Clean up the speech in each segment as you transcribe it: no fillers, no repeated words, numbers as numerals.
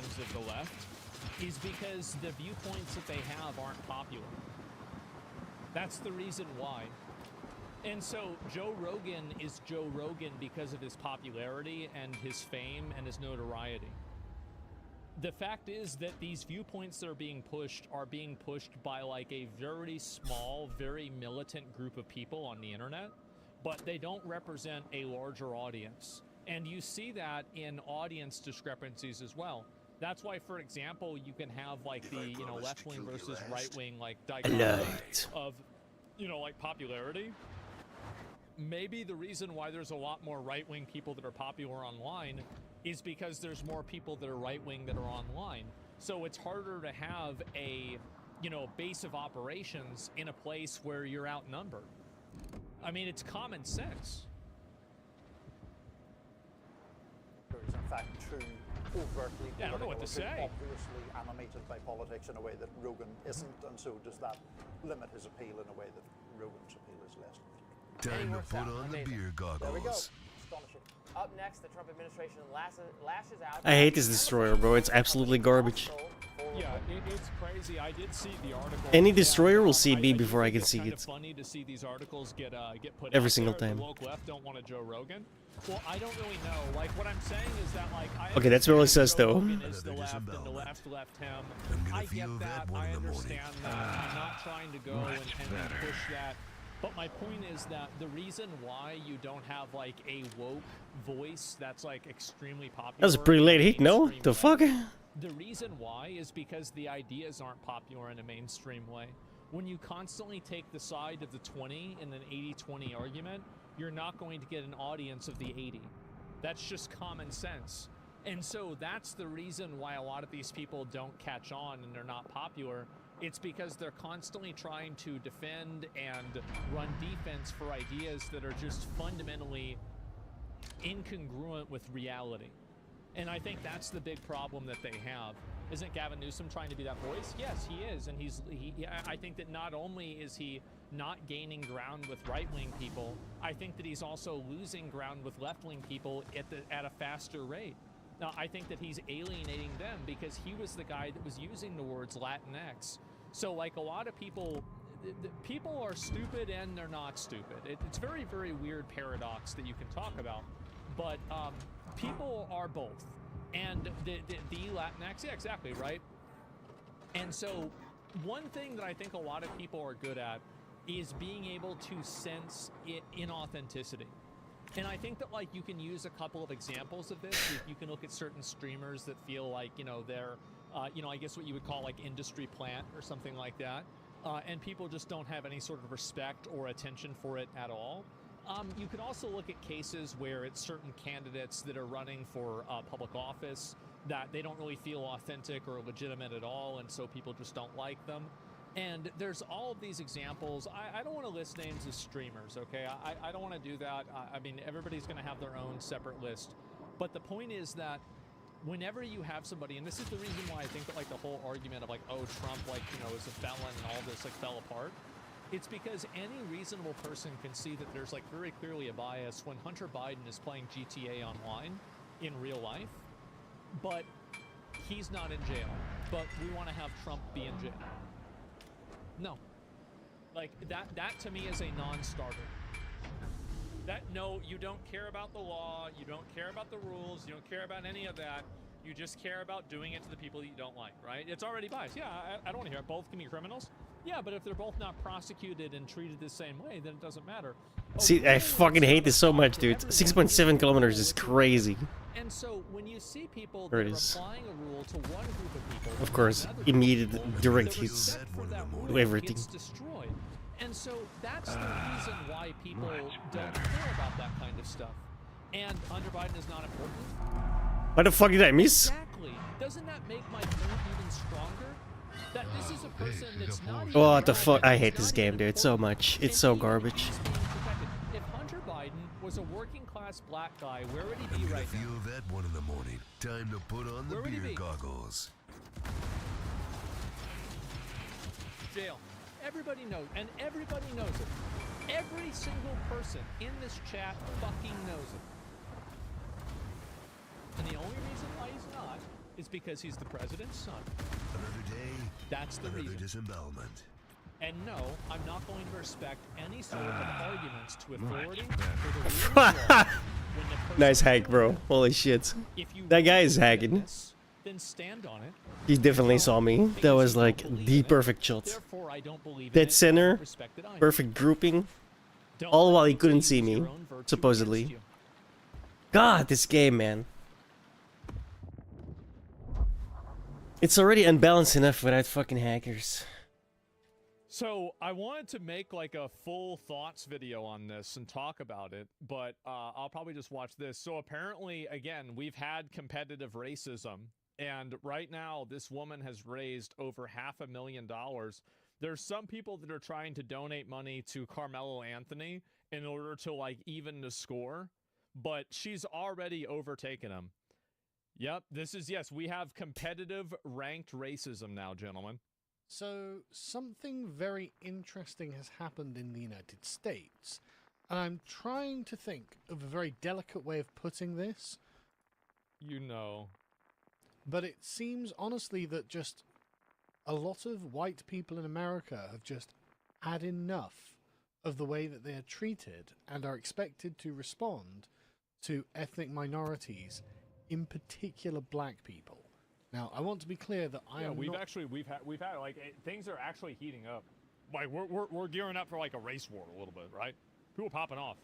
wings of the left is because the viewpoints that they have aren't popular. That's the reason why. And so Joe Rogan is Joe Rogan because of his popularity and his fame and his notoriety. The fact is that these viewpoints that are being pushed by like a very small, very militant group of people on the internet, but they don't represent a larger audience. And you see that in audience discrepancies as well. That's why, for example, you can have like the, you know, left wing versus right wing, like dichotomy of, you know, like popularity. Maybe the reason why there's a lot more right-wing people that are popular online is because there's more people that are right-wing that are online. So it's harder to have a, you know, base of operations in a place where you're outnumbered. I mean, it's common sense. There is, in fact, true, overtly I don't know what to say. Obviously animated by politics in a way that Rogan isn't, and so does that limit his appeal in a way that Rogan's appeal is less. Time to put on the beer goggles. There we go. Astonishing. Up next, the Trump administration lashes out. I hate this destroyer, bro. It's absolutely garbage. Yeah, it's crazy. I did see the article. Any destroyer will see me before I can see it. it. It's funny to see these articles get put Every out single there. time. The woke left don't want a Joe Rogan. Well, I don't really know. Like, what I'm saying is that, like, I Okay, that's what it says, Joe though. Rogan is the left, and the left him. I get that. I understand that. I'm not trying to go and push that. But my point is that the reason why you don't have, like, a woke voice that's, like, extremely popular... That was a pretty late hit, no? The fuck? The reason why is because the ideas aren't popular in a mainstream way. When you constantly take the side of the 20 in an 80-20 argument, you're not going to get an audience of the 80. That's just common sense. And so that's the reason why a lot of these people don't catch on and they're not popular. It's because they're constantly trying to defend and run defense for ideas that are just fundamentally incongruent with reality. And I think that's the big problem that they have. Isn't Gavin Newsom trying to be that voice? Yes, he is. And I think that not only is he not gaining ground with right-wing people, I think that he's also losing ground with left-wing people at a faster rate. Now, I think that he's alienating them because he was the guy that was using the words Latinx. So, like, a lot of people are stupid and they're not stupid. It's very, very weird paradox that you can talk about. But people are both. And the Latinx, yeah, exactly, right? And so one thing that I think a lot of people are good at is being able to sense inauthenticity. And I think that, like, you can use a couple of examples of this. You can look at certain streamers that feel like, you know, they're, you know, I guess what you would call, like, industry plant or something like that. And people just don't have any sort of respect or attention for it at all. You could also look at cases where it's certain candidates that are running for public office that they don't really feel authentic or legitimate at all, and so people just don't like them. And there's all of these examples. I don't want to list names of streamers, okay? I don't want to do that. I mean, everybody's going to have their own separate list. But the point is that whenever you have somebody, and this is the reason why I think that, like, the whole argument of, like, oh, Trump, like, you know, is a felon and all this, like, fell apart. It's because any reasonable person can see that there's, like, very clearly a bias when Hunter Biden is playing GTA online in real life, but he's not in jail. But we want to have Trump be in jail. No. Like, that to me is a non-starter. No, you don't care about the law, you don't care about the rules, you don't care about any of that. You just care about doing it to the people that you don't like, right? It's already biased. Yeah, I don't want to hear it. Both can be criminals. Yeah, but if they're both not prosecuted and treated the same way, then it doesn't matter. See, I fucking hate this so much, dude. 6.7 kilometers is crazy. And so when you see people There that it are is. applying a rule to one group of people, Of course, another immediate group of people, direct the hits respect for that to rule everything. gets destroyed. And so that's the reason why people don't care about that kind of stuff. And Hunter Biden is not important. What the fuck did I miss? Exactly. Doesn't that make my point even stronger? That this is a person that's not even What the fuck? I hate not this even game, dude. It's so important, much. and It's so even garbage. he's being protected. If Hunter Biden was a working class black guy, where would he be right now? Feel that 1 in the morning. Time to put on the Where would he beer be? goggles. Jail. Everybody knows, and everybody knows it. Every single person in this chat fucking knows it. And the only reason why he's not is because he's the president's son. Another day, That's the another reason. disembowelment. And no, I'm not going to respect any sort of arguments to authority for the rule of law when the person Nice hack, bro. doing it. Holy shit. If you That guy really is believe in hacking. this, then stand on it. He definitely saw me. Because That you was don't like believe the in it, perfect shot. therefore I don't believe in Dead it, center, I don't respect it either. perfect grouping. Don't all let while he people couldn't use see me, your own virtue supposedly. against you. God, this game, man. It's already unbalanced enough without fucking hackers. So I wanted to make like a full thoughts video on this and talk about it, but I'll probably just watch this. So apparently, again, we've had competitive racism, and right now this woman has raised over $500,000. There's some people that are trying to donate money to Carmelo Anthony in order to like even the score, but she's already overtaken him. Yep, this is, yes, we have competitive ranked racism now, gentlemen. So, something very interesting has happened in the United States, and I'm trying to think of a very delicate way of putting this, You know. but it seems honestly that just a lot of white people in America have just had enough of the way that they are treated and are expected to respond to ethnic minorities, in particular black people. Now, I want to be clear that I am we've not... we've had like things are actually heating up. Like we're gearing up for like a race war a little bit, right? People popping off.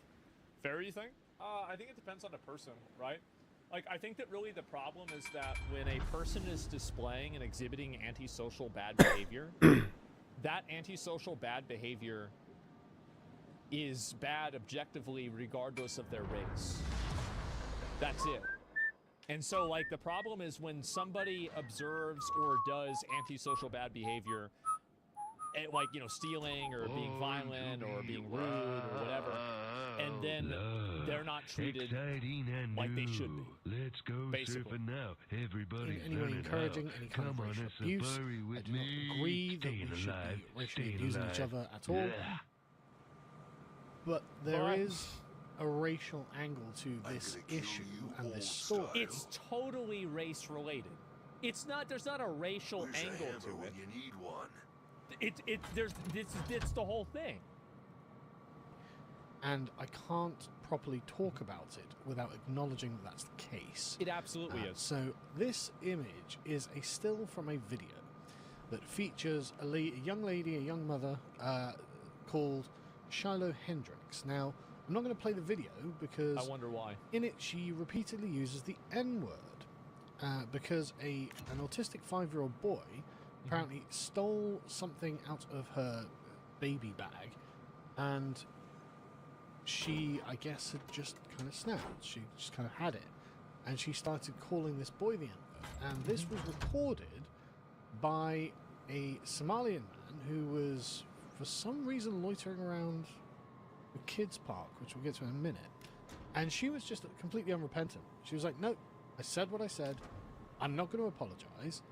Fair, you think? I think it depends on the person, right? Like I think that really the problem is that when a person is displaying and exhibiting antisocial bad behavior, that antisocial bad behavior is bad objectively regardless of their race. That's it. And so, like, the problem is when somebody observes or does antisocial bad behavior, like, you know, stealing or being violent or being rude or whatever, and then they're not treated like they should be. Let's go basically. surfing now. Everybody in any way encouraging any kind of racial abuse. I do not agree that we should be racially abusing each other at all. But there is a racial angle to this issue and this story. It's totally race related. It's not. There's not a racial angle to it. You need one. It's the whole thing. And I can't properly talk about it without acknowledging that that's the case. It absolutely is. So this image is a still from a video that features a young lady, a young mother, called Shiloh Hendricks. Now, I'm not going to play the video because I wonder why. in it she repeatedly uses the N-word because an autistic 5-year-old boy apparently stole something out of her baby bag, and she, I guess, had just kind of snapped. She just kind of had it, and she started calling this boy the N-word. And this was recorded by a Somalian man who was, for some reason, loitering around the kids' park, which we'll get to in a minute. And she was just completely unrepentant. She was like, "No, I said what I said. I'm not going to apologize.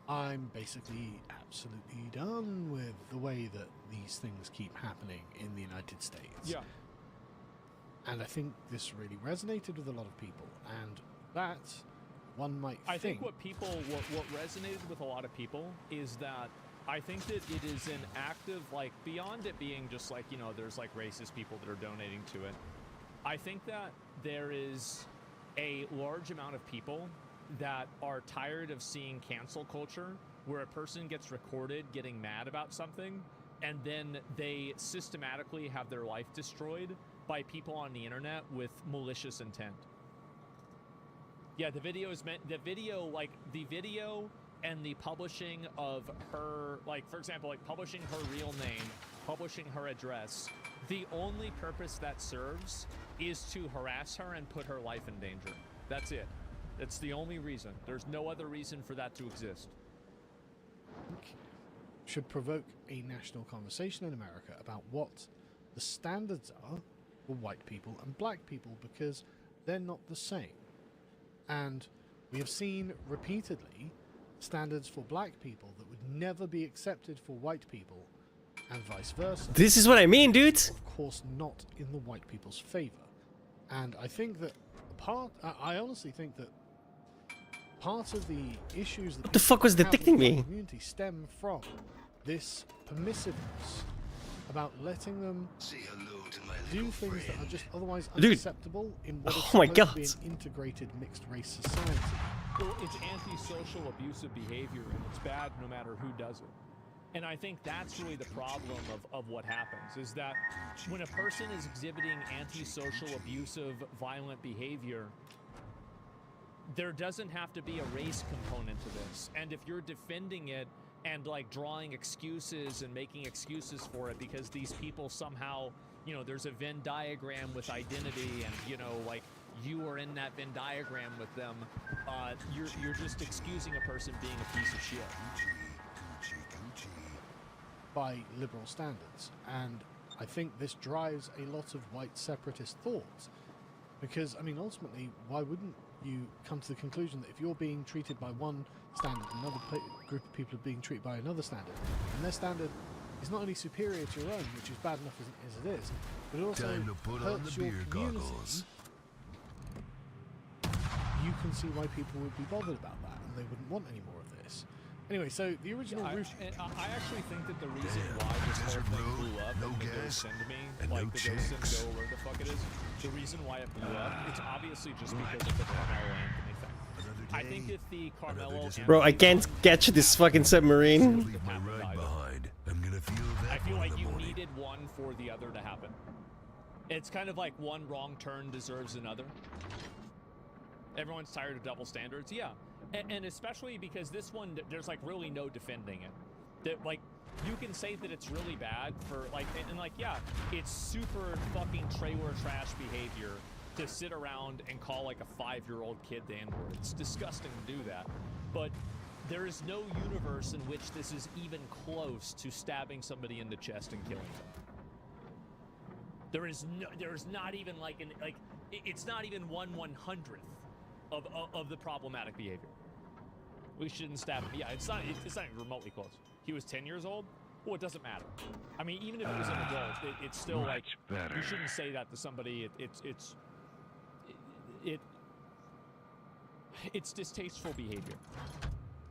I'm basically absolutely done with the way that these things keep happening in the United States." Yeah. And I think this really resonated with a lot of people, and that one might I think what resonated with a lot of people is that I think that it is an active, like, beyond it being just like, you know, there's like racist people that are donating to it. I think that there is a large amount of people that are tired of seeing cancel culture, where a person gets recorded getting mad about something, and then they systematically have their life destroyed by people on the internet with malicious intent. Yeah, the video and the publishing of her, like, for example, like publishing her real name, publishing her address, the only purpose that serves is to harass her and put her life in danger. That's it. That's the only reason. There's no other reason for that to exist. Should provoke a national conversation in America about what the standards are for white people and black people, because they're not the same. And we have seen repeatedly standards for black people that would never be accepted for white people, and vice versa. This is what I mean, dude. Of course, not in the white people's favor. And I think that I honestly think that part of the issues that What the fuck was people have detecting with the me? community stem from this permissiveness about letting them Say hello to my do little things that are friend. just otherwise Dude. unacceptable in what is Oh my supposed to be God. an integrated mixed race society. Well, it's antisocial abusive behavior, and it's bad no matter who does it. And I think that's really the problem of what happens, is that when a person is exhibiting antisocial, abusive, violent behavior, there doesn't have to be a race component to this. And if you're defending it and like drawing excuses and making excuses for it because these people somehow, you know, there's a Venn diagram with identity and, you know, like you are in that Venn diagram with them, you're just excusing a person being a piece of shit. By liberal standards, and I think this drives a lot of white separatist thoughts, because I mean ultimately why wouldn't you come to the conclusion that if you're being treated by one standard, another group of people are being treated by another standard, and their standard is not only superior to your own, which is bad enough as it is, but it also Time to put on hurts the your beer community, goggles. you can see why people would be bothered about that and they wouldn't want any more of this. Anyway, so the original roof. I actually think that the reason Damn, why this whole desert thing road, blew up no and the gas, Ghost Send Me, and like no the Ghost Send chicks. Go, where the fuck it is, the reason why it blew up, it's obviously just because of the Carmelo Anthony thing. I think if the Carmelo Anthony Bro, I can't catch this fucking submarine. Leave my ride behind. I'm gonna feel I that feel one in like the you morning. needed one for the other to happen. It's kind of like one wrong turn deserves another. Everyone's tired of double standards, yeah. And especially because this one, there's like really no defending it. That like, you can say that it's really bad for like, and like, yeah, it's super fucking trailer trash behavior to sit around and call like a 5-year-old kid the N-word. It's disgusting to do that. But there is no universe in which this is even close to stabbing somebody in the chest and killing them. There is not even like it's not even 1/100th of the problematic behavior. We shouldn't stab him. Yeah, it's not even remotely close. He was 10 years old. Well, it doesn't matter. I mean, even if he was an adult, it's still like better. you shouldn't say that to somebody. It's distasteful behavior.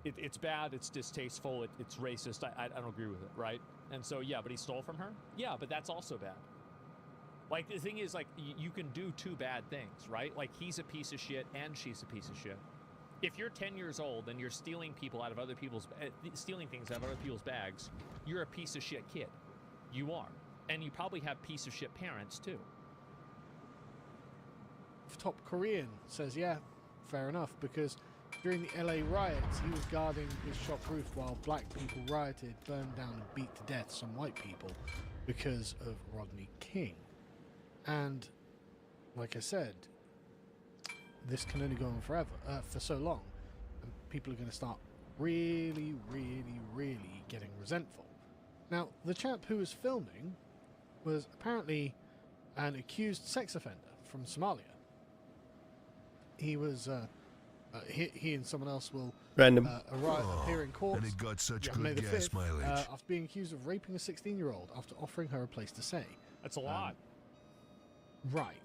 It's bad. It's distasteful. It's racist. I don't agree with it, right? And so yeah, but he stole from her. Yeah, but that's also bad. Like the thing is, like you can do two bad things, right? Like he's a piece of shit and she's a piece of shit. If you're 10 years old and you're stealing people out of other people's stealing things out of other people's bags, you're a piece of shit kid. You are, and you probably have piece of shit parents too. Top Korean says, yeah, fair enough, because during the LA riots, he was guarding his shop roof while black people rioted, burned down and beat to death some white people because of Rodney King. And like I said, this can only go on forever, for so long, and people are going to start really, really, really getting resentful. Now, the chap who was filming was apparently an accused sex offender from Somalia. He was, he and someone else will Random. appear in court And it got such on May good the gas 5th, mileage. after being accused of raping a 16-year-old after offering her a place to stay. That's a lot. Right.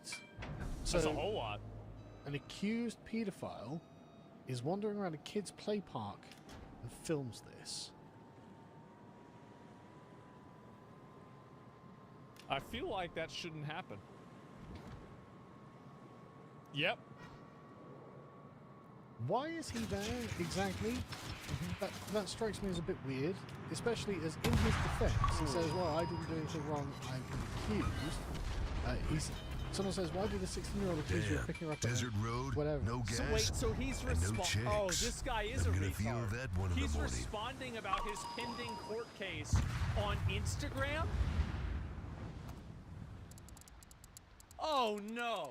That's a So, whole lot. an accused paedophile is wandering around a kid's play park and films this. I feel like that shouldn't happen. Yep. Why is he there exactly? That strikes me as a bit weird, especially as in his defense he says, well, I didn't do anything wrong, I've been accused. Someone says, why did a 16-year-old accuse you of picking her up Desert at road, whatever? no gas, So wait, so he's and no responding. Oh, chicks. this guy is I'm a gonna feel retard. that one in the He's morning. responding about his pending court case on Instagram? Oh no.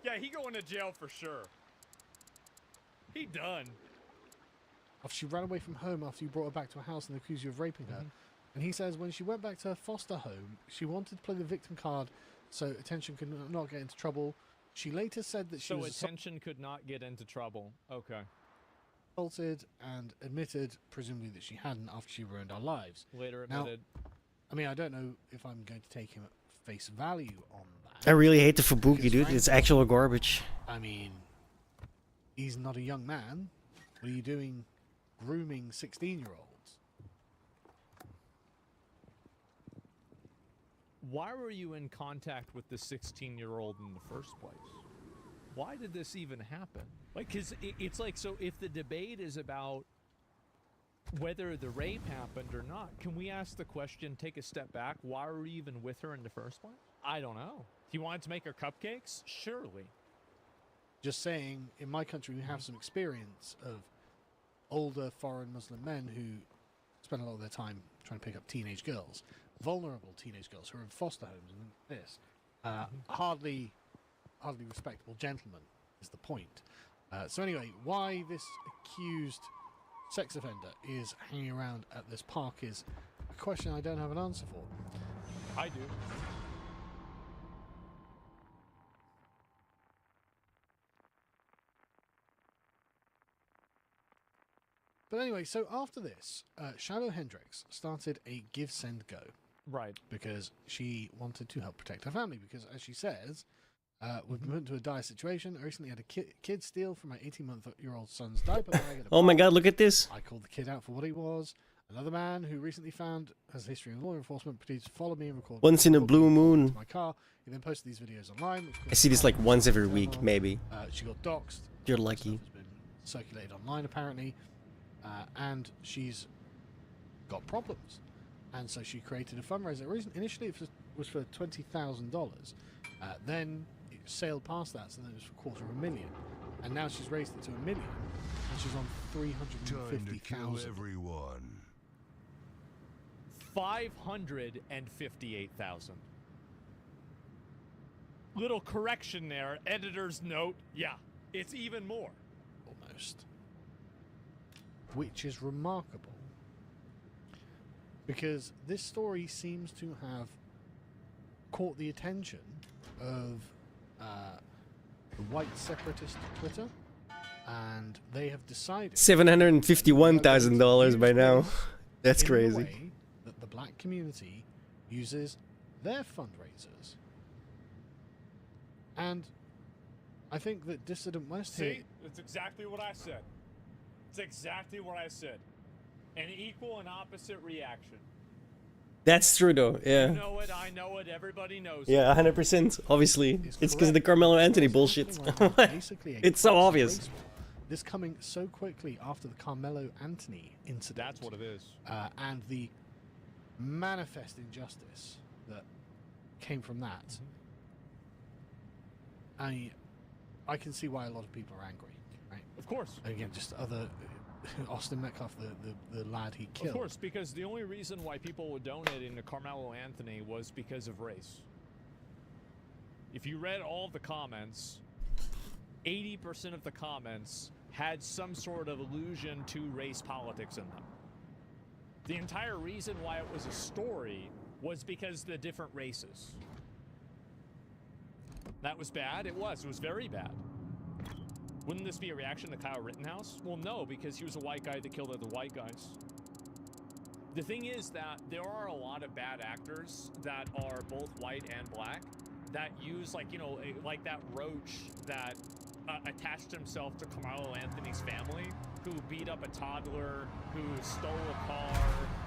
Yeah, he going to jail for sure. He done. After she ran away from home after you brought her back to a house and accused you of raping her. And he says when she went back to her foster home, she wanted to play the victim card so attention could not get into trouble. She later said that she So was attention could not get into trouble. Okay. assaulted and admitted, presumably, that she hadn't after she ruined our lives. Later Now, admitted. I mean, I don't know if I'm going to take him at face value on that. I really hate the Fubuki, Because dude. It's actual garbage. I mean, He's not a young man. What are you doing grooming 16-year-olds? Why were you in contact with the 16-year-old in the first place? Why did this even happen? Like, because it's like, so if the debate is about whether the rape happened or not, can we ask the question, take a step back, why were you even with her in the first place? I don't know. He wanted to make her cupcakes? Surely. Just saying, in my country, we have some experience of older foreign Muslim men who spend a lot of their time trying to pick up teenage girls, vulnerable teenage girls who are in foster homes and this. Hardly respectable gentlemen is the point. So anyway, why this accused sex offender is hanging around at this park is a question I don't have an answer for. I do. But anyway, so after this, Shadow Hendrix started a give, send, go. Right. Because she wanted to help protect her family. Because as she says, we've been put into a dire situation. I recently had a kid steal from my 18-month-old son's diaper bag. At a Oh my bar. god, look at this. I called the kid out for what he was. Another man who recently found has a history of law enforcement proceeded to follow me and record. Once in a blue moon. My car. He then posted these videos online. I see this like once every week, maybe. She got doxxed. You're lucky. Stuff has been circulated online apparently, and she's got problems. And so she created a fundraiser. Initially, it was for $20,000. Then it sailed past that, so then it was for $250,000. And now she's raised it to $1 million, and she's on Time to kill $350,000. everyone. 558,000. Little correction there. Editor's note. Yeah, it's even more. Almost. Which is remarkable. Because this story seems to have caught the attention of the white separatist Twitter, and they have decided $751,000 by now. That's in the crazy. way that the black community uses their fundraisers. And I think that Dissident West here... See, it's exactly what I said. It's exactly what I said. An equal and opposite reaction. That's true though, yeah. You know it, I know it, everybody knows Yeah, it. 100%. Obviously. is It's because of the correct. Carmelo Anthony There's bullshit. something like basically a It's so proxy obvious. race war. This coming so quickly after the Carmelo Anthony incident. That's what it is. And the manifest injustice that came from that. I can see why a lot of people are angry, right? Of course. Again, just other Austin Metcalf, the lad he killed. Of course, because the only reason why people were donating to Carmelo Anthony was because of race. If you read all of the comments, 80% of the comments had some sort of allusion to race politics in them. The entire reason why it was a story was because the different races. That was bad? It was very bad. Wouldn't this be a reaction to Kyle Rittenhouse? Well, no, because he was a white guy that killed other white guys. The thing is that there are a lot of bad actors that are both white and black that use, like, you know, like that roach that attached himself to Carmelo Anthony's family, who beat up a toddler, who stole a car,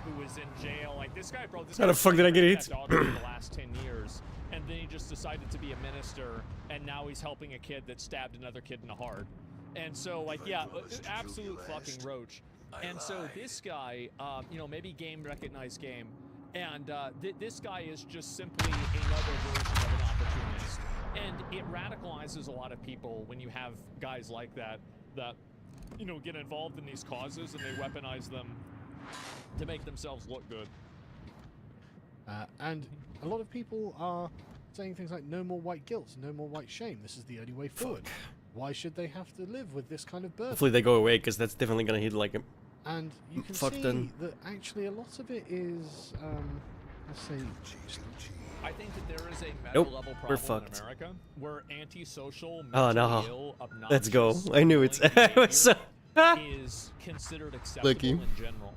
who was in jail. Like, this guy, bro, this How guy the fuck did I get raped it? that daughter for the last 10 years, and then he just decided to be a minister, and now he's helping a kid that stabbed another kid in the heart. And so, like, yeah, absolute fucking roach. And so this guy, you know, maybe game recognized game, and this guy is just simply another version of an opportunist. And it radicalizes a lot of people when you have guys like that, you know, get involved in these causes and they weaponize them to make themselves look good. And a lot of people are saying things like, no more white guilt, no more white shame. This is the only way forward. Why should they have to live with this kind of burden? Hopefully they go away, because that's definitely gonna hit like a... And you can Fuck see them. that actually a lot of it is, let's say, I think that there is a meta Nope, level we're problem in fucked. America where antisocial, Oh, no. mentally ill, Let's go. obnoxious, I knew it. bullying I was so... behavior is considered acceptable Lucky. in general.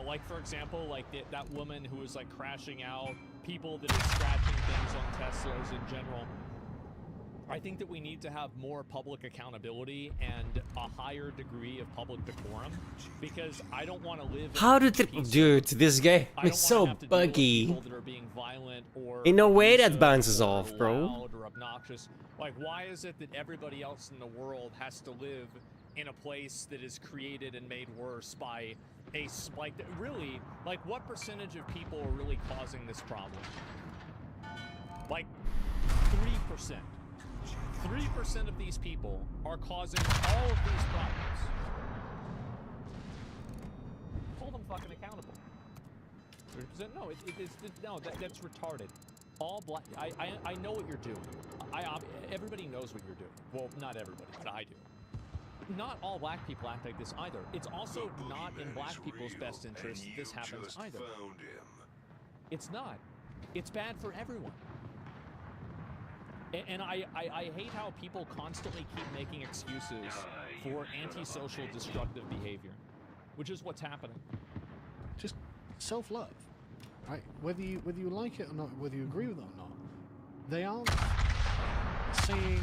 Like, for example, like that woman who was like crashing out, people that are scratching things on Teslas in general I think that we need to have more public accountability and a higher degree of public decorum, because I don't want to live. How did it, dude? This game is so buggy. People that are being violent or In no way that abusive bounces or off, bro. loud or obnoxious. Like, why is it that everybody else in the world has to live in a place that is created and made worse by a like really, like, what percentage of people are really causing this problem? Like 3%. 3% of these people are causing all of these problems. Hold them fucking accountable. 3%? No, that's retarded. All black. I know what you're doing. Everybody knows what you're doing. Well, not everybody, but I do. Not all black people act like this either. It's also not in black people's best interest that this happens either. It's not. It's bad for everyone. And I hate how people constantly keep making excuses for antisocial destructive behavior, which is what's happening. Just self-love, right? Whether you like it or not, whether you agree with it or not, they aren't saying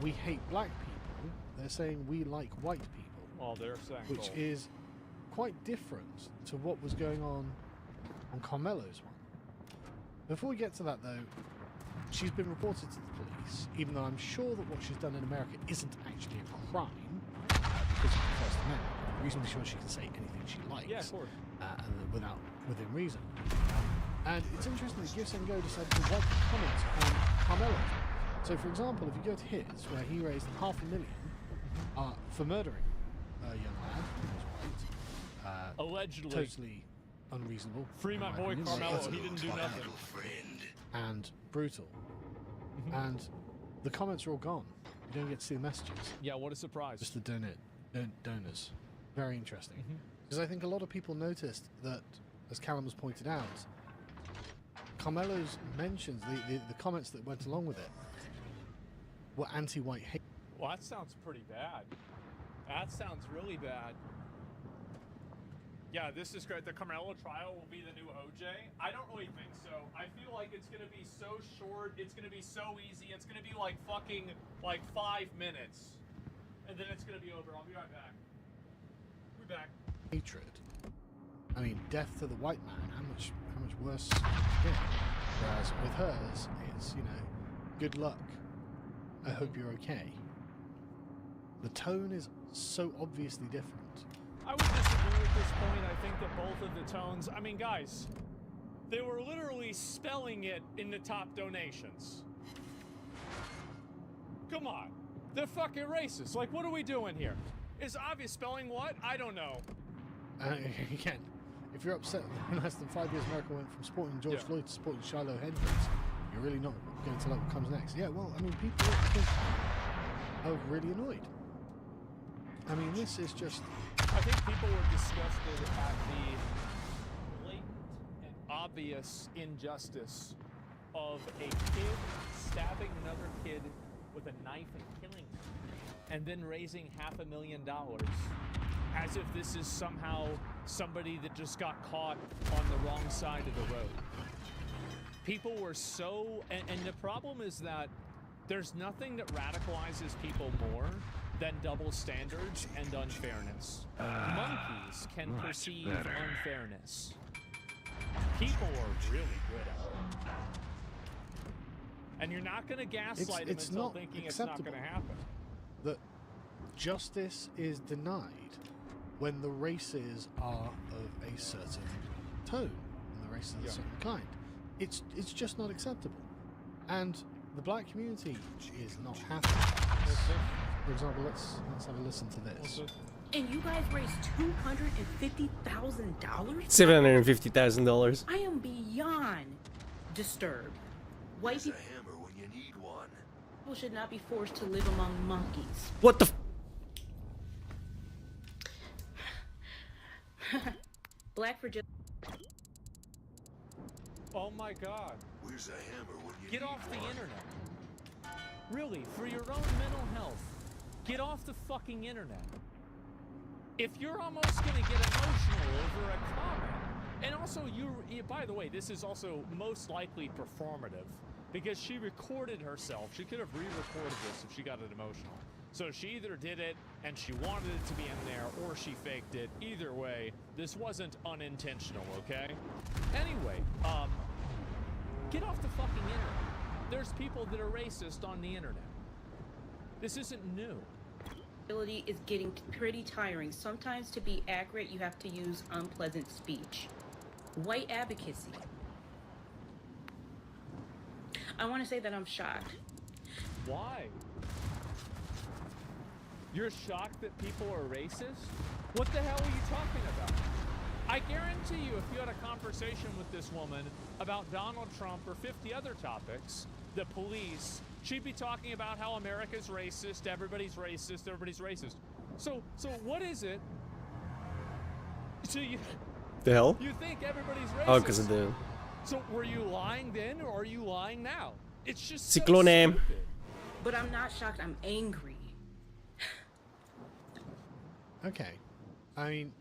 we hate black people. They're saying we like white people. Oh, they're saying which is quite different to what was going on Carmelo's one. Before we get to that, though, she's been reported to the police, even though I'm sure that what she's done in America isn't actually a crime, because of the First Amendment. I'm reasonably sure she can say anything she likes. Yeah, of course. And within reason. And it's interesting that Gifsengo decided to wipe the comments on Carmelo. So, for example, if you go to his, where he raised $500,000 for murdering a young lad who was white, allegedly, totally unreasonable. Free my boy Carmelo. He didn't do nothing. And brutal. And the comments are all gone. You don't get to see the messages. Yeah, what a surprise. Just the donors. Very interesting. Because I think a lot of people noticed that, as Callum has pointed out, Carmelo's mentions, the comments that went along with it, were anti-white hate. Well, that sounds pretty bad. That sounds really bad. Yeah, this is great. The Carmelo trial will be the new OJ. I don't really think so. I feel like it's going to be so short. It's going to be so easy. It's going to be like fucking like 5 minutes. And then it's going to be over. I'll be right back. We're back. Hatred. I mean, death to the white man. How much worse could it get? Whereas with hers, it's, good luck. I hope you're okay. The tone is so obviously different. I would disagree at this point. I think that both of the tones... I mean, guys, they were literally spelling it in the top donations. Come on. They're fucking racist. Like, what are we doing here? Is obvious spelling what? I don't know. Again, if you're upset that in less than 5 years America went from supporting George Floyd to supporting Shiloh Hendricks, you're really not going to like what comes next. Yeah, well, I mean, people I think are really annoyed. I mean, this is just... I think people were disgusted at the blatant and obvious injustice of a kid stabbing another kid with a knife and killing him, and then raising $500,000 as if this is somehow somebody that just got caught on the wrong side of the road. People were so... And the problem is that there's nothing that radicalizes people more than double standards and unfairness. Monkeys can perceive unfairness. People are really good at it. And you're not going to gaslight them until thinking it's not going to happen. That justice is denied when the races are of a certain tone and the races of a certain kind. It's just not acceptable. And the black community is not happy with this. For example, let's have a listen to this. And you guys raised $250,000? $750,000. I am beyond disturbed. White people hammer when you need one. should not be forced to live among monkeys. What the Black Virginia. Oh my God. Where's the hammer when you Get need off the one? internet. Really, for your own mental health, get off the fucking internet. If you're almost gonna get emotional over a comment, and also by the way, this is also most likely performative, because she recorded herself. She could have re-recorded this if she got it emotional. So she either did it and she wanted it to be in there, or she faked it. Either way, this wasn't unintentional, okay? Anyway, get off the fucking internet. There's people that are racist on the internet. This isn't new. Ability is getting pretty tiring. Sometimes to be accurate, you have to use unpleasant speech. White advocacy. I want to say that I'm shocked. Why? You're shocked that people are racist? What the hell are you talking about? I guarantee you, if you had a conversation with this woman about Donald Trump or 50 other topics, the police, she'd be talking about how America's racist, everybody's racist, everybody's racist. So what is it? So The hell? you think everybody's racist? Oh, because of the... So were you lying then, or are you lying now? It's just so Ciclone. stupid. But I'm not shocked, I'm angry. Okay. I mean,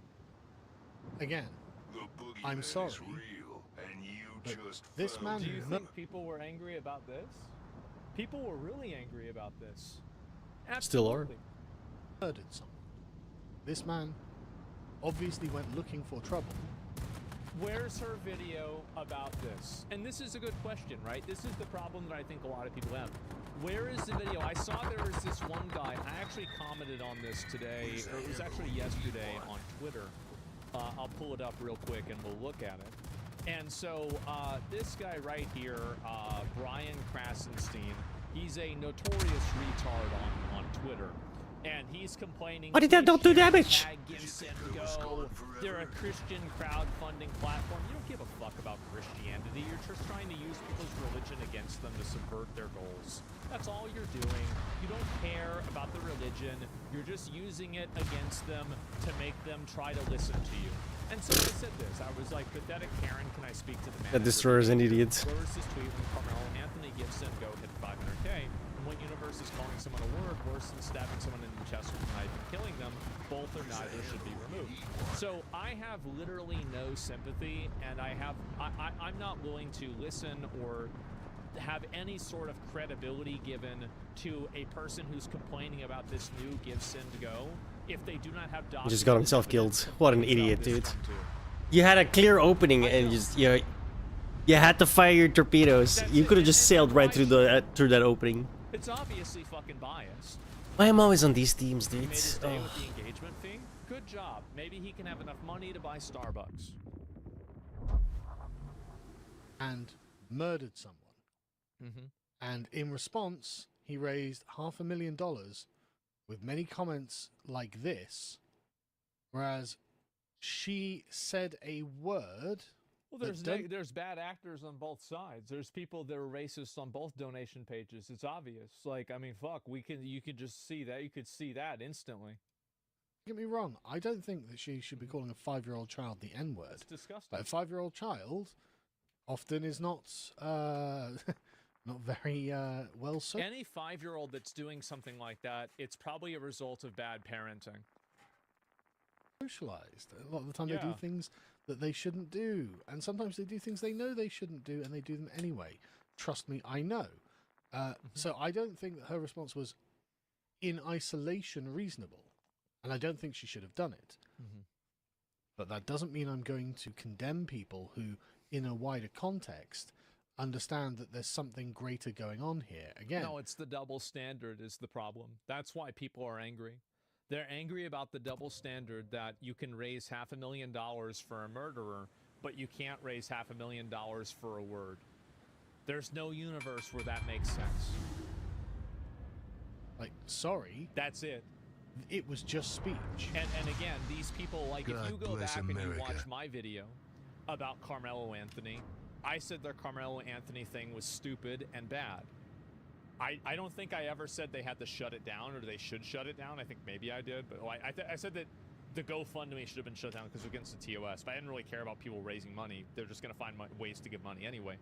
again, The boogeyman I'm sorry, is real, and you but just this fell man Do you to think people were angry about this? People were really angry about this. Still are. Absolutely. murdered someone. This man obviously went looking for trouble. Where's her video about this? And this is a good question, right? This is the problem that I think a lot of people have. Where is the video? I saw there was this one guy. I actually commented on this today, or it was actually yesterday on Twitter. I'll pull it up real quick and we'll look at it. And so this guy right here, Brian Krasenstein, he's a notorious retard on Twitter. And he's complaining. Why did that not do damage? They're a Christian crowdfunding platform. You don't give a fuck about Christianity. You're just trying to use people's religion against them to subvert their goals. That's all you're doing. You don't care about the religion. You're just using it against them to make them try to listen to you. And so I said this. I was like, pathetic Karen, can I speak to the man? That destroyers and idiots. Where was this tweet when Carmelo Anthony Gibson go hit 500K? And what universe is calling someone a word worse than stabbing someone in the chest with a knife and killing them? Both or neither should be removed. So I have literally no sympathy, and I'm not willing to listen or have any sort of credibility given to a person who's complaining about this new Gibson go if they do not have He just got himself evidence killed. What an about idiot, this dude. come to. You had a clear opening and just you had to fire your torpedoes. That's You it, could have and- just and sailed right why through that opening. It's obviously fucking biased. Why am I always on these teams, He dude? made his day Oh. with the engagement fee. Good job. Maybe he can have enough money to buy Starbucks. And murdered someone. Mm-hmm. And in response, he raised $500,000 with many comments like this, whereas she said a word. Well, that there's bad actors on both sides. There's people that are racist on both donation pages. It's obvious. Like, I mean, fuck, you could just see that. You could see that instantly. Don't get me wrong, I don't think that she should be calling a 5-year-old child the N-word. It's disgusting. But a 5-year-old child often is not not very well so. Any 5-year-old that's doing something like that, it's probably a result of bad parenting. Socialized. A lot of the time they do Yeah. things that they shouldn't do, and sometimes they do things they know they shouldn't do, and they do them anyway. Trust me, I know. So I don't think that her response was, in isolation, reasonable, and I don't think she should have done it. But that doesn't mean I'm going to condemn people who, in a wider context, understand that there's something greater going on here. Again, No, it's the double standard is the problem. That's why people are angry. They're angry about the double standard that you can raise $500,000 for a murderer, but you can't raise $500,000 for a word. There's no universe where that makes sense. like, sorry, That's it. it was just speech. And again, these people, like, if God you go bless back and you America. watch my video about Carmelo Anthony, I said their Carmelo Anthony thing was stupid and bad. I don't think I ever said they had to shut it down or they should shut it down. I think maybe I did, but I said that the GoFundMe should have been shut down because it was against the TOS. But I didn't really care about people raising money. They're just going to find ways to give money anyway.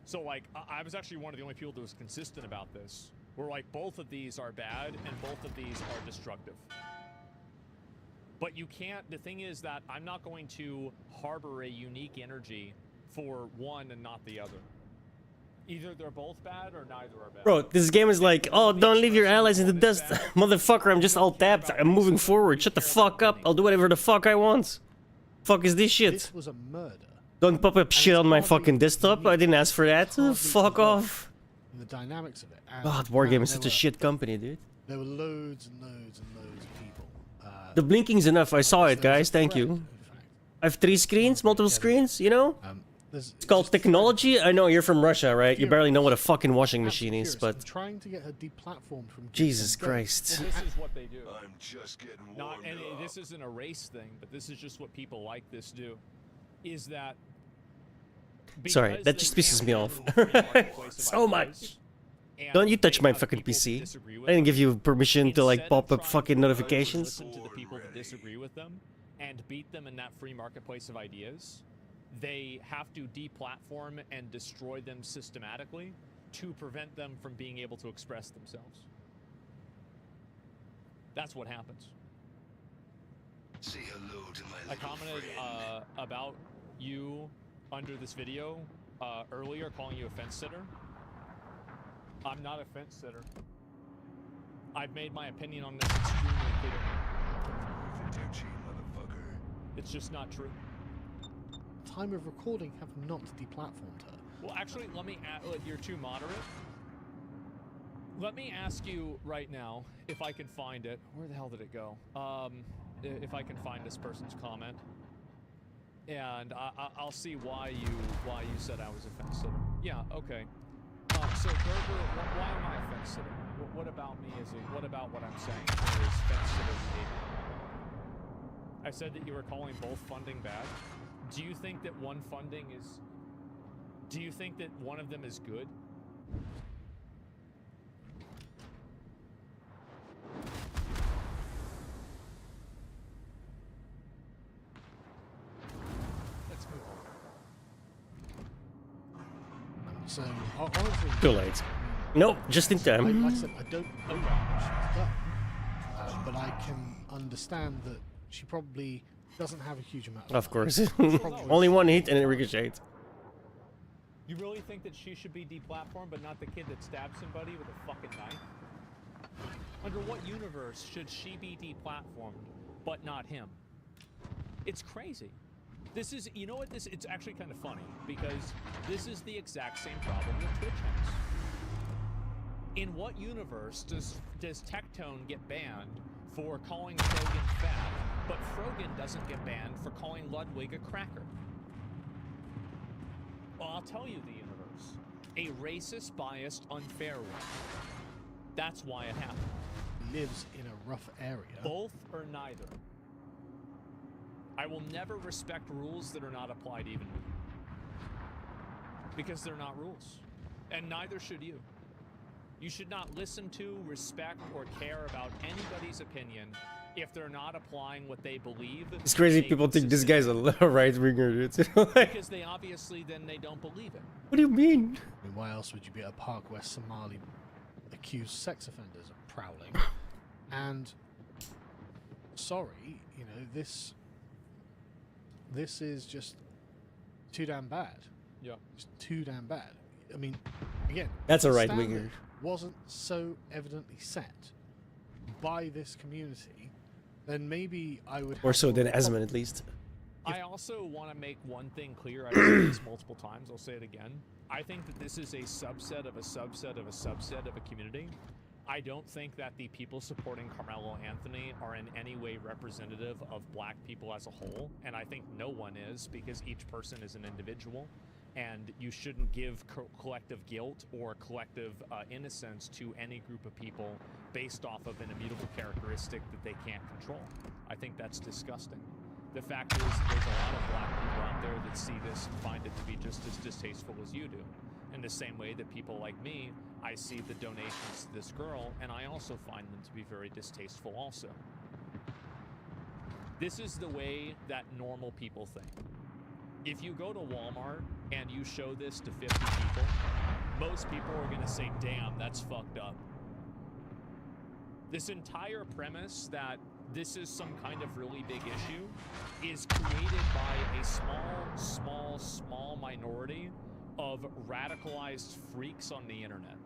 So, like, I was actually one of the only people that was consistent about this. Where, like, both of these are bad and both of these are destructive. But you can't, the thing is that I'm not going to harbor a unique energy for one and not the other. Either they're both bad or neither are bad. Bro, this game is like, oh, don't leave your allies in the dust. Motherfucker, I'm just all tapped. I'm moving forward. Shut the fuck up. I'll do whatever the fuck I want. Fuck is this shit? This was a murder. Don't pop up shit on my fucking desktop. I didn't ask for that. Fuck off. And the dynamics of it. And God, Wargame is there such a shit company, dude. There were loads and loads and loads of people. The blinking's enough. I saw it, guys. Thank you. I have 3 screens, multiple screens, you know? It's called technology. I know you're from Russia, right? You barely know what a fucking washing machine is, but trying to get her deplatformed from Jesus Christ. Well, this is what they do. I'm just getting Not, warmed and up. this isn't a race thing, but this is just what people like this do. Is that Sorry, that just pisses me off. So much. Don't you touch my fucking PC. I didn't give you permission to like pop up fucking notifications. Listen to the people that disagree with them and beat them in that free marketplace of ideas. They have to deplatform and destroy them systematically to prevent them from being able to express themselves. That's what happens. Say hello to my I commented about you under this video earlier, calling you a fence sitter. I'm not a fence sitter. I've made my opinion on this extremely clear. Fiducci, motherfucker. It's just not true. Time of recording have not deplatformed her. Well, actually, let me add, you're too moderate. Let me ask you right now, if I can find it. Where the hell did it go? If I can find this person's comment. And I'll see why you said I was a fence sitter. Yeah, okay. So Gerber, why am I a fence sitter? What about me what about what I'm saying is fence sitter behavior? I said that you were calling both funding bad. Do you think that one funding is... Do you think that one of them is good? Let's move on. So, honestly... Too late. Nope, just in like time. I said, I don't know what she's done. But I can understand that she probably doesn't have a huge amount Of course. Probably. Only one hit and it ricocheted. You really think that she should be deplatformed, but not the kid that stabbed somebody with a fucking knife? Under what universe should she be deplatformed, but not him? It's crazy. This is, you know what, it's actually kind of funny, because this is the exact same problem that Twitch has. In what universe does Tectone get banned for calling Frogan fat, but Frogan doesn't get banned for calling Ludwig a cracker? Well, I'll tell you the universe. A racist, biased, unfair one. That's why it happened. lives in a rough area. Both or neither. I will never respect rules that are not applied evenly. Because they're not rules. And neither should you. You should not listen to, respect, or care about anybody's opinion if they're not applying what they believe. It's crazy people think this guy's a right-winger, dude. Like, Because they obviously then they don't believe it. what do you mean? I mean, why else would you be at a park where Somali accused sex offenders are prowling? And sorry, you know, this is just too damn bad. Yeah. It's too damn bad. I mean, again, That's a the right-winger. standard wasn't so evidently set by this community, then maybe I would Or have so more than of a Asman, at least. I also want to make one thing clear. I've said this multiple times. I'll say it again. I think that this is a subset of a subset of a subset of a community. I don't think that the people supporting Carmelo Anthony are in any way representative of black people as a whole. And I think no one is, because each person is an individual. And you shouldn't give collective guilt or collective innocence to any group of people based off of an immutable characteristic that they can't control. I think that's disgusting. The fact is, there's a lot of black people out there that see this and find it to be just as distasteful as you do. In the same way that people like me, I see the donations to this girl, and I also find them to be very distasteful also. This is the way that normal people think. If you go to Walmart and you show this to 50 people, most people are going to say, damn, that's fucked up. This entire premise that this is some kind of really big issue is created by a small minority of radicalized freaks on the internet.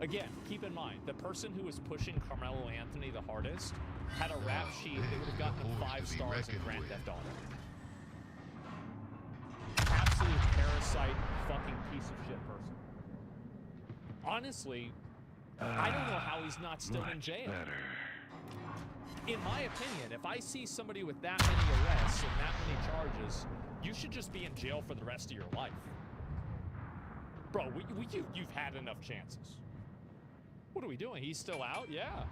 Again, keep in mind, the person who was pushing Carmelo Anthony the hardest had a rap sheet that would have gotten him 5 stars in Grand Theft Auto. Absolute parasite, fucking piece of shit person. Honestly, I don't know how he's not still in jail. In my opinion, if I see somebody with that many arrests and that many charges, you should just be in jail for the rest of your life. Bro, you've had enough chances. What are we doing? He's still out? Yeah.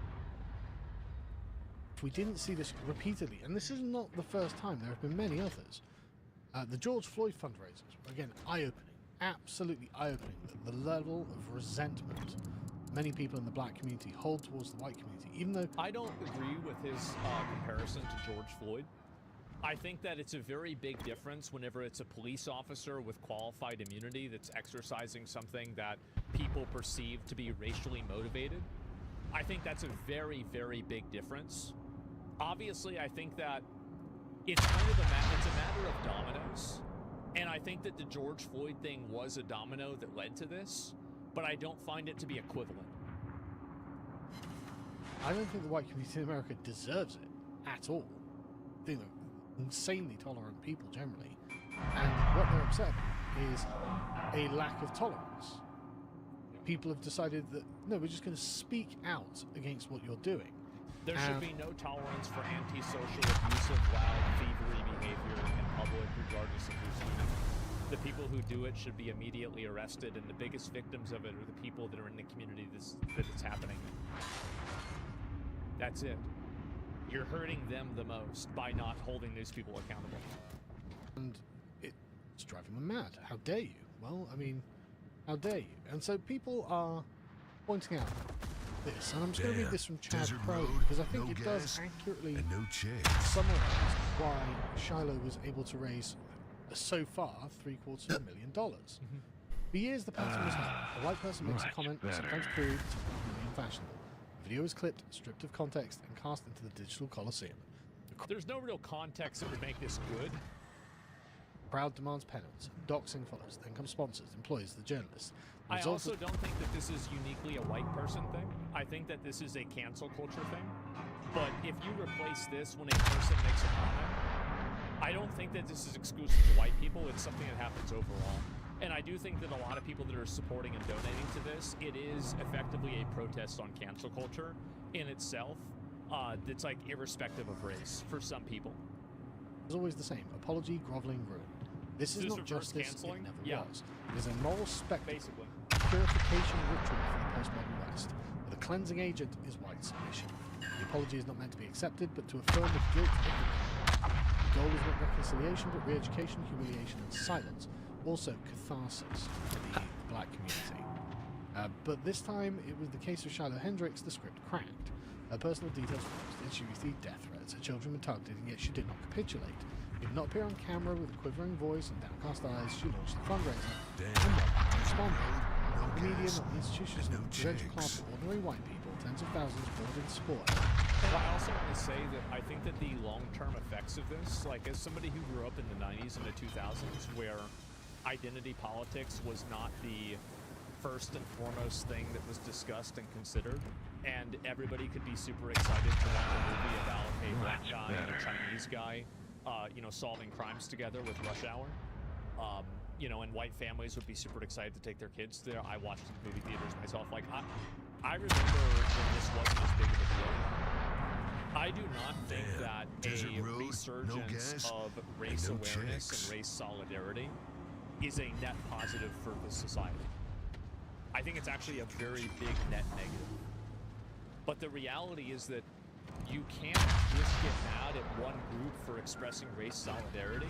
We didn't see this repeatedly, and this is not the first time. There have been many others. The George Floyd fundraisers were, again, eye-opening. Absolutely eye-opening. The level of resentment many people in the black community hold towards the white community, even though... I don't agree with his comparison to George Floyd. I think that it's a very big difference whenever it's a police officer with qualified immunity that's exercising something that people perceive to be racially motivated. I think that's a very, very big difference. Obviously, I think that it's kind of it's a matter of dominoes. And I think that the George Floyd thing was a domino that led to this, but I don't find it to be equivalent. I don't think the white community in America deserves it at all. They're insanely tolerant people generally, and what they're upset about is a lack of tolerance. People have decided that, no, we're just going to speak out against what you're doing. There should be no tolerance for antisocial, abusive, loud, thievery behavior in public, regardless of who's doing it. The people who do it should be immediately arrested, and the biggest victims of it are the people that are in the community that it's happening in. That's it. You're hurting them the most by not holding those people accountable. And it's driving them mad. How dare you? Well, I mean, how dare you? And so people are pointing out this, and I'm just going to read this from Chad Pro, because I think it does accurately summarize why Shiloh was able to raise, so far, $750,000. For years, the pattern was known. A white person makes a comment, sometimes crude, sometimes unfashionable. The video is clipped, stripped of context, and cast into the digital coliseum. There's no real context that would make this good. Crowd demands penance. Doxing follows. Then come sponsors, employees, the journalists. I also don't think that this is uniquely a white person thing. I think that this is a cancel culture thing. But if you replace this when a person makes a comment, I don't think that this is exclusive to white people. It's something that happens overall. And I do think that a lot of people that are supporting and donating to this, it is effectively a protest on cancel culture in itself. That's like irrespective of race for some people. It's always the same. Apology, groveling, ruin. This is not justice, canceling? It never was. It is a moral spectacle. Basically. Purification ritual for the postmodern West. Where the cleansing agent is white submission. The apology is not meant to be accepted, but to affirm the guilt of the crime. The goal is not reconciliation, but re-education, humiliation, and silence. Also catharsis for the black community. But this time, it was the case of Shiloh Hendricks, the script cracked. Her personal details were posted, she received death threats, her children were targeted, and yet she did not capitulate. She did not appear on camera with a quivering voice and downcast eyes. She launched the fundraiser. And what responded? The media, not the institutions, no present a class of ordinary white people, tens of thousands poured in support. And I also want to say that I think that the long-term effects of this, like as somebody who grew up in the 90s and the 2000s, where identity politics was not the first and foremost thing that was discussed and considered, and everybody could be super excited to watch a movie about a black guy and a Chinese guy, solving crimes together with Rush Hour. And white families would be super excited to take their kids there. I watched it in movie theaters myself. Like, I remember when this wasn't as big of a deal. I do not think that a resurgence of race awareness and race solidarity is a net positive for the society. I think it's actually a very big net negative. But the reality is that you can't just get mad at one group for expressing race solidarity.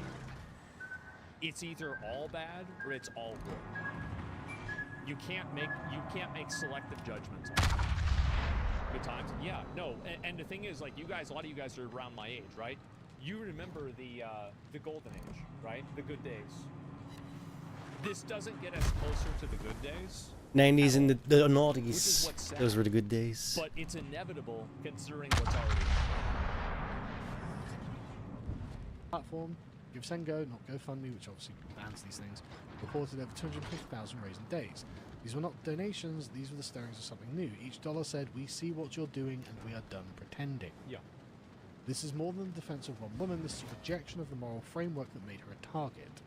It's either all bad or it's all good. You can't make selective judgments on it. Good times? Yeah, no. And the thing is, like, you guys, a lot of you guys are around my age, right? You remember the golden age, right? The good days. This doesn't get us closer to the good days. 90s and the noughties. Those were the good days. But it's inevitable considering what's already platform GiveSendGo, not GoFundMe, which obviously bans these things, reported over 250,000 raised in days. These were not donations, these were the stirrings of something new. Each dollar said, we see what you're doing and we are done pretending. Yeah. This is more than the defense of one woman, this is a rejection of the moral framework that made her a target.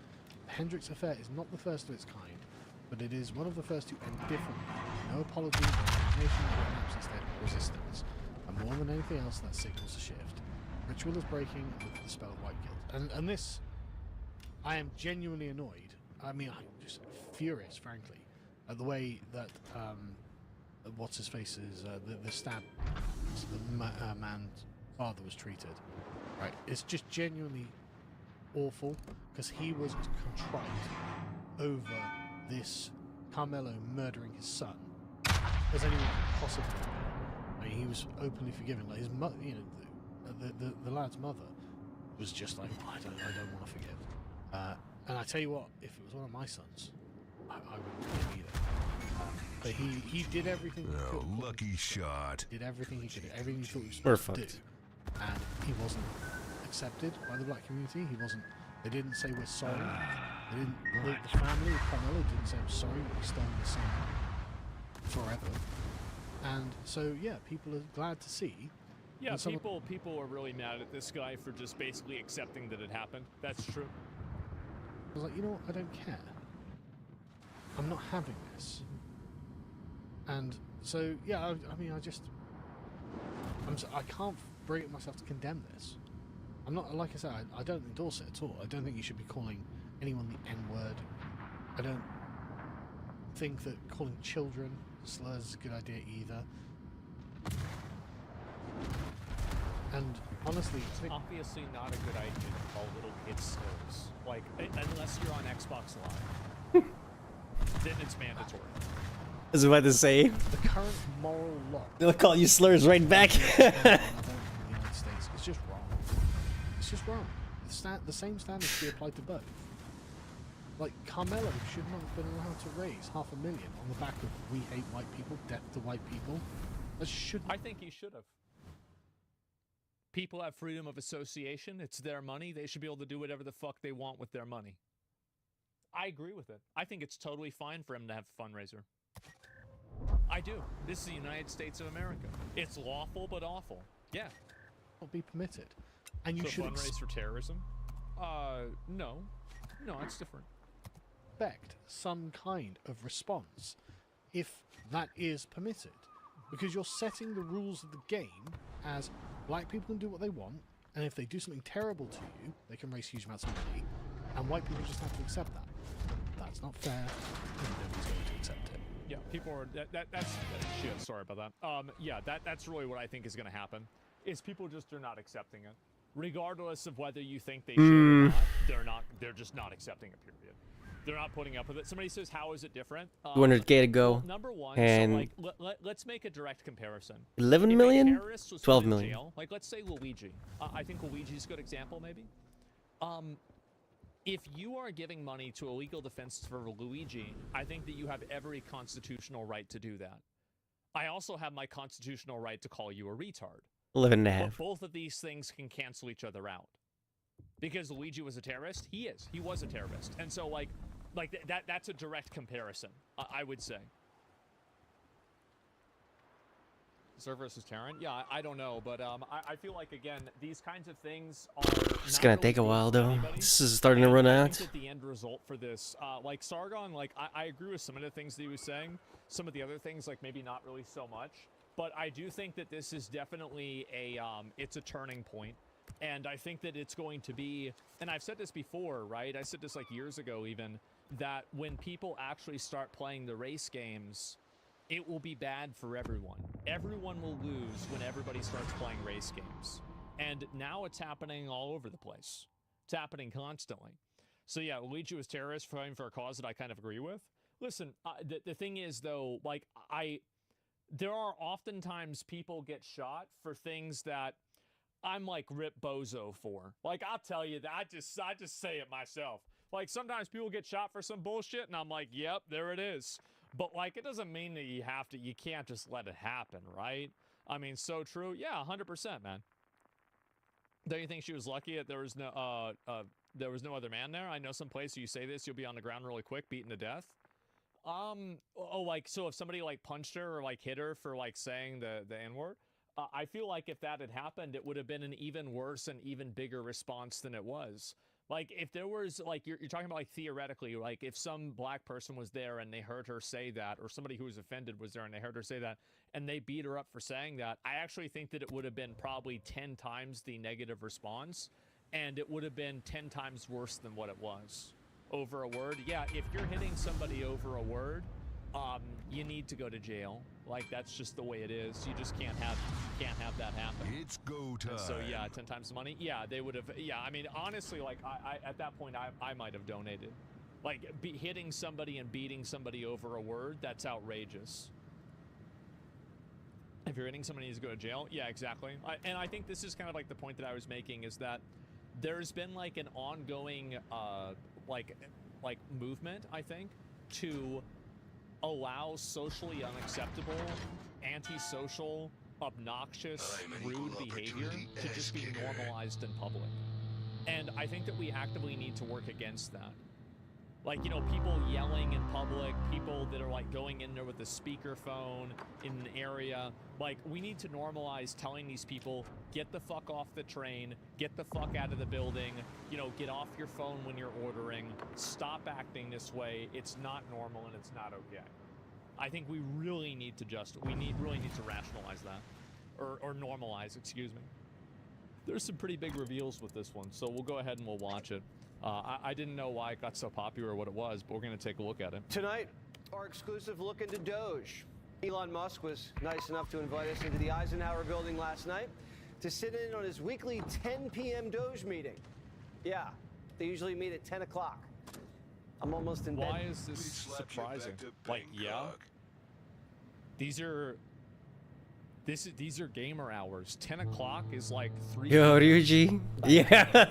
The Hendricks affair is not the first of its kind, but it is one of the first to end differently. No apology, no resignation, no relapse, instead resistance. And more than anything else, that signals a shift. Ritual is breaking with the spell of white guilt. And this, I am genuinely annoyed. I mean, I'm just furious, frankly, at the way that, what's his face is, the stab, man's father was treated. Right? It's just genuinely awful, because he was contrite over this Carmelo murdering his son as anyone could possibly be. I mean, he was openly forgiving. Like his mother, you know, the lad's mother was just like, I don't want to forgive. And I tell you what, if it was one of my sons, I wouldn't forgive either. But he did everything he could. Lucky shot. Did everything he could. Everything he thought he was supposed to do. And he wasn't accepted by the black community. He wasn't. They didn't say we're sorry. They didn't. The family of Carmelo didn't say I'm sorry. We stole the son forever. And so yeah, people are glad to see. Yeah, people are really mad at this guy for just basically accepting that it happened. That's true. I was like, you know what? I don't care. I'm not having this. And so yeah, I mean, I can't bring it myself to condemn this. I'm not, like I said, I don't endorse it at all. I don't think you should be calling anyone the N-word. I don't think that calling children slurs is a good idea either. And honestly, it's obviously not a good idea to call little kids slurs. Like, unless you're on Xbox Live, then it's mandatory. I was about to say. The current moral law. They'll call you slurs right back. In the United States, it's just wrong. It's just wrong. The same standards should be applied to both. Like, Carmelo should not have been allowed to raise $500,000 on the back of "we hate white people, death to white people." That shouldn't. I think he should have. People have freedom of association. It's their money. They should be able to do whatever the fuck they want with their money. I agree with it. I think it's totally fine for him to have a fundraiser. I do. This is the United States of America. It's lawful but awful. Yeah. Not be permitted. And you so should fundraise for terrorism? No. No, it's different. Expect some kind of response if that is permitted. Because you're setting the rules of the game as black people can do what they want, and if they do something terrible to you, they can raise huge amounts of money, and white people just have to accept that. That's not fair, and nobody's going to accept it. Yeah, people are that's shit. Sorry about that. Yeah, that's really what I think is going to happen. Is people just are not accepting it, regardless of whether you think they should or not. They're just not accepting it. Period. They're not putting up with it. Somebody says, "How is it different?" 200K to go. Well, number one, and so like, let's make a direct comparison. 11 million, 12 million. Jail, like let's say Luigi. I think Luigi's a good example, maybe. If you are giving money to a legal defense for Luigi, I think that you have every constitutional right to do that. I also have my constitutional right to call you a retard. 11 and a half. But both of these things can cancel each other out. Because Luigi was a terrorist, he is. He was a terrorist. And so, that's a direct comparison, I would say. Sir versus Terran? Yeah, I don't know, but I feel like, again, these kinds of things are... It's gonna take a while, though. This is starting to run out. I think that the end result for this, like Sargon, I agree with some of the things that he was saying. Some of the other things, maybe not really so much. But I do think that this is definitely it's a turning point. And I think that it's going to be, and I've said this before, right? I said this years ago even, that when people actually start playing the race games, it will be bad for everyone. Everyone will lose when everybody starts playing race games. And now it's happening all over the place. It's happening constantly. So yeah, Luigi was terrorist fighting for a cause that I kind of agree with. Listen, the thing is though, there are oftentimes people get shot for things that I'm Rip Bozo for. I'll tell you that, I just say it myself. Sometimes people get shot for some bullshit and I'm like, yep, there it is. But it doesn't mean that you can't just let it happen, right? I mean, so true. Yeah, 100%, man. Don't you think she was lucky that there was no, There was no other man there. I know some place you say this, you'll be on the ground really quick, beaten to death. Oh, like, so if somebody like punched her or like hit her for like saying the N-word, I feel like if that had happened, it would have been an even worse and even bigger response than it was. Like, if there was, like, you're talking about, like, theoretically, like, if some black person was there and they heard her say that, or somebody who was offended was there and they heard her say that, and they beat her up for saying that, I actually think that it would have been probably 10 times the negative response, and it would have been 10 times worse than what it was. Over a word, yeah, if you're hitting somebody over a word, you need to go to jail. Like, that's just the way it is. You just can't have that happen. It's go time. And so yeah, 10 times the money. Yeah, they would have. Yeah, I mean, honestly, like I at that point, I might have donated. Like, hitting somebody and beating somebody over a word, that's outrageous. If you're hitting somebody, needs to go to jail. Yeah, exactly. And I think this is kind of like the point that I was making, is that there's been like an ongoing like movement, I think, to allow socially unacceptable, antisocial, obnoxious, rude behavior to just be normalized in public. And I think that we actively need to work against that. Like, you know, people yelling in public, people that are like going in there with a speakerphone in an area. Like, we need to normalize telling these people, get the fuck off the train, get the fuck out of the building, you know, get off your phone when you're ordering, stop acting this way. It's not normal and it's not okay. I think we really need to really need to rationalize that, or normalize, excuse me. There's some pretty big reveals with this one, so we'll go ahead and we'll watch it. I didn't know why it got so popular or what it was, but we're going to take a look at it. Tonight, our exclusive look into Doge. Elon Musk was nice enough to invite us into the Eisenhower building last night to sit in on his weekly 10 p.m. Doge meeting. Yeah, they usually meet at 10 o'clock. I'm almost in bed. Why is this surprising? Like, yeah, these are gamer hours. 10 o'clock is like 3. Yo, Ryuji. Yeah.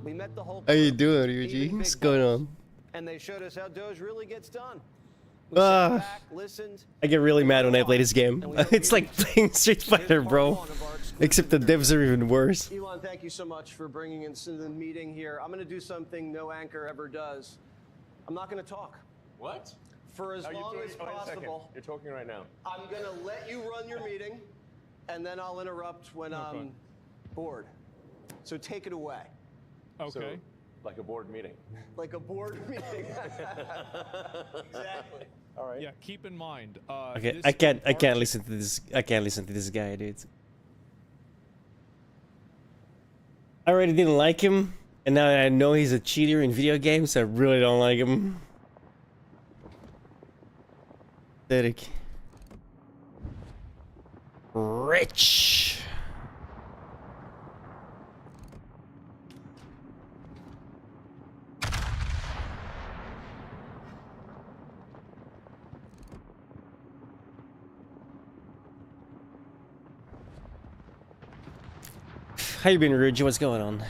We met the whole How you crew, doing, even Ryuji? Big What's going Boss. on? And they showed us how Doge really gets done. We sat back, listened. I get really mad when I play this game. It's like playing Street Fighter, bro. Except the devs are even worse. Elon, thank you so much for bringing us into the meeting here. I'm going to do something no anchor ever does. I'm not going to talk. What? For as long as possible. You're talking right now. I'm going to let you run your meeting, and then I'll interrupt when I'm bored. So take it away. Okay. So, like a board meeting. Like a board meeting. Exactly. All right. Yeah, keep in mind. Okay, this I can't part- listen to this. I can't listen to this guy, dude. I already didn't like him, and now I know he's a cheater in video games. I really don't like him. Pathetic. Rich. How you been, Ridge? What's going on?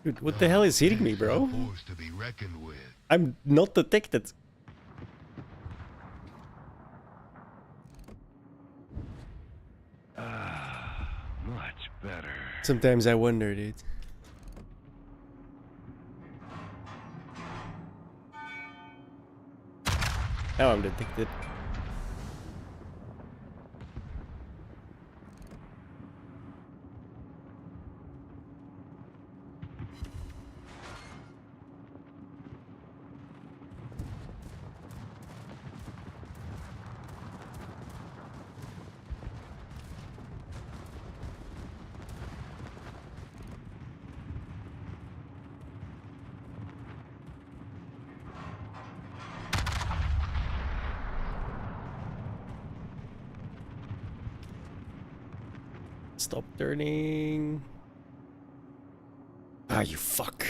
Dude, what the hell is hitting me, bro? Force to be reckoned with. I'm not detected. Much better. Sometimes I wonder, dude. Now I'm detected. Stop turning. Ah, you fuck.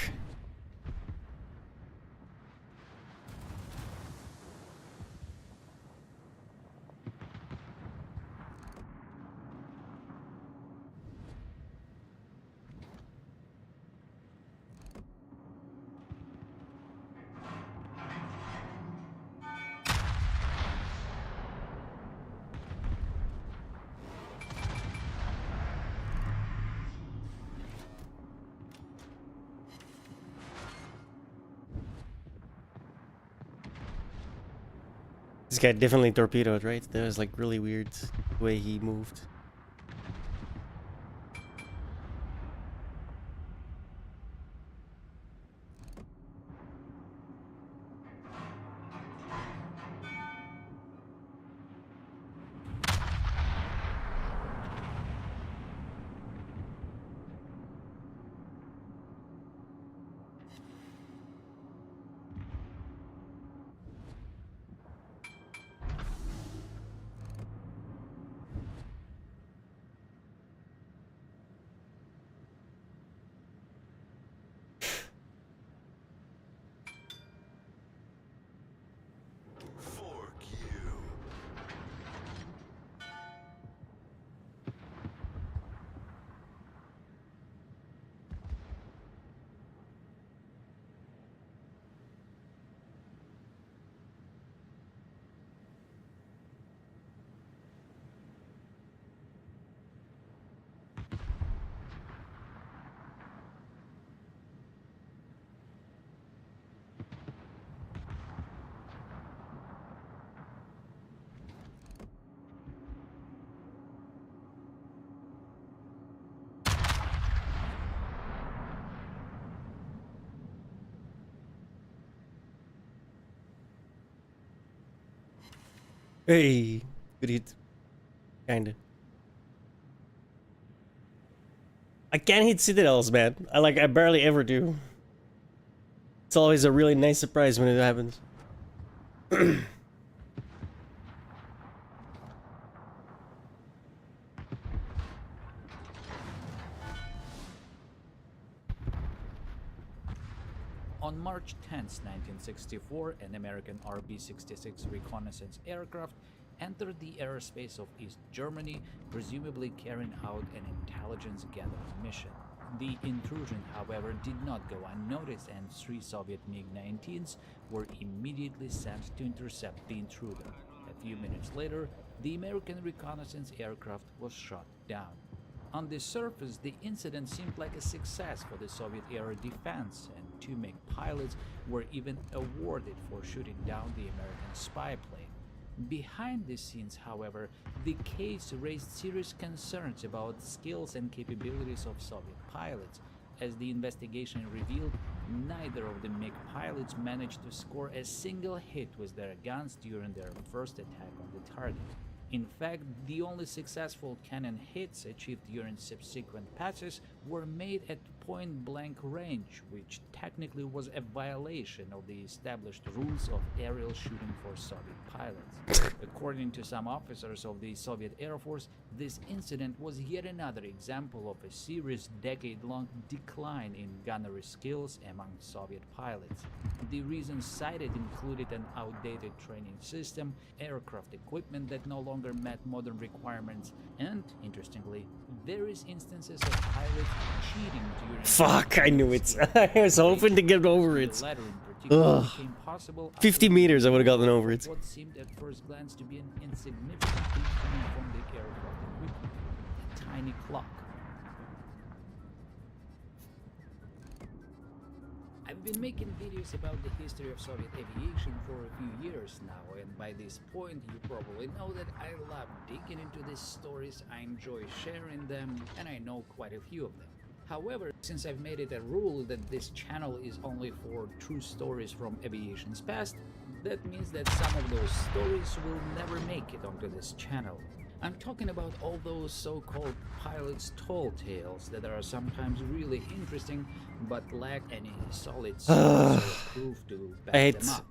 This guy definitely torpedoed, right? That was like really weird the way he moved. Fork you. Hey, good hit. Kinda. I can't hit citadels, man. I barely ever do. It's always a really nice surprise when it happens. On March 10, 1964, an American RB-66 reconnaissance aircraft entered the airspace of East Germany, presumably carrying out an intelligence gathering mission. The intrusion, however, did not go unnoticed, and 3 Soviet MiG-19s were immediately sent to intercept the intruder. A few minutes later, the American reconnaissance aircraft was shot down. On the surface, the incident seemed like a success for the Soviet-era defense, and 2 MiG pilots were even awarded for shooting down the American spy plane. Behind the scenes, however, the case raised serious concerns about skills and capabilities of Soviet pilots. As the investigation revealed, neither of the MiG pilots managed to score a single hit with their guns during their first attack on the target. In fact, the only successful cannon hits achieved during subsequent passes were made at point-blank range, which technically was a violation of the established rules of aerial shooting for Soviet pilots. According to some officers of the Soviet Air Force, this incident was yet another example of a serious decade-long decline in gunnery skills among Soviet pilots. The reasons cited included an outdated training system, aircraft equipment that no longer met modern requirements, and, interestingly, various instances of pilots cheating during... Fuck, I knew it. I was hoping to get over it. The latter in particular became possible 50 meters, I would have gotten over it. what seemed at first glance to be an insignificant thing coming from the aircraft equipment, a tiny clock. I've been making videos about the history of Soviet aviation for a few years now, and by this point you probably know that I love digging into these stories, I enjoy sharing them, and I know quite a few of them. However, since I've made it a rule that this channel is only for true stories from aviation's past, that means that some of those stories will never make it onto this channel. I'm talking about all those so-called pilots' tall tales that are sometimes really interesting but lack any solid source or proof to back them up.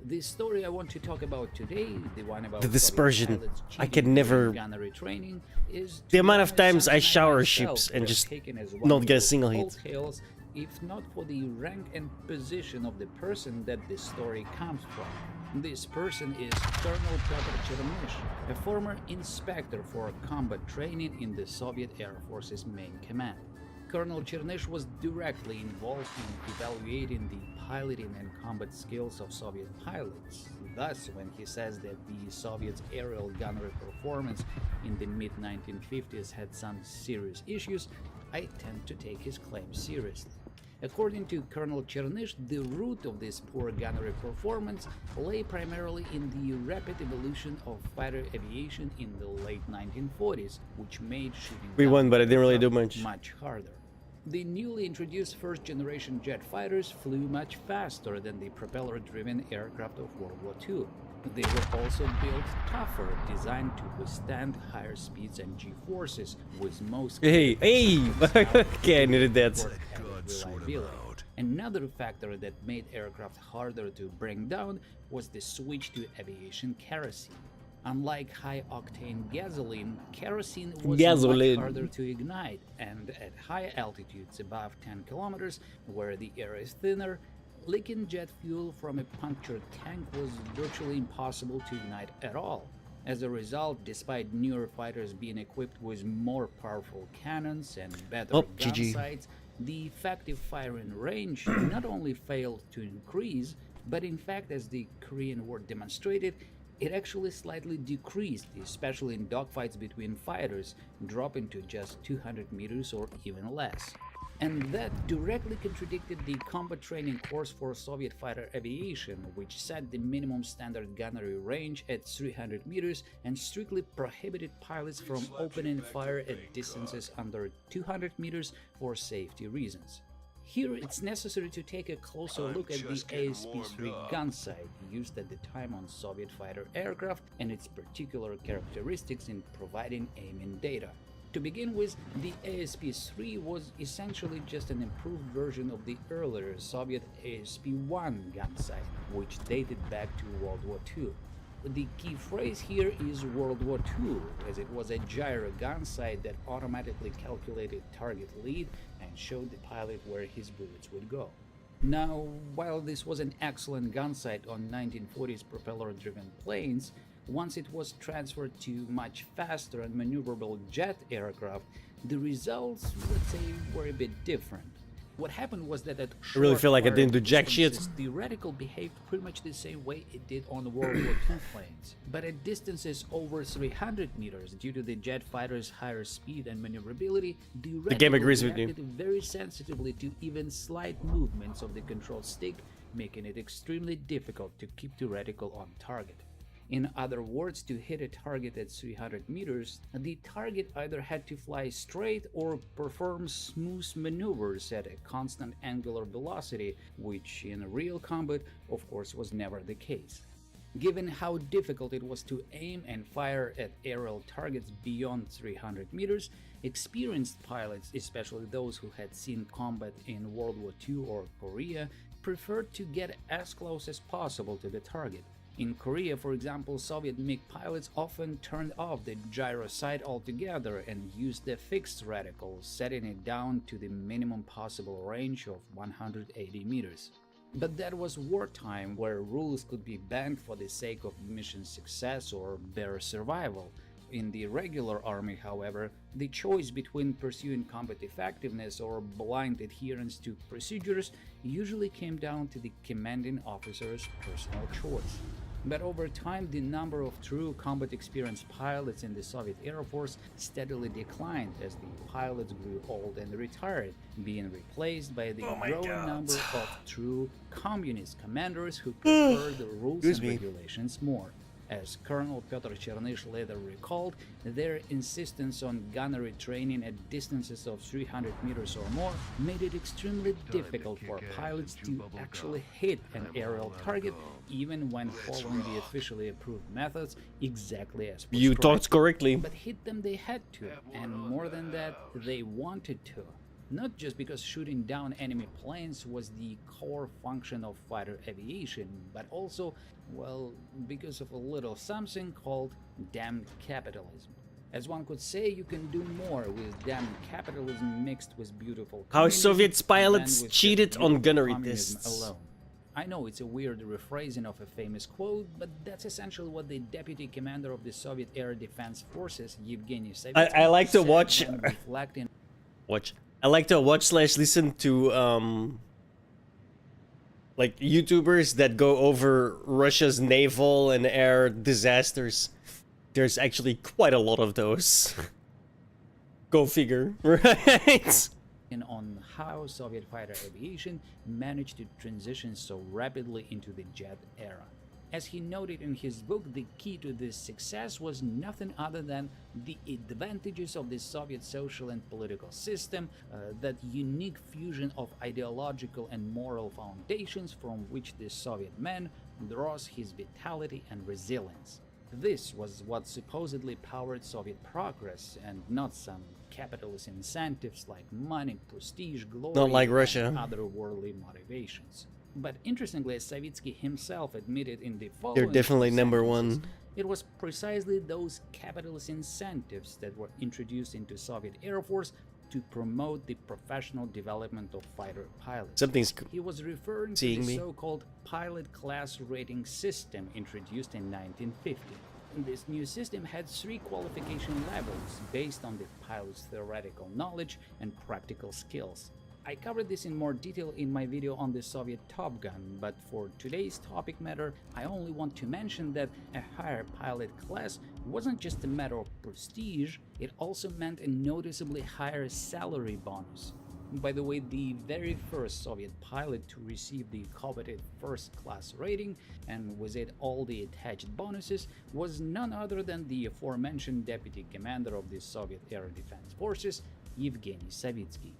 The story I want to talk about today, the one about The dispersion. pilots I cheating can never- during gunnery training, is The to amount be of honest, times I something shower myself ships and would have just taken as not one get a of single all hit. tales, if not for the rank and position of the person that this story comes from. This person is Colonel Pyotr Chernysh, a former inspector for combat training in the Soviet Air Force's main command. Colonel Chernysh was directly involved in evaluating the piloting and combat skills of Soviet pilots. Thus, when he says that the Soviets' aerial gunnery performance in the mid-1950s had some serious issues, I tend to take his claim seriously. According to Colonel Chernysh, the root of this poor gunnery performance lay primarily in the rapid evolution of fighter aviation in the late 1940s, which made shooting We won, down but it didn't really do aircraft much. much harder. The newly introduced first-generation jet fighters flew much faster than the propeller-driven aircraft of World War II. They were also built tougher, designed to withstand higher speeds and G-forces, with most Hey, okay, I needed that. for added reliability. Another factor that made aircraft harder to bring down was the switch to aviation kerosene. Unlike high-octane gasoline, kerosene was much harder to ignite, and at high altitudes above 10 kilometers, where the air is thinner, leaking jet fuel from a punctured tank was virtually impossible to ignite at all. As a result, despite newer fighters being equipped with more powerful cannons and better gun GG. sights, the effective firing range not only failed to increase, but in fact, as the Korean War demonstrated, it actually slightly decreased, especially in dogfights between fighters, dropping to just 200 meters or even less. And that directly contradicted the combat training course for Soviet fighter aviation, which set the minimum standard gunnery range at 300 meters and strictly prohibited pilots from opening fire at distances under 200 meters for safety reasons. Here, it's necessary to take a closer look at the ASP-3 gun sight used at the time on Soviet fighter aircraft and its particular characteristics in providing aiming data. To begin with, the ASP-3 was essentially just an improved version of the earlier Soviet ASP-1 gun sight, which dated back to World War II. The key phrase here is World War II, as it was a gyro gun sight that automatically calculated target lead and showed the pilot where his bullets would go. Now, while this was an excellent gun sight on 1940s propeller-driven planes, once it was transferred to much faster and maneuverable jet aircraft, the results, let's say, were a bit different. What happened was that at I really feel like I didn't do jack shit. The reticle behaved pretty much the same way it did on World War II planes. But at distances over 300 meters, due to the jet fighter's higher speed and maneuverability, the game reticle agrees with you. reacted very sensitively to even slight movements of the control stick, making it extremely difficult to keep the reticle on target. In other words, to hit a target at 300 meters, the target either had to fly straight or perform smooth maneuvers at a constant angular velocity, which in real combat, of course, was never the case. Given how difficult it was to aim and fire at aerial targets beyond 300 meters, experienced pilots, especially those who had seen combat in World War II or Korea, preferred to get as close as possible to the target. In Korea, for example, Soviet MiG pilots often turned off the gyro sight altogether and used the fixed reticle, setting it down to the minimum possible range of 180 meters. But that was wartime, where rules could be bent for the sake of mission success or bare survival. In the regular army, however, the choice between pursuing combat effectiveness or blind adherence to procedures usually came down to the commanding officer's personal choice. But over time, the number of true combat experienced pilots in the Soviet Air Force steadily declined as the pilots grew old and retired, being replaced by the growing number of true communist commanders who preferred the rules and regulations more. As Colonel Pyotr Chernysh later recalled, their insistence on gunnery training at distances of 300 meters or more made it extremely difficult for pilots to actually hit an aerial target, even when following the officially approved methods exactly as prescribed. You talked correctly. But hit them they had to, and more than that, they wanted to. not just because shooting down enemy planes was the core function of fighter aviation, but also, well, because of a little something called damned capitalism. As one could say, you can do more with damned capitalism mixed with beautiful How communism Soviet pilots than with cheated just on beautiful gunnery communism tests. alone. I know it's a weird rephrasing of a famous quote, but that's essentially what the deputy commander of the Soviet Air Defense Forces, Yevgeny Savitsky, I like to said watch when reflecting I like to watch / listen to like YouTubers that go over Russia's naval and air disasters. There's actually quite a lot of those. Go figure, right? on how Soviet fighter aviation managed to transition so rapidly into the jet era. As he noted in his book, the key to this success was nothing other than the advantages of the Soviet social and political system, that unique fusion of ideological and moral foundations from which the Soviet man draws his vitality and resilience. This was what supposedly powered Soviet progress, and not some capitalist incentives like money, prestige, glory, Not like and Russia. other worldly motivations. But interestingly, as Savitsky himself admitted in the following They're definitely number sentences, one. it was precisely those capitalist incentives that were introduced into Soviet Air Force to promote the professional development of fighter pilots. Something's He was referring to seeing the me. so-called pilot class rating system introduced in 1950. This new system had 3 qualification levels based on the pilot's theoretical knowledge and practical skills. I covered this in more detail in my video on the Soviet Top Gun, but for today's topic matter, I only want to mention that a higher pilot class wasn't just a matter of prestige, it also meant a noticeably higher salary bonus. By the way, the very first Soviet pilot to receive the coveted first-class rating, and with it all the attached bonuses, was none other than the aforementioned deputy commander of the Soviet Air Defense Forces, Yevgeny Savitsky.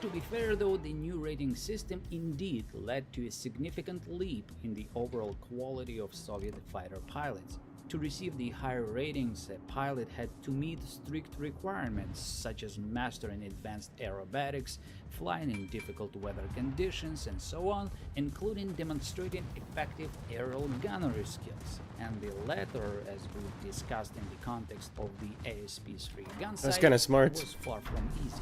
To be fair though, the new rating system indeed led to a significant leap in the overall quality of Soviet fighter pilots. To receive the higher ratings, a pilot had to meet strict requirements such as mastering advanced aerobatics, flying in difficult weather conditions, and so on, including demonstrating effective aerial gunnery skills. And the latter, as we've discussed in the context of the ASP-3 gun That's sight, kinda smart. was far from easy.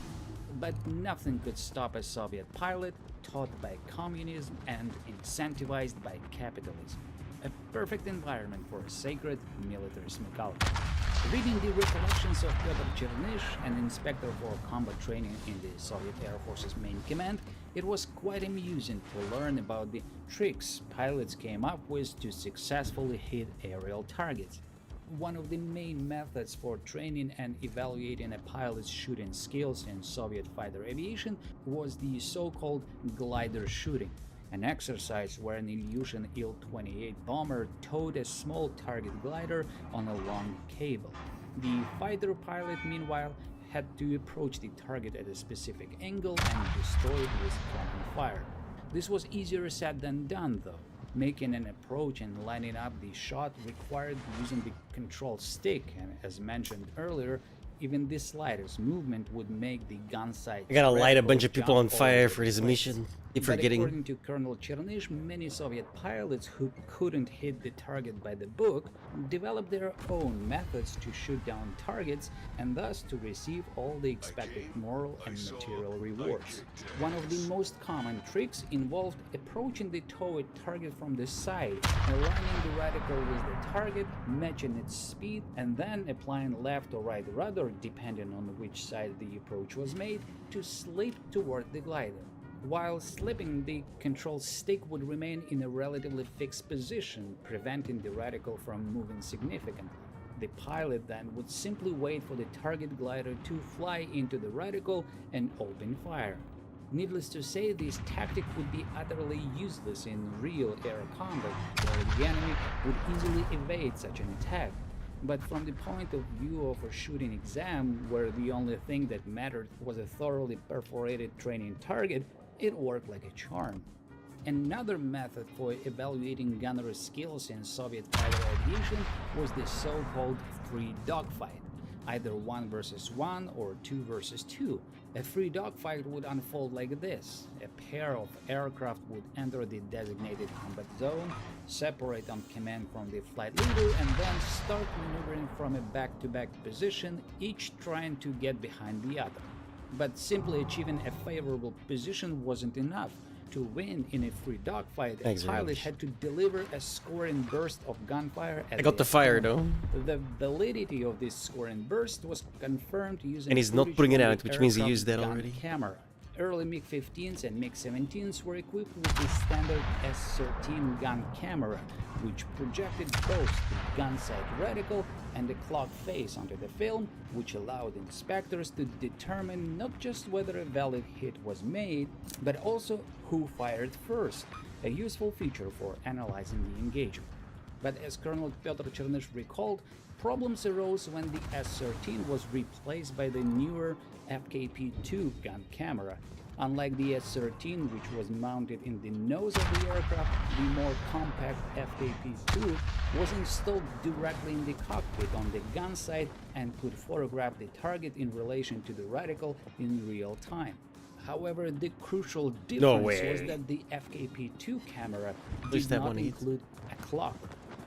But nothing could stop a Soviet pilot taught by communism and incentivized by capitalism. A perfect environment for a sacred military smokology. Reading the recollections of Pyotr Chernysh, an inspector for combat training in the Soviet Air Force's main command, it was quite amusing to learn about the tricks pilots came up with to successfully hit aerial targets. One of the main methods for training and evaluating a pilot's shooting skills in Soviet fighter aviation was the so-called glider shooting, an exercise where an Ilyushin Il-28 bomber towed a small target glider on a long cable. The fighter pilot, meanwhile, had to approach the target at a specific angle and destroy it with flanking fire. This was easier said than done, though. Making an approach and lining up the shot required using the control stick, and as mentioned earlier, even the slightest movement would make the gun sight. I gotta light a reticle bunch of people on jump all fire over for the this place. mission. Keep But forgetting. according to Colonel Chernysh, many Soviet pilots who couldn't hit the target by the book developed their own methods to shoot down targets and thus to receive all the expected moral and material rewards. One of the most common tricks involved approaching the towed target from the side, aligning the reticle with the target, matching its speed, and then applying left or right rudder, depending on which side the approach was made, to slip toward the glider. While slipping, the control stick would remain in a relatively fixed position, preventing the reticle from moving significantly. The pilot then would simply wait for the target glider to fly into the reticle and open fire. Needless to say, this tactic would be utterly useless in real air combat, where the enemy would easily evade such an attack. But from the point of view of a shooting exam, where the only thing that mattered was a thoroughly perforated training target, it worked like a charm. Another method for evaluating gunnery skills in Soviet fighter aviation was the so-called free dogfight. either 1 versus 1 or 2 versus 2. A free dogfight would unfold like this. A pair of aircraft would enter the designated combat zone, separate on command from the flight leader, and then start maneuvering from a back-to-back position, each trying to get behind the other. But simply achieving a favorable position wasn't enough. To win in a free dogfight, a pilot had to deliver a scoring burst of gunfire at I got the fire though. The validity of this scoring burst was confirmed using And he's not footage putting it from out, the which means he aircraft used that gun already. Camera. Early MiG-15s and MiG-17s were equipped with the standard S13 gun camera, which projected both the gun sight reticle and the clock face onto the film, which allowed inspectors to determine not just whether a valid hit was made, but also who fired first, a useful feature for analyzing the engagement. But as Colonel Pyotr Chernysh recalled, problems arose when the S13 was replaced by the newer FKP-2 gun camera. Unlike the S13, which was mounted in the nose of the aircraft, the more compact FKP-2 was installed directly in the cockpit on the gun sight and could photograph the target in relation to the reticle in real time. However, the crucial difference was that the FKP-2 camera did not include a clock.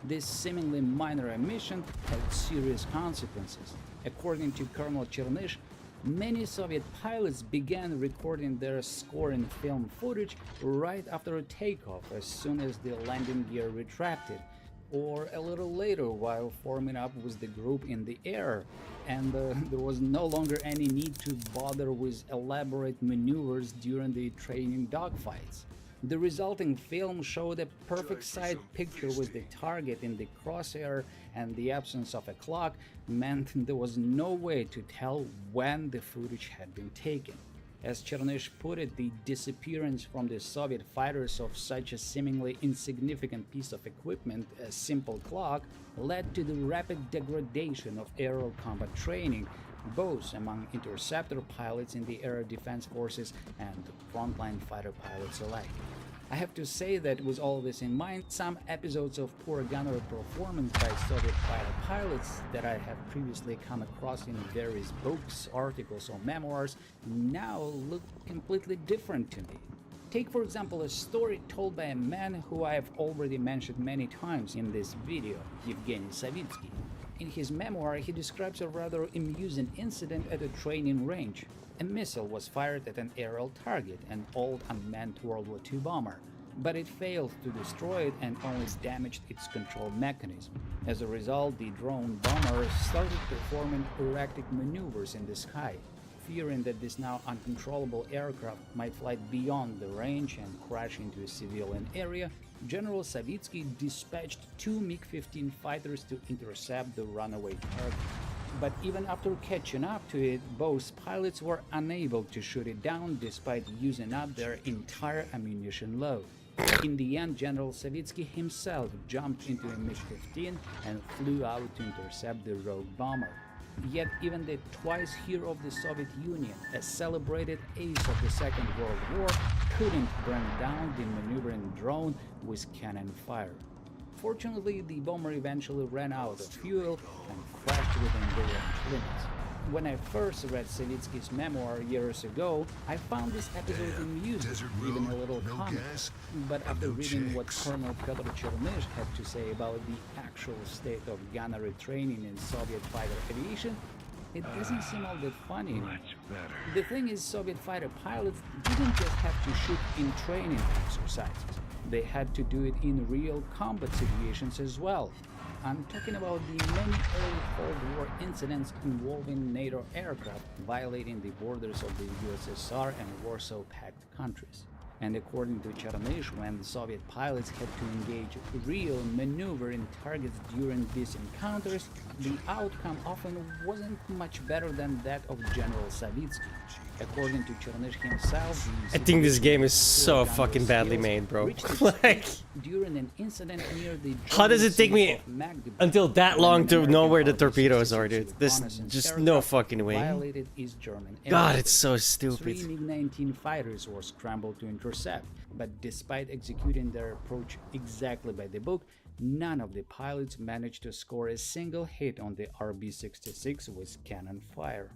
This seemingly minor omission had serious consequences. According to Colonel Chernysh, many Soviet pilots began recording their scoring film footage right after takeoff, as soon as the landing gear retracted, or a little later while forming up with the group in the air, and there was no longer any need to bother with elaborate maneuvers during the training dogfights. The resulting film showed a perfect sight picture with the target in the crosshair, and the absence of a clock meant there was no way to tell when the footage had been taken. As Chernysh put it, the disappearance from the Soviet fighters of such a seemingly insignificant piece of equipment, a simple clock, led to the rapid degradation of aerial combat training, both among interceptor pilots in the air defense forces and frontline fighter pilots alike. I have to say that with all this in mind, some episodes of poor gunnery performance by Soviet fighter pilots that I have previously come across in various books, articles or memoirs now look completely different to me. Take for example a story told by a man who I have already mentioned many times in this video, Evgeny Savitsky. In his memoir, he describes a rather amusing incident at a training range. A missile was fired at an aerial target, an old unmanned World War II bomber, but it failed to destroy it and only damaged its control mechanism. As a result, the drone bomber started performing erratic maneuvers in the sky. Fearing that this now uncontrollable aircraft might fly beyond the range and crash into a civilian area, General Savitsky dispatched 2 MiG-15 fighters to intercept the runaway target. But even after catching up to it, both pilots were unable to shoot it down despite using up their entire ammunition load. In the end, General Savitsky himself jumped into a MiG-15 and flew out to intercept the rogue bomber. Yet even the twice hero of the Soviet Union, a celebrated ace of the Second World War, couldn't bring down the maneuvering drone with cannon fire. Fortunately, the bomber eventually ran out of fuel and crashed within the range limits. When I first read Savitsky's memoir years ago, I found this episode amusing, even a little comic. But after reading what Colonel Pyotr Chernysh had to say about the actual state of gunnery training in Soviet fighter aviation, it doesn't seem all that funny anymore. The thing is, Soviet fighter pilots didn't just have to shoot in training exercises. They had to do it in real combat situations as well. I'm talking about the many early Cold War incidents involving NATO aircraft violating the borders of the USSR and Warsaw Pact countries. And according to Chernysh, when Soviet pilots had to engage real maneuvering targets during these encounters, the outcome often wasn't much better than that of General Savitsky. According to Chernysh himself, I think this game is so fucking badly made, bro. Like, during an incident near the how does it take me until that long to know where the torpedoes are, dude? There's just no fucking way. God, it's so stupid. 3 MiG-19 fighters were scrambled to intercept intercept. But despite executing their approach exactly by the book, none of the pilots managed to score a single hit on the RB-66 with cannon fire.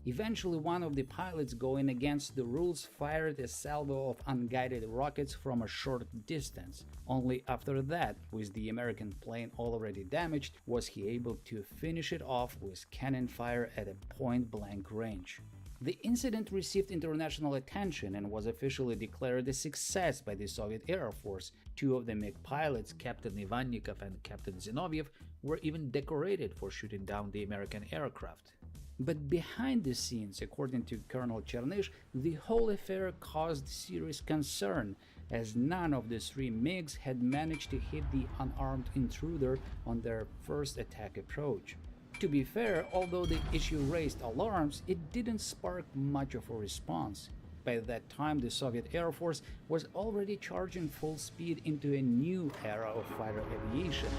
Eventually, one of the pilots, going against the rules, fired a salvo of unguided rockets from a short distance. Only after that, with the American plane already damaged, was he able to finish it off with cannon fire at a point-blank range. The incident received international attention and was officially declared a success by the Soviet Air Force. Two of the MiG pilots, Captain Ivannikov and Captain Zinoviev, were even decorated for shooting down the American aircraft. But behind the scenes, according to Colonel Chernysh, the whole affair caused serious concern, as none of the three MiGs had managed to hit the unarmed intruder on their first attack approach. To be fair, although the issue raised alarms, it didn't spark much of a response. By that time, the Soviet Air Force was already charging full speed into a new era of fighter aviation,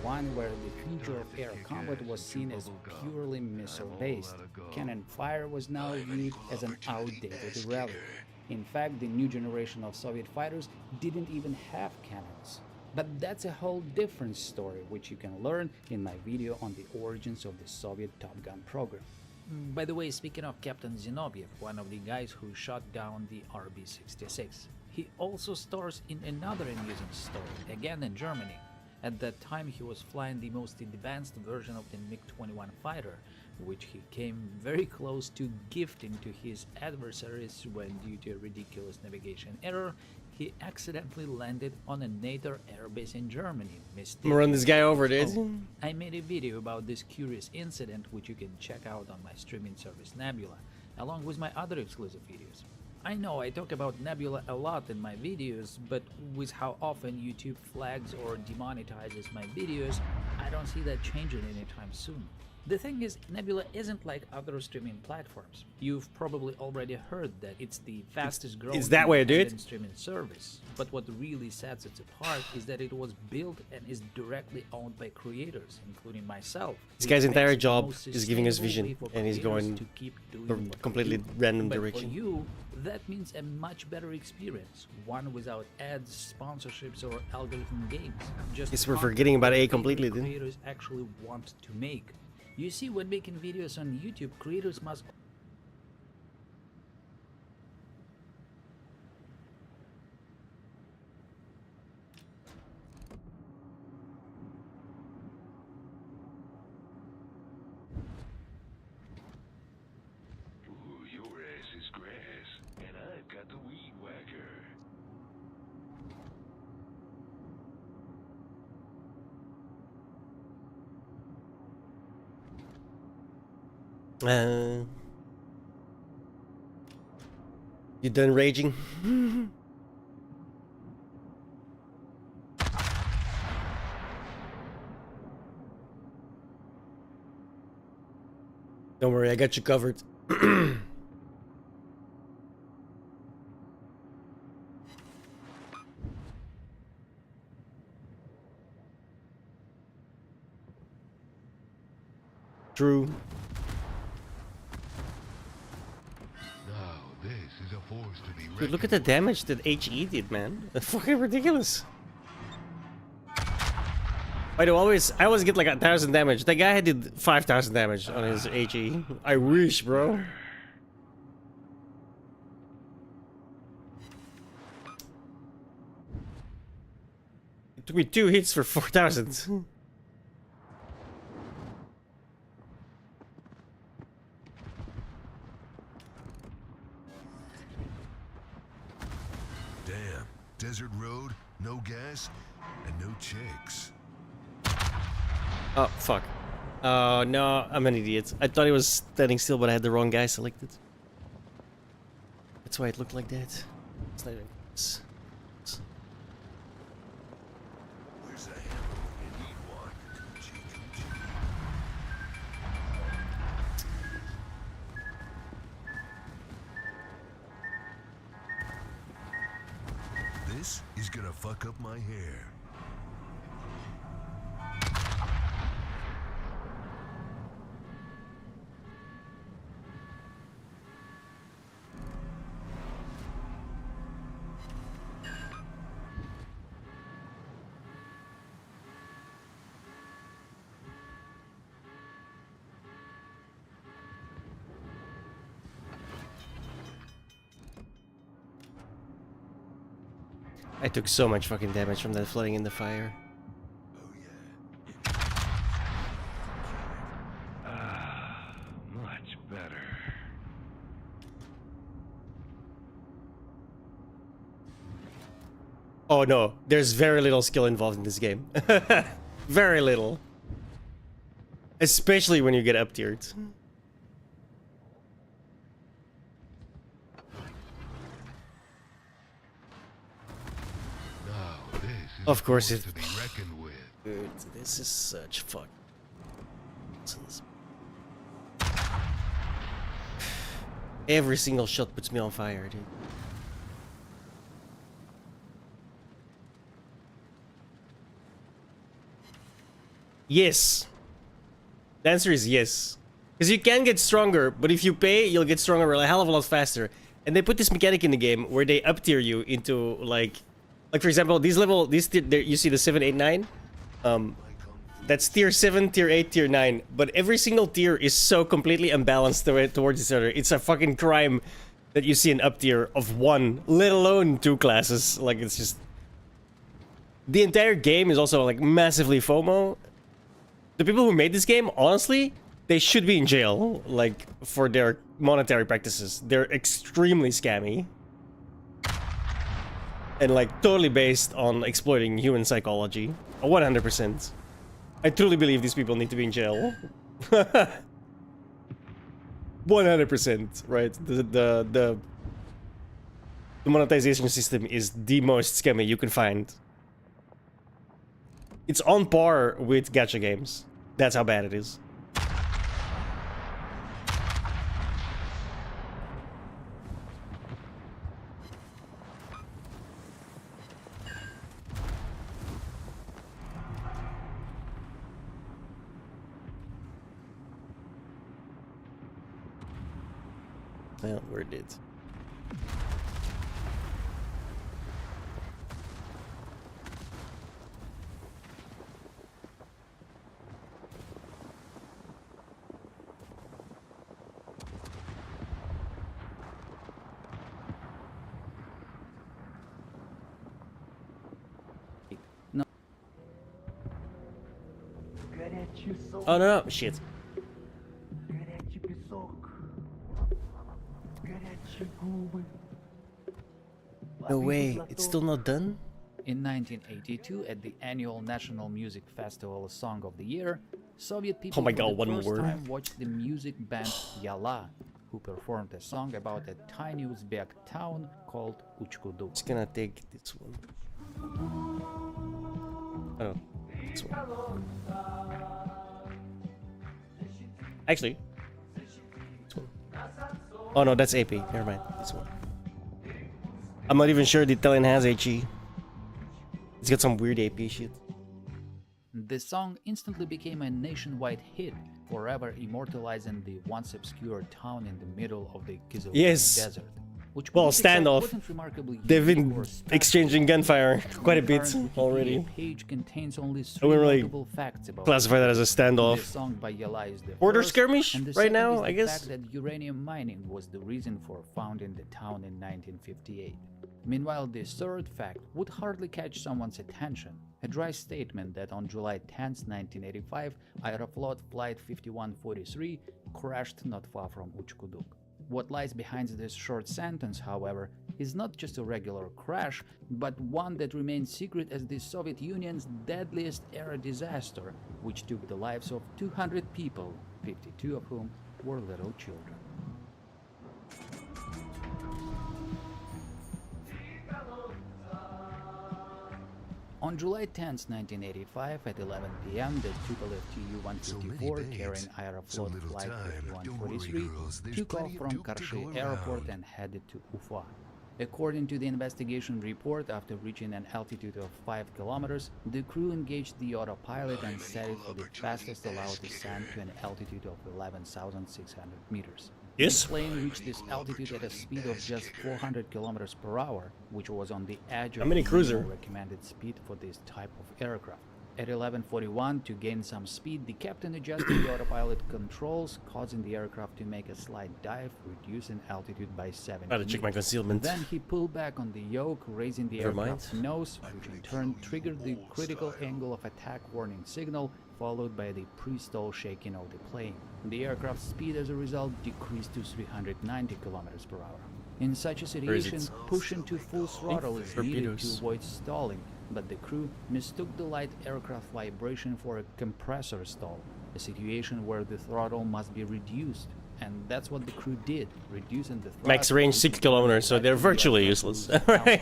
one where the future of air combat was seen as purely missile-based. Cannon fire was now viewed as an outdated relic. In fact, the new generation of Soviet fighters didn't even have cannons. But that's a whole different story, which you can learn in my video on the origins of the Soviet Top Gun program. By the way, speaking of Captain Zinoviev, one of the guys who shot down the RB-66, he also stars in another amusing story, again in Germany. At that time, he was flying the most advanced version of the MiG-21 fighter, which he came very close to gifting to his adversaries when, due to a ridiculous navigation error, he accidentally landed on a NATO airbase in Germany. Run this guy over, dude. Oh, I made a video about this curious incident, which you can check out on my streaming service Nebula, along with my other exclusive videos. I know I talk about Nebula a lot in my videos, but with how often YouTube flags or demonetizes my videos, I don't see that changing anytime soon. The thing is, Nebula isn't like other streaming platforms. You've probably already heard that it's the fastest growing independent streaming service. But what really sets it apart is that it was built and is directly owned by creators, including myself. This guy's entire job is giving us vision, and he's going a completely random direction. For you, that means a much better experience, one without ads, sponsorships, or algorithm games. Just Guess we're forgetting about A completely, then. Creators actually want to make. You see, when making videos on YouTube, creators must Ooh, your ass is grass, and I've got the weed whacker. You done raging? Don't worry, I got you covered. True. Dude, look at the damage that HE did, man. That's fucking ridiculous. I always get like 1,000 damage. That guy did 5,000 damage on his HE. I wish, bro. It took me 2 hits for 4,000. Desert road, no gas, and no chicks. Oh, fuck. Oh, no, I'm an idiot. I thought he was standing still, but I had the wrong guy selected. That's why it looked like that. It's not even close. Where's the handle when you need one? This is gonna fuck up my hair. I took so much fucking damage from that flooding in the fire. Much better. Oh no, there's very little skill involved in this game. Very little. Especially when you get up tiered. Of course it. Dude, this is such fuck. Every single shot puts me on fire, dude. Yes. The answer is yes. Because you can get stronger, but if you pay, you'll get stronger a hell of a lot faster. And they put this mechanic in the game where they up tier you into like for example, these you see the 7, 8, 9. That's tier 7, tier 8, tier 9. But every single tier is so completely unbalanced towards each other. It's a fucking crime that you see an up tier of 1, let alone 2 classes. Like, it's just... The entire game is also, like, massively FOMO. The people who made this game, honestly, they should be in jail, like, for their monetary practices. They're extremely scammy. And, like, totally based on exploiting human psychology. 100%. I truly believe these people need to be in jail. 100%, right? The monetization system is the most scammy you can find. It's on par with gacha games. That's how bad it is. Well, where did? No. Oh no, shit. No way, it's still not done? In 1982, at the annual National Music Festival Song of the Year, Soviet people Oh my for God, the one first more. time watched the music band Yala, who performed a song about a tiny Uzbek town called Uchkuduk. It's gonna take this one. Oh, this one. Actually, this one. Oh no, that's AP. Never mind. This one. I'm not even sure the Italian has HE. It's got some weird AP shit. The song instantly became a nationwide hit, forever immortalizing the once obscure town in the middle of the Kizil desert. Which Well, politics standoff. wasn't remarkably They've unique been or special. exchanging gunfire quite a The bit current Wikipedia already. page contains only I three wouldn't really notable facts about classify that as a The standoff. song by Yala is the Border first, skirmish and the right second now, is I the guess? fact that uranium mining was the reason for founding the town in 1958. Meanwhile, the third fact would hardly catch someone's attention. A dry statement that on July 10, 1985, Aeroflot Flight 5143 crashed not far from Uchkuduk. What lies behind this short sentence, however, is not just a regular crash, but one that remains secret as the Soviet Union's deadliest air disaster, which took the lives of 200 people, 52 of whom were little children. On July 10, 1985, at 11 p.m., the Tupolev Tu-154 carrying Aeroflot Flight 5143 took off from Karshi Airport and headed to Ufa. According to the investigation report, after reaching an altitude of 5 kilometers, the crew engaged the autopilot and set it for the fastest allowed descent to an altitude of 11,600 meters. Yes. The plane reached this altitude at a speed of just 400 kilometers per hour, which was on the edge of How many the cruiser? minimum recommended speed for this type of aircraft. At 11:41, to gain some speed, the captain adjusted the autopilot controls, causing the aircraft to make a slight dive, reducing altitude by 7 Gotta check my concealment. Then he pulled back on the yoke, raising the Never mind. aircraft's nose, which in turn triggered the critical angle of attack warning signal, followed by the pre-stall shaking of the plane. The aircraft's speed as a result decreased to 390 kilometers per hour. In such a situation, pushing to full throttle is needed to avoid stalling, but the crew mistook the light aircraft vibration for a compressor stall, a situation where the throttle must be reduced. And that's what the crew did, reducing the throttle. Max range 6 kilometers, so they're virtually useless. Right.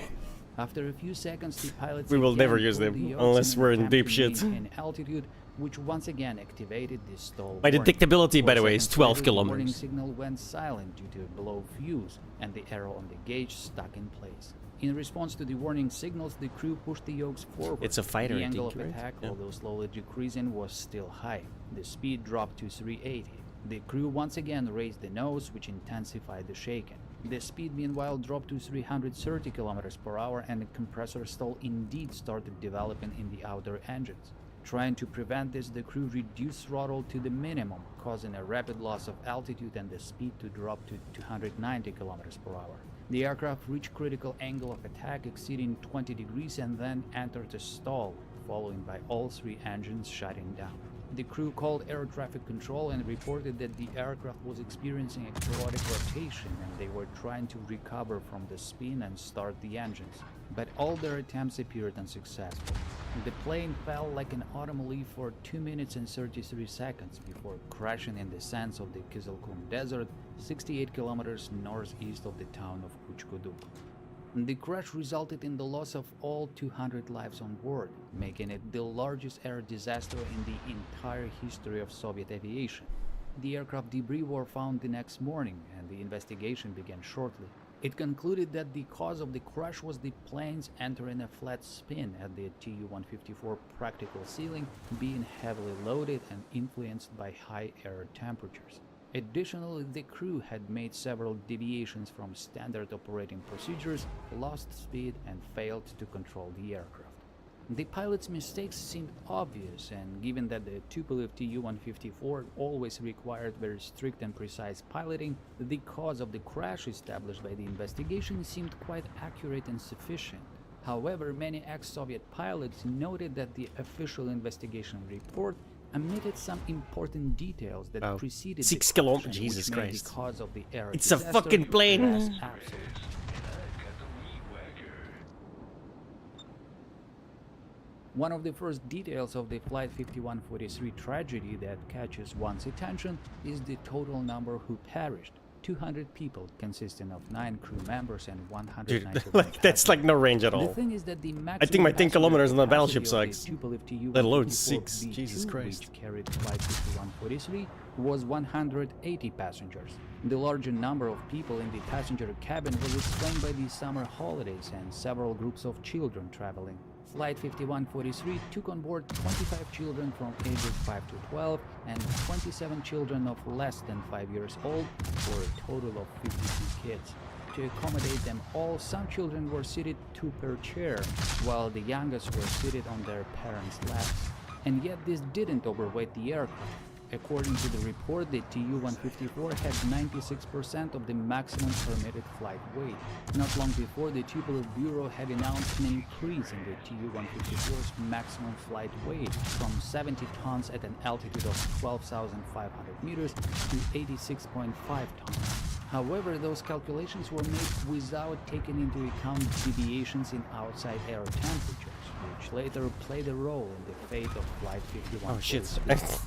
After a few seconds, the pilots We will again never use pulled them, the yokes unless in we're an in attempt deep to shit. maintain altitude, which once again activated the stall My warning. detectability, by 4 the way, is seconds 12 later, the warning kilometers. signal went silent due to a blow fuse, and the arrow on the gauge stuck in place. In response to the warning signals, the crew pushed the yokes forward. It's a fighter, The I angle think, of right? attack, Yeah. although slowly decreasing, was still high. The speed dropped to 380. The crew once again raised the nose, which intensified the shaking. The speed meanwhile dropped to 330 kilometers per hour, and the compressor stall indeed started developing in the outer engines. Trying to prevent this, the crew reduced throttle to the minimum, causing a rapid loss of altitude and the speed to drop to 290 kilometers per hour. The aircraft reached critical angle of attack exceeding 20 degrees and then entered a stall, followed by all 3 engines shutting down. The crew called air traffic control and reported that the aircraft was experiencing a chaotic rotation and they were trying to recover from the spin and start the engines. But all their attempts appeared unsuccessful. The plane fell like an autumn leaf for 2 minutes and 33 seconds before crashing in the sands of the Kizilkum Desert, 68 kilometers northeast of the town of Uchkuduk. The crash resulted in the loss of all 200 lives on board, making it the largest air disaster in the entire history of Soviet aviation. The aircraft debris were found the next morning, and the investigation began shortly. It concluded that the cause of the crash was the planes entering a flat spin at the Tu-154 practical ceiling, being heavily loaded and influenced by high air temperatures. Additionally, the crew had made several deviations from standard operating procedures, lost speed, and failed to control the aircraft. The pilot's mistakes seemed obvious, and given that the Tupolev Tu-154 always required very strict and precise piloting, the cause of the crash established by the investigation seemed quite accurate and sufficient. However, many ex-Soviet pilots noted that the official investigation report omitted some important details that preceded 6 the kilometers, crash, Jesus which made Christ. the cause of the air It's a disaster fucking plane. less absolute. One of the first details of the Flight 5143 tragedy that catches one's attention is the total number who perished. 200 people, consisting of 9 crew members and 191 Dude, like, that's like no range at The all. thing is that the I think my 10 kilometers on the battleship capacity sucks. of the Tupolev Tu-154 Let alone 6. B2, Jesus Christ. which carried Flight 5143, was 180 passengers. The larger number of people in the passenger cabin was explained by the summer holidays and several groups of children traveling. Flight 5143 took on board 25 children from ages 5 to 12 and 27 children of less than 5 years old, for a total of 52 kids. To accommodate them all, some children were seated 2 per chair, while the youngest were seated on their parents' laps. And yet this didn't overweight the aircraft. According to the report, the Tu-154 had 96% of the maximum permitted flight weight. Not long before, the Tupolev Bureau had announced an increase in the Tu-154's maximum flight weight from 70 tons at an altitude of 12,500 meters to 86.5 tons. However, those calculations were made without taking into account deviations in outside air temperatures, which later played a role in the fate of Flight 51. Oh shit.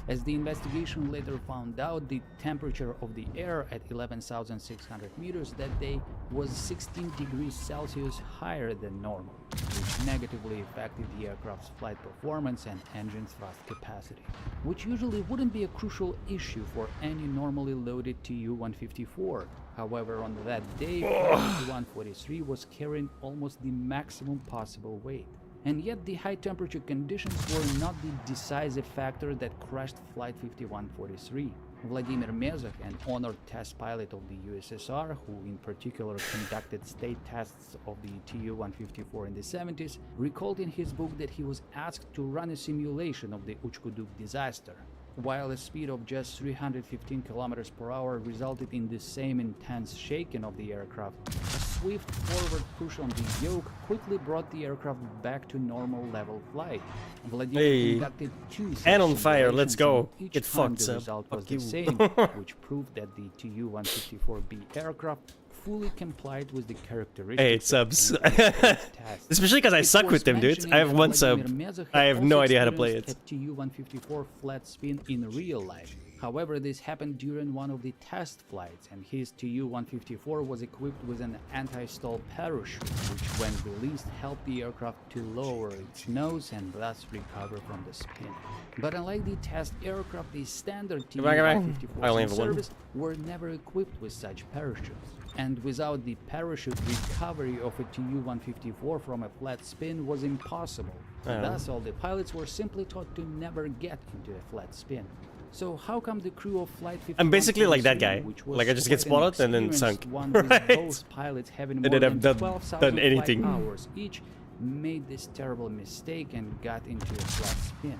As the investigation later found out, the temperature of the air at 11,600 meters that day was 16 degrees Celsius higher than normal, which negatively affected the aircraft's flight performance and engine thrust capacity, which usually wouldn't be a crucial issue for any normally loaded Tu-154. However, on that day, Tu-143 was carrying almost the maximum possible weight. And yet the high temperature conditions were not the decisive factor that crashed Flight 5143. Vladimir Mezhov, an honored test pilot of the USSR, who in particular conducted state tests of the Tu-154 in the 70s, recalled in his book that he was asked to run a simulation of the Uchkuduk disaster. While a speed of just 315 km per hour resulted in the same intense shaking of the aircraft, a swift forward push on the yoke quickly brought the aircraft back to normal level flight. Vladimir conducted 2 and on fire, let's go. Each Get time fucked the up. result was Fuck the you. same, which proved that the Tu-154B aircraft fully complied with the characteristics. Hey, subs. of any test. Especially because I suck with them, dude. I have one sub. I have no idea how to play it. A Tu-154 flat spin in real life. However, this happened during one of the test flights, and his Tu-154 was equipped with an anti-stall parachute, which when released helped the aircraft to lower its nose and thus recover from the spin. But unlike the test aircraft, the standard Tu-154s in service were never equipped with such parachutes. And without the parachute, recovery of a Tu-154 from a flat spin was impossible. Thus, all the pilots were simply taught to never get into a flat spin. So how come the crew of Flight 51 I'm basically like that guy. Like I just get spotted and then sunk. Right? Both pilots having more And then than I've 12,000 done anything. flight hours each made this terrible mistake and got into a flat spin.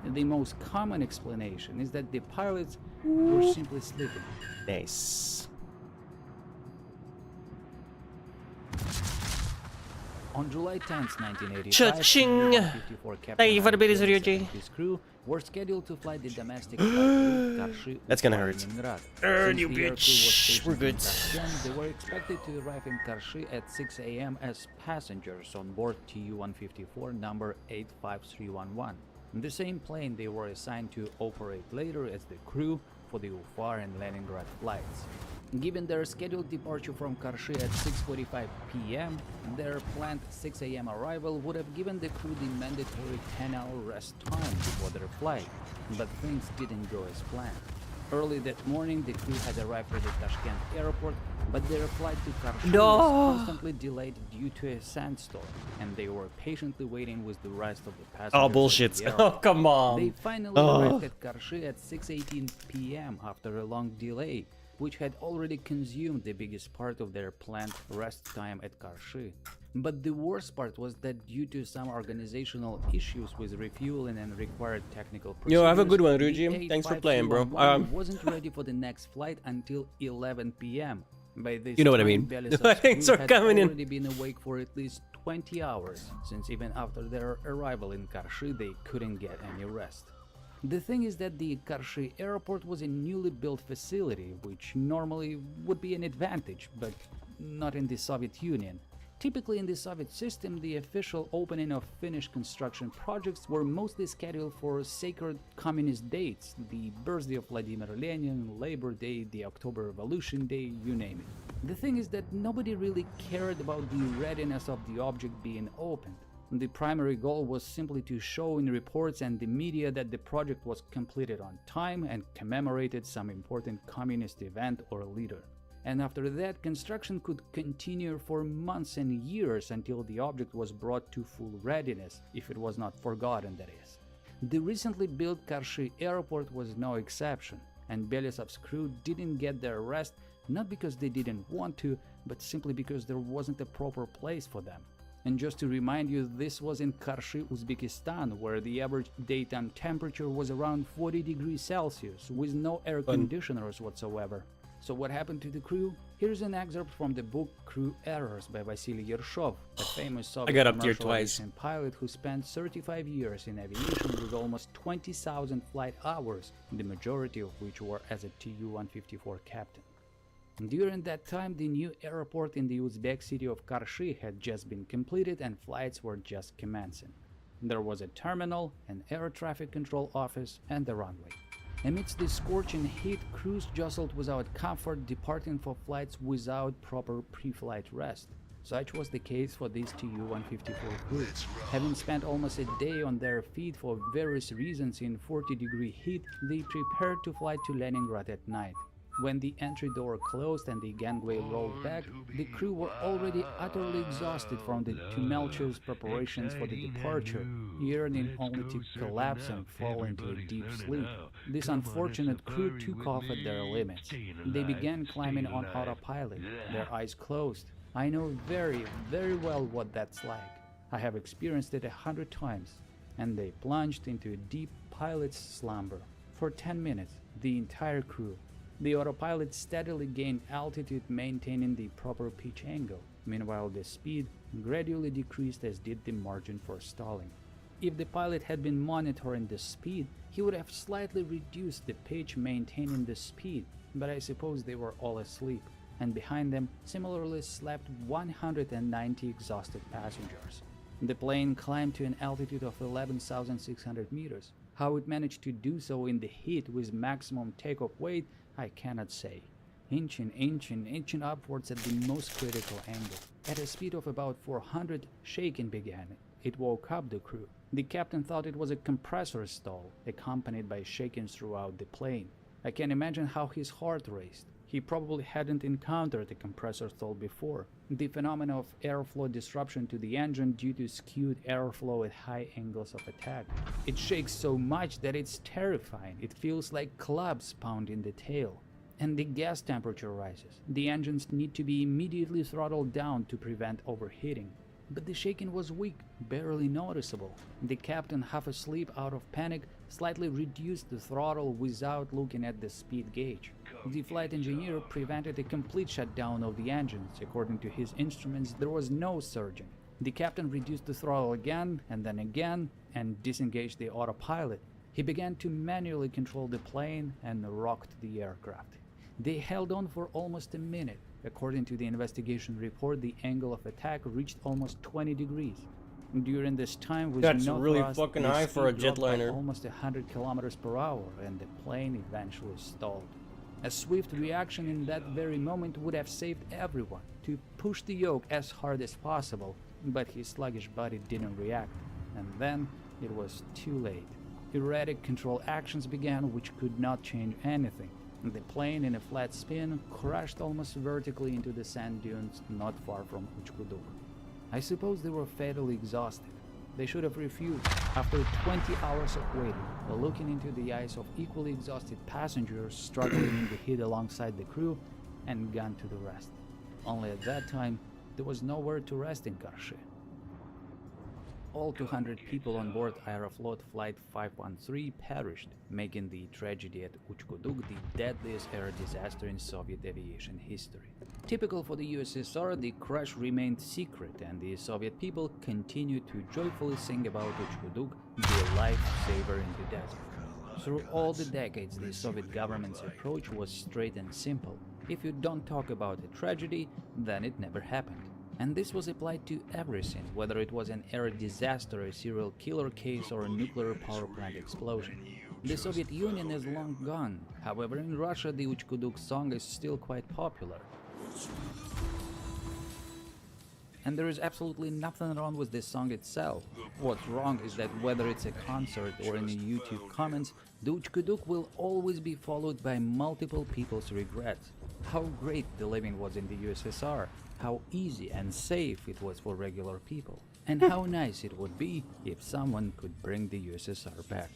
And the most common explanation is that the pilots were simply sleeping. Nice. On July 10th, 1985, Cha-ching! Thank you for the videos, Video G. His crew were scheduled to fly the domestic flight route Karshi. That's gonna hurt. Since You the aircrew was bitch. stationed We're in good. Tashkent, they were expected to arrive in Karshi at 6 a.m. as passengers on board Tu-154 number 85311. The same plane they were assigned to operate later as the crew for the Ufar and Leningrad flights. Given their scheduled departure from Karshi at 6:45 p.m., their planned 6 a.m. arrival would have given the crew the mandatory 10-hour rest time before their flight, but things didn't go as planned. Early that morning, the crew had arrived at the Tashkent airport, but their flight to Karshi was constantly delayed due to a sandstorm, and they were patiently waiting with the rest of the passengers. Oh, bullshit. Oh, come on. They finally arrived at Karshi at 6:18 p.m. after a long delay, which had already consumed the biggest part of their planned rest time at Karshi. But the worst part was that due to some organizational issues with refueling and required technical procedures, Yo, have a good one, the Ruji. Thanks for playing, bro. 85311 wasn't ready for the next flight until 11 p.m. By this You know what I time, mean. Belisov's Thanks crew for had coming in. already been awake for at least 20 hours, since even after their arrival in Karshi, they couldn't get any rest. The thing is that the Karshi airport was a newly built facility, which normally would be an advantage, but not in the Soviet Union. Typically in the Soviet system, the official opening of finished construction projects were mostly scheduled for sacred communist dates, the birthday of Vladimir Lenin, Labor Day, the October Revolution Day, you name it. The thing is that nobody really cared about the readiness of the object being opened. The primary goal was simply to show in reports and the media that the project was completed on time and commemorated some important communist event or leader. And after that, construction could continue for months and years until the object was brought to full readiness, if it was not forgotten, that is. The recently built Karshi airport was no exception, and Belisov's crew didn't get their rest not because they didn't want to, but simply because there wasn't a proper place for them. And just to remind you, this was in Karshi, Uzbekistan, where the average daytime temperature was around 40 degrees Celsius, with no air conditioners whatsoever. So what happened to the crew? Here's an excerpt from the book Crew Errors by Vasily Yershov, a famous Soviet commercial aviation pilot who spent 35 years in aviation with almost 20,000 flight hours, the majority of which were as a Tu-154 captain. During that time, the new airport in the Uzbek city of Karshi had just been completed and flights were just commencing. There was a terminal, an air traffic control office, and a runway. Amidst the scorching heat, crews jostled without comfort, departing for flights without proper pre-flight rest. Such was the case for this Tu-154 crew. Having spent almost a day on their feet for various reasons in 40-degree heat, they prepared to fly to Leningrad at night. When the entry door closed and the gangway rolled back, the crew were already utterly exhausted from the tumultuous preparations for the departure, yearning only to collapse and fall into a deep sleep. This unfortunate crew took off at their limits. They began climbing on autopilot, their eyes closed. I know very, very well what that's like. I have experienced it 100 times. And they plunged into a deep pilot's slumber. For 10 minutes, the entire crew. The autopilot steadily gained altitude, maintaining the proper pitch angle. Meanwhile, the speed gradually decreased, as did the margin for stalling. If the pilot had been monitoring the speed, he would have slightly reduced the pitch, maintaining the speed, but I suppose they were all asleep, and behind them similarly slept 190 exhausted passengers. The plane climbed to an altitude of 11,600 meters. How it managed to do so in the heat with maximum takeoff weight, I cannot say. Inching upwards at the most critical angle. At a speed of about 400, shaking began. It woke up the crew. The captain thought it was a compressor stall, accompanied by shaking throughout the plane. I can imagine how his heart raced. He probably hadn't encountered a compressor stall before. The phenomenon of airflow disruption to the engine due to skewed airflow at high angles of attack. It shakes so much that it's terrifying. It feels like clubs pounding the tail. And the gas temperature rises. The engines need to be immediately throttled down to prevent overheating. But the shaking was weak, barely noticeable. The captain, half asleep out of panic, slightly reduced the throttle without looking at the speed gauge. The flight engineer prevented a complete shutdown of the engines. According to his instruments, there was no surging. The captain reduced the throttle again, and disengaged the autopilot. He began to manually control the plane and rocked the aircraft. They held on for almost a minute. According to the investigation report, the angle of attack reached almost 20 degrees. During this time, with That's no really thrust, fucking the high for a speed dropped by jetliner. almost 100 kilometers per hour, and the plane eventually stalled. A swift reaction in that very moment would have saved everyone. To push the yoke as hard as possible, but his sluggish body didn't react, and then it was too late. Erratic control actions began, which could not change anything. The plane, in a flat spin, crashed almost vertically into the sand dunes not far from Uchkuduk. I suppose they were fatally exhausted. They should have refused. After 20 hours of waiting, looking into the eyes of equally exhausted passengers struggling in the heat alongside the crew, and gone to the rest. Only at that time, there was nowhere to rest in Karshi. All 200 people on board Aeroflot Flight 513 perished, making the tragedy at Uchkuduk the deadliest air disaster in Soviet aviation history. Typical for the USSR, the crash remained secret, and the Soviet people continued to joyfully sing about Uchkuduk, the lifesaver in the desert. Through all the decades, the Soviet government's approach was straight and simple. If you don't talk about a tragedy, then it never happened. And this was applied to everything, whether it was an air disaster, a serial killer case, or a nuclear power plant explosion. The Soviet Union is long gone. However, in Russia, the Uchkuduk song is still quite popular. And there is absolutely nothing wrong with this song itself. What's wrong is that whether it's a concert or in the YouTube comments, the Uchkuduk will always be followed by multiple people's regrets. How great the living was in the USSR, how easy and safe it was for regular people, and how nice it would be if someone could bring the USSR back.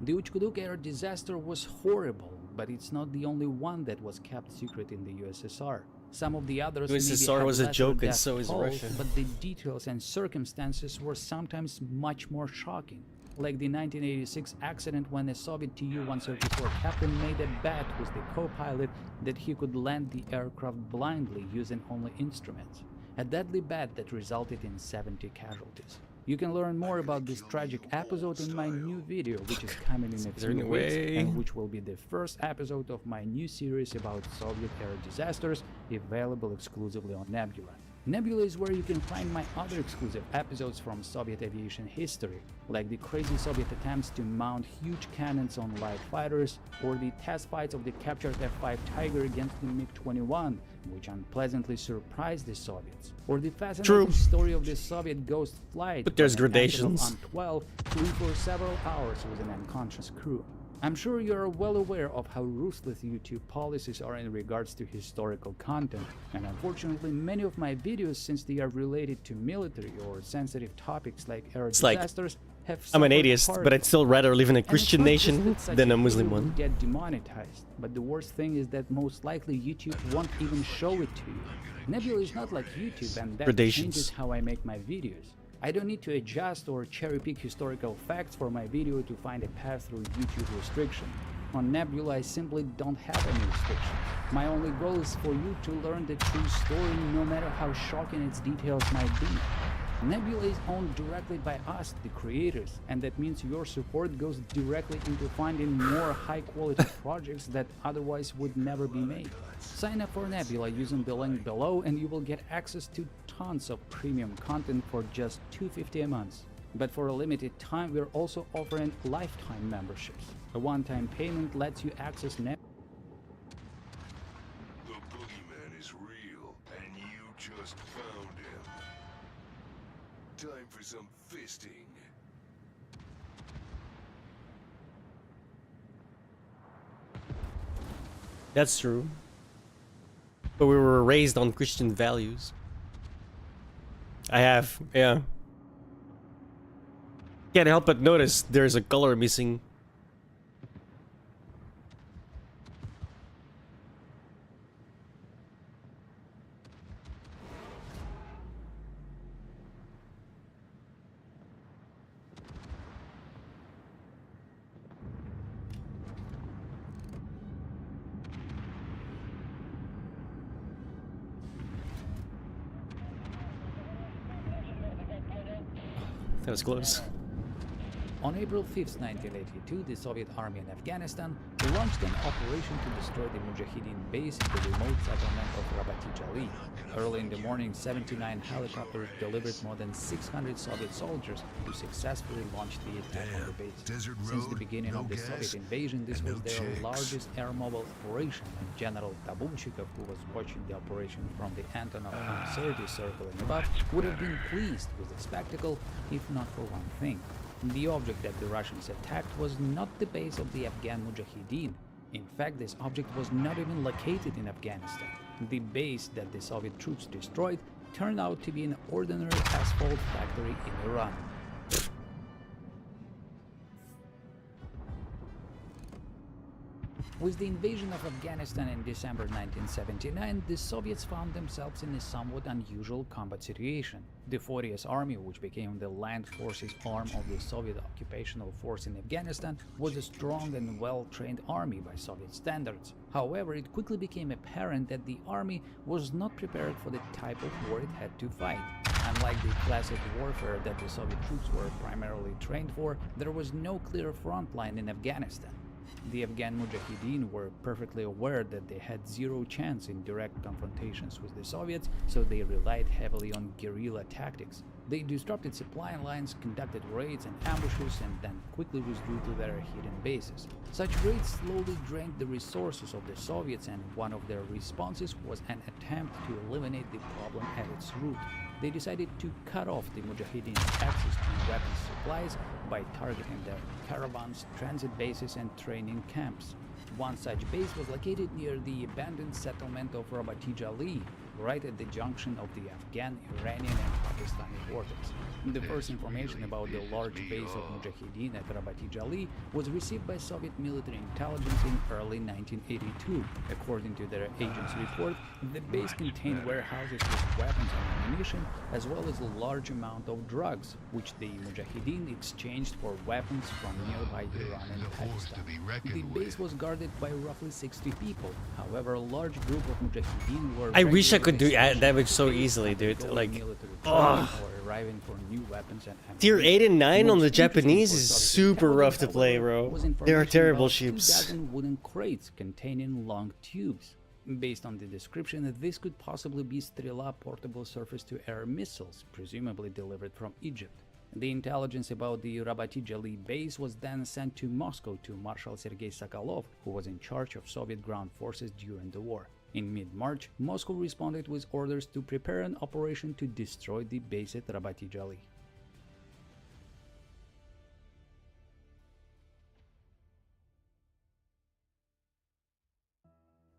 The Uchkuduk air disaster was horrible, but it's not the only one that was kept secret in the USSR. Some of the others USSR was a joke, and so is tolls, Russia. but the details and circumstances were sometimes much more shocking. Like the 1986 accident when a Soviet Tu-134 captain made a bet with the co-pilot that he could land the aircraft blindly using only instruments. A deadly bet that resulted in 70 casualties. You can learn more about this tragic episode in my new video, which is coming in a few weeks, and which will be the first episode of my new series about Soviet air disasters, available exclusively on Nebula. Nebula is where you can find my other exclusive episodes from Soviet aviation history, like the crazy Soviet attempts to mount huge cannons on light fighters, or the test fights of the captured F-5 Tiger against the MiG-21, which unpleasantly surprised the Soviets, or the fascinating story of the Soviet ghost flight. But there's when an gradations. Antonov An-12 flew for several hours with an unconscious crew. I'm sure you are well aware of how ruthless YouTube policies are in regards to historical content, and unfortunately many of my videos, since they are related to military or sensitive topics like air disasters, have I'm an suffered atheist, but I'd still rather live in a and it's Christian not just nation that such than a video Muslim will one. get demonetized, but the worst thing is that most likely YouTube won't even show it to you. Nebula is not like YouTube, and that changes how I make my videos. I don't need to adjust or cherry-pick historical facts for my video to find a path through YouTube restriction. On Nebula, I simply don't have any restrictions. My only goal is for you to learn the true story, no matter how shocking its details might be. Nebula is owned directly by us, the creators, and that means your support goes directly into finding more high-quality projects that otherwise would never be made. Sign up for Nebula using the link below and you will get access to tons of premium content for just $2.50 a month. But for a limited time, we're also offering lifetime memberships. A one-time payment lets you access Nebula. The boogeyman is real, and you just found him. Time for some fisting. That's true. But we were raised on Christian values. I have, yeah. Can't help but notice there's a color missing. That was close. On April 5, 1982, the Soviet army in Afghanistan launched an operation to destroy the Mujahideen base in the remote settlement of Rabati-Jali. Early in the morning, 79 helicopters delivered more than 600 Soviet soldiers who successfully launched the attack on the base. Since the beginning of the Soviet invasion, this was their largest air mobile operation, and General Tabunchikov, who was watching the operation from the Antonov uncertainty circle in above, would have been pleased with the spectacle, if not for one thing. The object that the Russians attacked was not the base of the Afghan Mujahideen. In fact, this object was not even located in Afghanistan. The base that the Soviet troops destroyed turned out to be an ordinary asphalt factory in Iran. With the invasion of Afghanistan in December 1979, the Soviets found themselves in a somewhat unusual combat situation. The 40th Army, which became the land forces arm of the Soviet occupational force in Afghanistan, was a strong and well-trained army by Soviet standards. However, it quickly became apparent that the army was not prepared for the type of war it had to fight. Unlike the classic warfare that the Soviet troops were primarily trained for, there was no clear front line in Afghanistan. The Afghan Mujahideen were perfectly aware that they had zero chance in direct confrontations with the Soviets, so they relied heavily on guerrilla tactics. They disrupted supply lines, conducted raids and ambushes, and then quickly withdrew to their hidden bases. Such raids slowly drained the resources of the Soviets, and one of their responses was an attempt to eliminate the problem at its root. They decided to cut off the Mujahideen's access to weapons supplies by targeting their caravans, transit bases, and training camps. One such base was located near the abandoned settlement of Rabati-Jali, right at the junction of the Afghan, Iranian, and Pakistani borders. The first information about the large base of Mujahideen at Rabati-Jali was received by Soviet military intelligence in early 1982. According to their agent's report, the base contained warehouses with weapons and ammunition, as well as a large amount of drugs, which the Mujahideen exchanged for weapons from nearby Iran and Pakistan. The base was guarded by roughly 60 people. However, a large group of Mujahideen were... I wish I could do damage so easily, dude. Like, arriving for new weapons and Tier 8 and 9 on the Japanese is super rough to play, bro. They are terrible ships. 2,000 wooden crates containing long tubes. Based on the description, this could possibly be Strela portable surface-to-air missiles, presumably delivered from Egypt. The intelligence about the Rabati-Jali base was then sent to Moscow to Marshal Sergei Sokolov, who was in charge of Soviet ground forces during the war. In mid-March, Moscow responded with orders to prepare an operation to destroy the base at Rabati-Jali.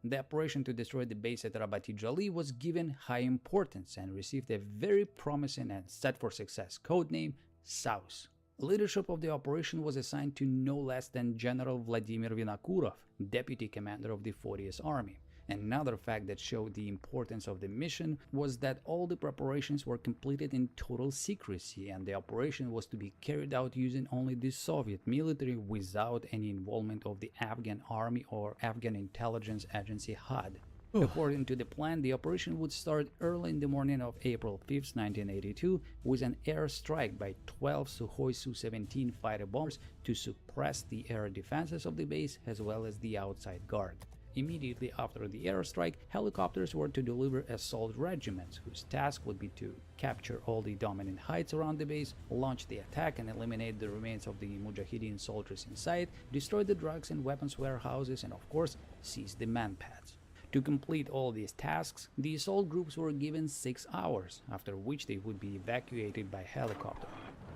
The operation to destroy the base at Rabati Jali was given high importance and received a very promising and set for success codename Saus. Leadership of the operation was assigned to no less than General Vladimir Vinokurov, deputy commander of the 40th Army. Another fact that showed the importance of the mission was that all the preparations were completed in total secrecy, and the operation was to be carried out using only the Soviet military without any involvement of the Afghan army or Afghan intelligence agency HUD. According to the plan, the operation would start early in the morning of April 5, 1982, with an air strike by 12 Sukhoi Su-17 fighter bombers to suppress the air defenses of the base as well as the outside guard. Immediately after the airstrike, helicopters were to deliver assault regiments, whose task would be to capture all the dominant heights around the base, launch the attack and eliminate the remains of the Mujahideen soldiers inside, destroy the drugs and weapons warehouses, and of course, seize the manpads. To complete all these tasks, the assault groups were given 6 hours, after which they would be evacuated by helicopter.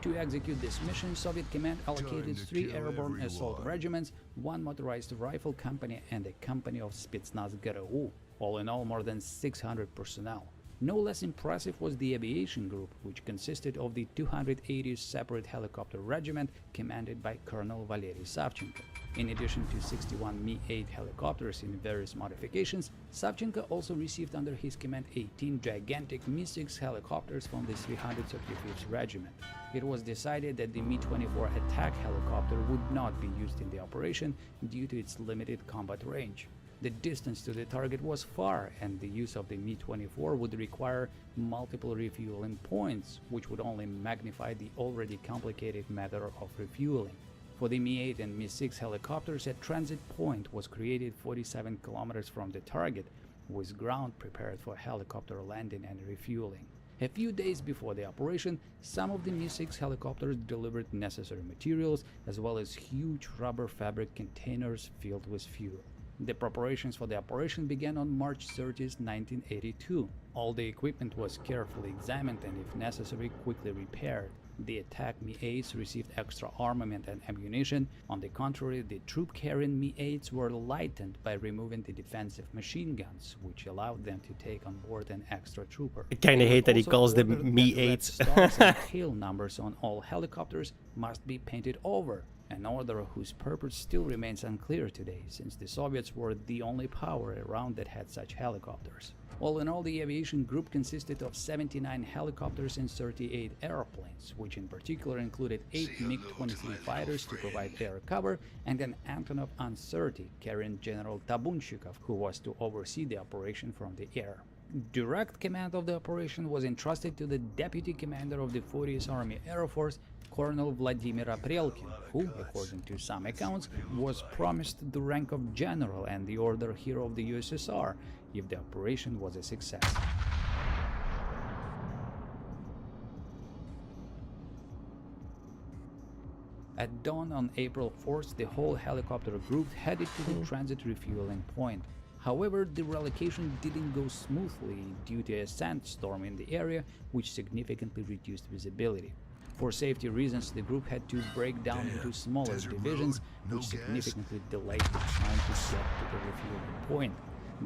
To execute this mission, Soviet command allocated 3 airborne assault regiments, 1 motorized rifle company and a company of Spetsnaz GRU, all in all more than 600 personnel. No less impressive was the aviation group, which consisted of the 280th Separate Helicopter Regiment commanded by Colonel Valery Savchenko. In addition to 61 Mi-8 helicopters in various modifications, Savchenko also received under his command 18 gigantic Mi-6 helicopters from the 335th Regiment. It was decided that the Mi-24 attack helicopter would not be used in the operation due to its limited combat range. The distance to the target was far, and the use of the Mi-24 would require multiple refueling points, which would only magnify the already complicated matter of refueling. For the Mi-8 and Mi-6 helicopters, a transit point was created 47 kilometers from the target, with ground prepared for helicopter landing and refueling. A few days before the operation, some of the Mi-6 helicopters delivered necessary materials, as well as huge rubber fabric containers filled with fuel. The preparations for the operation began on March 30, 1982. All the equipment was carefully examined and, if necessary, quickly repaired. The attack Mi-8s received extra armament and ammunition. On the contrary, the troop-carrying Mi-8s were lightened by removing the defensive machine guns, which allowed them to take on board an extra trooper. I kinda hate that he calls them Mi-8s. Stars and tail numbers on all helicopters must be painted over, an order whose purpose still remains unclear today, since the Soviets were the only power around that had such helicopters. All in all, the aviation group consisted of 79 helicopters and 38 airplanes, which in particular included 8 MiG-23 fighters to provide air cover and an Antonov An-30 carrying General Tabunchikov, who was to oversee the operation from the air. Direct command of the operation was entrusted to the deputy commander of the 40th Army Air Force, Colonel Vladimir Aprelkin, who, according to some accounts, was promised the rank of general and the Order Hero of the USSR if the operation was a success. At dawn on April 4th, the whole helicopter group headed to the transit refueling point. However, the relocation didn't go smoothly due to a sandstorm in the area, which significantly reduced visibility. For safety reasons, the group had to break down into smaller divisions, which significantly delayed the time to get to the refueling point.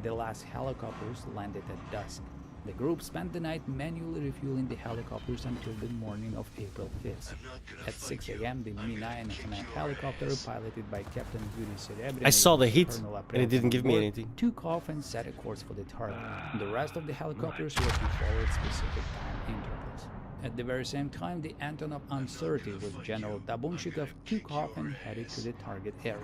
The last helicopters landed at dusk. The group spent the night manually refueling the helicopters until the morning of April 5th. At 6 a.m., the Mi-9 command helicopter, piloted by Captain Yuri Serebrin, I saw the hit, and it didn't give me anything. took off and set a course for the target. The rest of the helicopters were to follow at specific time intervals. At the very same time, the Antonov An-30 with General Tabunchikov took off and headed to the target area.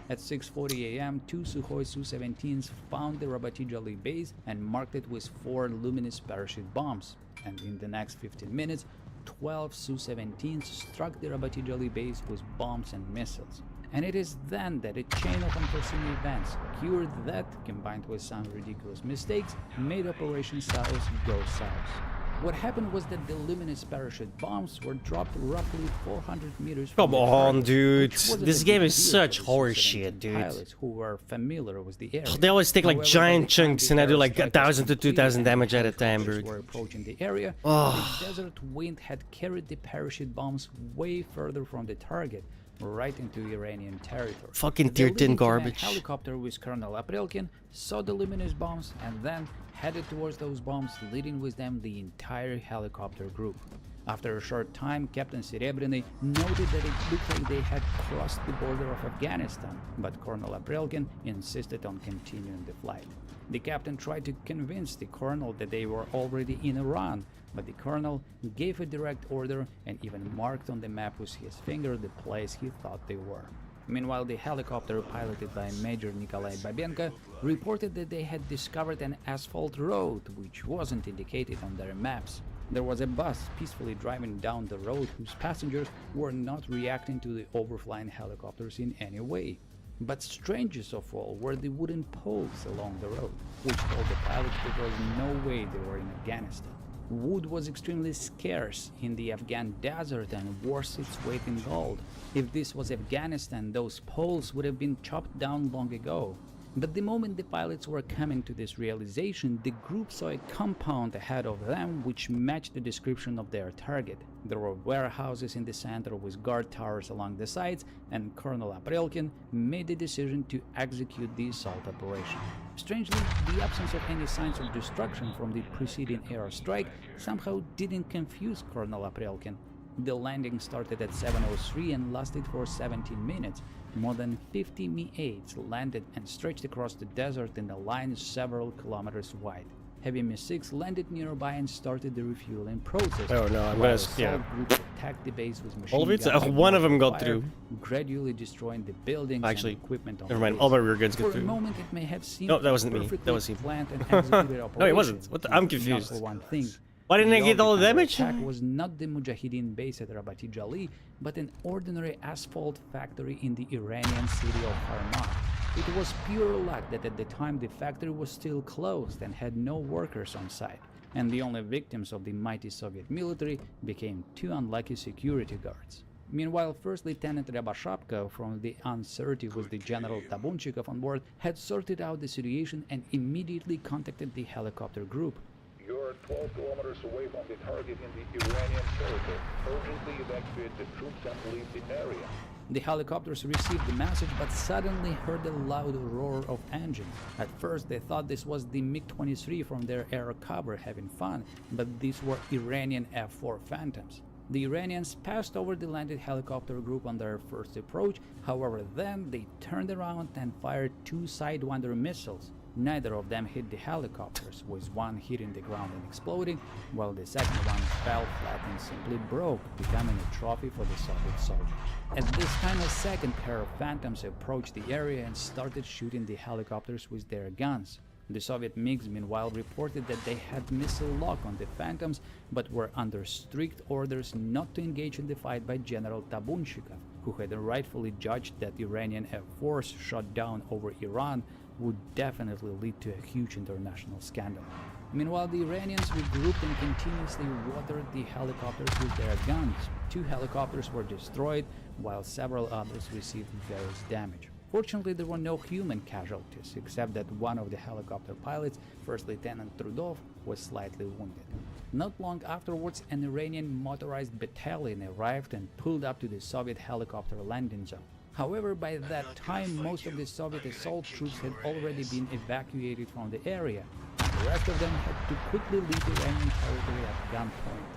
At 6:40 a.m., 2 Sukhoi Su-17s found the Rabati Jali base and marked it with 4 luminous parachute bombs, and in the next 15 minutes, 12 Su-17s struck the Rabati Jali base with bombs and missiles. And it is then that a chain of unforeseen events occurred that, combined with some ridiculous mistakes, made Operation South go south. What happened was that the luminous parachute bombs were dropped roughly 400 meters from Come the on, target, dude. which wasn't This a game big is deal such for the horse Su-17 shit, dude. pilots who were familiar with the area. They always take like However, giant by the time chunks the and I do like airstrike was 1,000 to completed 2,000 and damage at a helicopters time, bro. were approaching the area, Oh. the desert wind had carried the parachute bombs way further from the target, right into Iranian territory. Fucking The tier 10 leading command garbage. helicopter with Colonel Aprelkin saw the luminous bombs and then headed towards those bombs, leading with them the entire helicopter group. After a short time, Captain Serebryny noted that it looked like they had crossed the border of Afghanistan, but Colonel Aprelkin insisted on continuing the flight. The captain tried to convince the colonel that they were already in Iran, but the colonel gave a direct order and even marked on the map with his finger the place he thought they were. Meanwhile, the helicopter piloted by Major Nikolai Babenko reported that they had discovered an asphalt road which wasn't indicated on their maps. There was a bus peacefully driving down the road whose passengers were not reacting to the overflying helicopters in any way. But strangest of all were the wooden poles along the road, which told the pilots that there was no way they were in Afghanistan. Wood was extremely scarce in the Afghan desert and worth its weight in gold. If this was Afghanistan, those poles would have been chopped down long ago. But the moment the pilots were coming to this realization, the group saw a compound ahead of them which matched the description of their target. There were warehouses in the center with guard towers along the sides, and Colonel Aprelkin made the decision to execute the assault operation. Strangely, the absence of any signs of destruction from the preceding airstrike somehow didn't confuse Colonel Aprelkin. The landing started at 7:03 and lasted for 17 minutes. More than 50 Mi-8s landed and stretched across the desert in a line several kilometers wide. Heavy Mi-6 landed nearby and started the refueling process. Oh no, I'm while gonna, yeah. groups attacked the base with machine All of it? guns and One of them mortar got fire, through. gradually destroying the buildings Actually, and equipment on never the mind. base. All my rear guns For got a through. moment, it may have seemed No, that wasn't me. perfectly That was him. planned and executed No, it wasn't. operation, What the- if I'm not confused. for one thing. Why didn't I get all the damage? Attack was not the Mujahideen base at Rabati Jali, but an ordinary asphalt factory in the Iranian city of Harman. It was pure luck that at the time the factory was still closed and had no workers on site, and the only victims of the mighty Soviet military became two unlucky security guards. Meanwhile, First Lieutenant Ryabashapka from the Un-30 with the General Tabunchikov on board had sorted out the situation and immediately contacted the helicopter group. You're 12 kilometers away from the target in the Iranian territory. Urgently evacuate the troops and leave the area. The helicopters received the message but suddenly heard a loud roar of engines. At first they thought this was the MiG-23 from their air cover having fun, but these were Iranian F-4 Phantoms. The Iranians passed over the landed helicopter group on their first approach, however then they turned around and fired two Sidewinder missiles. Neither of them hit the helicopters, with one hitting the ground and exploding, while the second one fell flat and simply broke, becoming a trophy for the Soviet soldiers. At this time, a second pair of Phantoms approached the area and started shooting the helicopters with their guns. The Soviet MiGs, meanwhile, reported that they had missile lock on the Phantoms, but were under strict orders not to engage in the fight by General Tabunchikov, who had rightfully judged that Iranian F-4s shot down over Iran would definitely lead to a huge international scandal. Meanwhile, the Iranians regrouped and continuously watered the helicopters with their guns. Two helicopters were destroyed, while several others received various damage. Fortunately, there were no human casualties, except that one of the helicopter pilots, First Lieutenant Trudov, was slightly wounded. Not long afterwards, an Iranian motorized battalion arrived and pulled up to the Soviet helicopter landing zone. However, by that time, most of the Soviet assault troops had already been evacuated from the area, and the rest of them had to quickly leave Iranian territory at gunpoint.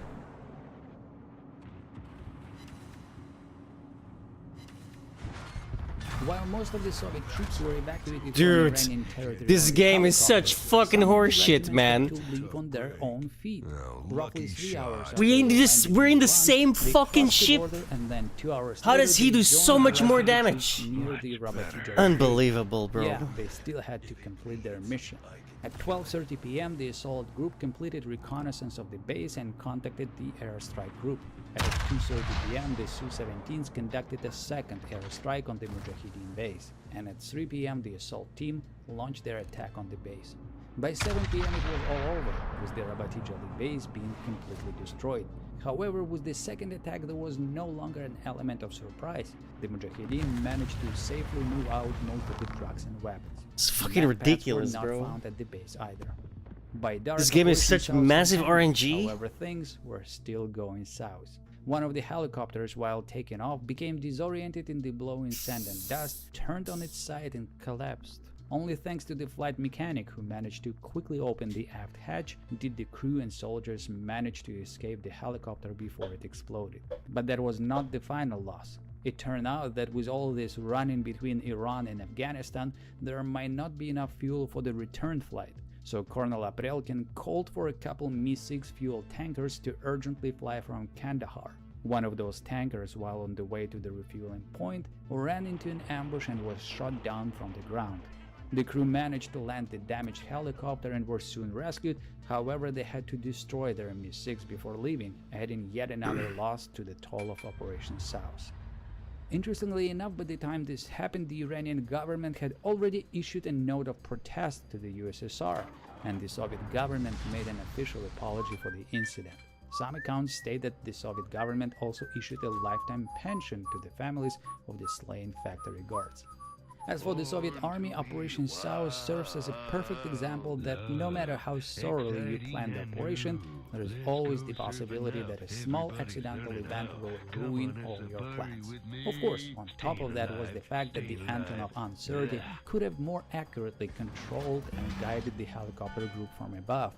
While most of the Soviet troops were evacuated Dude, from Iranian territory, this on the game is such helicopters, fucking some of the horseshit, regiments man. had to leave on their own feet. Roughly 3 hours after We're in they this. landed We're in the Iran, same they fucking crossed the ship. border, and then 2 hours How later, does he they do joined so the much more Russian damage? troops near the Rabati. Unbelievable, bro. Yeah, they still had to complete their mission. At 12:30 p.m., the assault group completed reconnaissance of the base and contacted the airstrike group. At 2:30 p.m., the Su-17s conducted a second airstrike on the Mujahideen base, and at 3 p.m., the assault team launched their attack on the base. By 7 p.m., it was all over, with the Rabati Jali base being completely destroyed. However, with the second attack, there was no longer an element of surprise. The Mujahideen managed to safely move out most of the trucks and weapons. It's fucking Backpacks ridiculous, were not bro. found at the base either. By dark, This game is approaching such south massive September, RNG. However, things were still going south. One of the helicopters, while taking off, became disoriented in the blowing sand and dust, turned on its side and collapsed. Only thanks to the flight mechanic, who managed to quickly open the aft hatch, did the crew and soldiers manage to escape the helicopter before it exploded. But that was not the final loss. It turned out that with all this running between Iran and Afghanistan, there might not be enough fuel for the return flight. So Colonel Aprelkin called for a couple Mi-6 fuel tankers to urgently fly from Kandahar. One of those tankers, while on the way to the refueling point, ran into an ambush and was shot down from the ground. The crew managed to land the damaged helicopter and were soon rescued. However, they had to destroy their Mi-6 before leaving, adding yet another loss to the toll of Operation South. Interestingly enough, by the time this happened, the Iranian government had already issued a note of protest to the USSR, and the Soviet government made an official apology for the incident. Some accounts state that the Soviet government also issued a lifetime pension to the families of the slain factory guards. As for the Soviet Army, Operation South serves as a perfect example that no matter how thoroughly you plan the operation, there is always the possibility that a small accidental event will ruin all your plans. Of course, on top of that was the fact that the Antonov An-30 could have more accurately controlled and guided the helicopter group from above.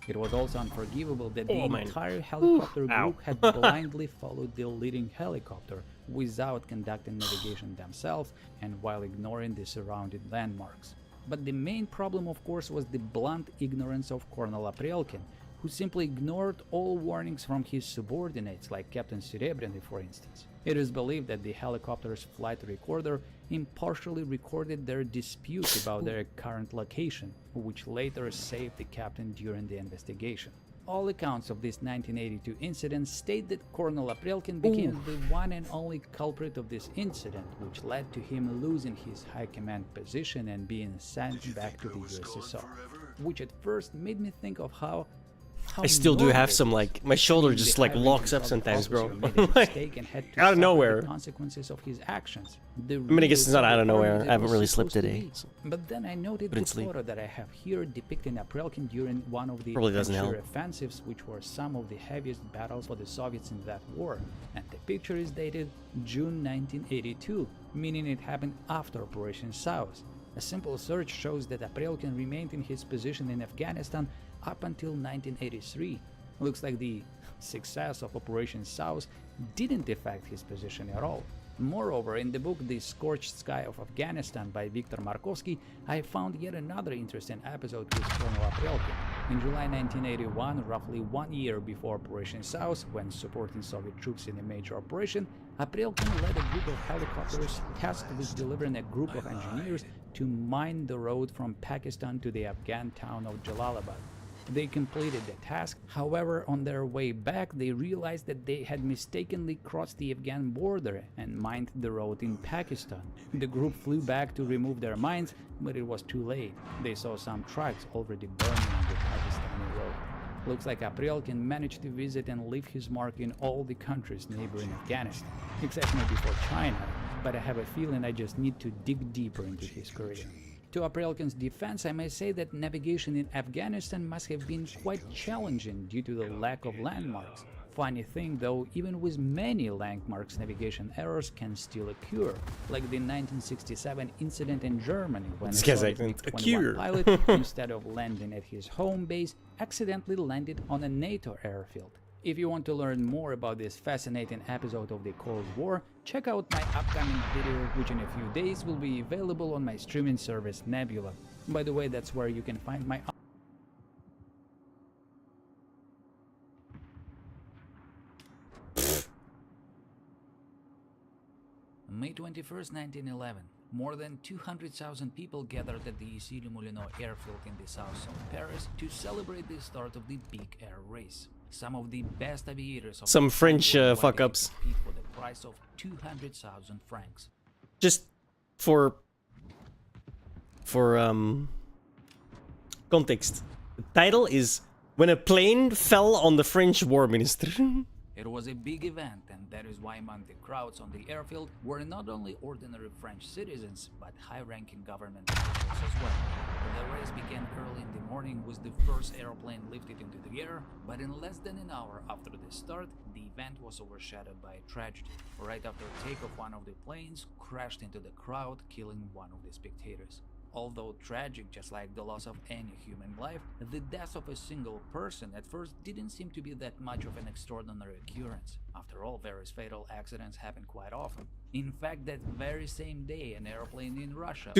It was also unforgivable that the entire helicopter group had blindly followed the leading helicopter without conducting navigation themselves and while ignoring the surrounding landmarks. But the main problem, of course, was the blunt ignorance of Colonel Aprelkin, who simply ignored all warnings from his subordinates, like Captain Serebryny, for instance. It is believed that the helicopter's flight recorder impartially recorded their dispute about their current location, which later saved the captain during the investigation. All accounts of this 1982 incident state that Colonel Aprelkin became the one and only culprit of this incident, which led to him losing his high command position and being sent back to the USSR, which at first made me think of how I still do have some, like, my shoulder just like locks up sometimes, bro. Out of nowhere. Consequences of his actions. I mean, I guess it's not out of nowhere. I haven't really slept today. So. But then I noted the photo that I have here depicting Aprelkin during one of the offensives, which were some of the heaviest battles for the Soviets in that war. And the picture is dated June 1982, meaning it happened after Operation South. A simple search shows that Aprelkin remained in his position in Afghanistan up until 1983. Looks like the success of Operation South didn't affect his position at all. Moreover, in the book The Scorched Sky of Afghanistan by Viktor Markovsky, I found yet another interesting episode with Colonel Aprelkin. In July 1981, roughly 1 year before Operation South, when supporting Soviet troops in a major operation, Aprelkin led a group of helicopters tasked with delivering a group of engineers to mine the road from Pakistan to the Afghan town of Jalalabad. They completed the task. However, on their way back, they realized that they had mistakenly crossed the Afghan border and mined the road in Pakistan. The group flew back to remove their mines, but it was too late. They saw some trucks already burning on the Pakistani road. Looks like Aprelkin managed to visit and leave his mark in all the countries neighboring Afghanistan, except maybe for China, but I have a feeling I just need to dig deeper into his career. To Aprelkin's defense, I may say that navigation in Afghanistan must have been quite challenging due to the lack of landmarks. Funny thing though, even with many landmarks, navigation errors can still occur, like the 1967 incident in Germany when a Soviet MiG-21 pilot, instead of landing at his home base, accidentally landed on a NATO airfield. If you want to learn more about this fascinating episode of the Cold War, check out my upcoming video, which in a few days will be available on my streaming service Nebula. By the way, that's where you can find my May 21st, 1911. More than 200,000 people gathered at the Issy-les-Moulineaux airfield in the south of Paris to celebrate the start of the big air race. Some of the best aviators of some French fuck-ups. For the price of 200,000 francs. Just for context, the title is "When a Plane Fell on the French War Minister." It was a big event, and that is why among the crowds on the airfield were not only ordinary French citizens, but high-ranking government officials as well. The race began early in the morning with the first airplane lifted into the air, but in less than an hour after the start, the event was overshadowed by a tragedy. Right after takeoff, one of the planes crashed into the crowd, killing one of the spectators. Although tragic, just like the loss of any human life, the death of a single person at first didn't seem to be that much of an extraordinary occurrence. After all, various fatal accidents happen quite often. In fact, that very same day, an airplane in Russia...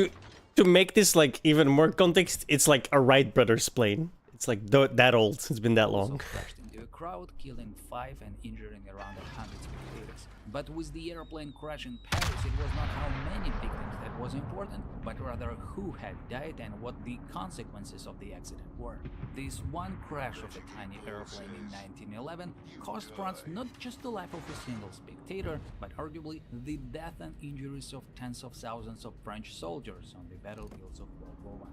To make this like even more context, it's like a Wright brothers plane. It's like that old. It's been that long. crashed into a crowd, killing 5 and injuring around 100 spectators. But with the airplane crash in Paris, it was not how many victims that was important, but rather who had died and what the consequences of the accident were. This one crash of a tiny airplane in 1911 cost France not just the life of a single spectator, but arguably the death and injuries of tens of thousands of French soldiers on the battlefields of World War I.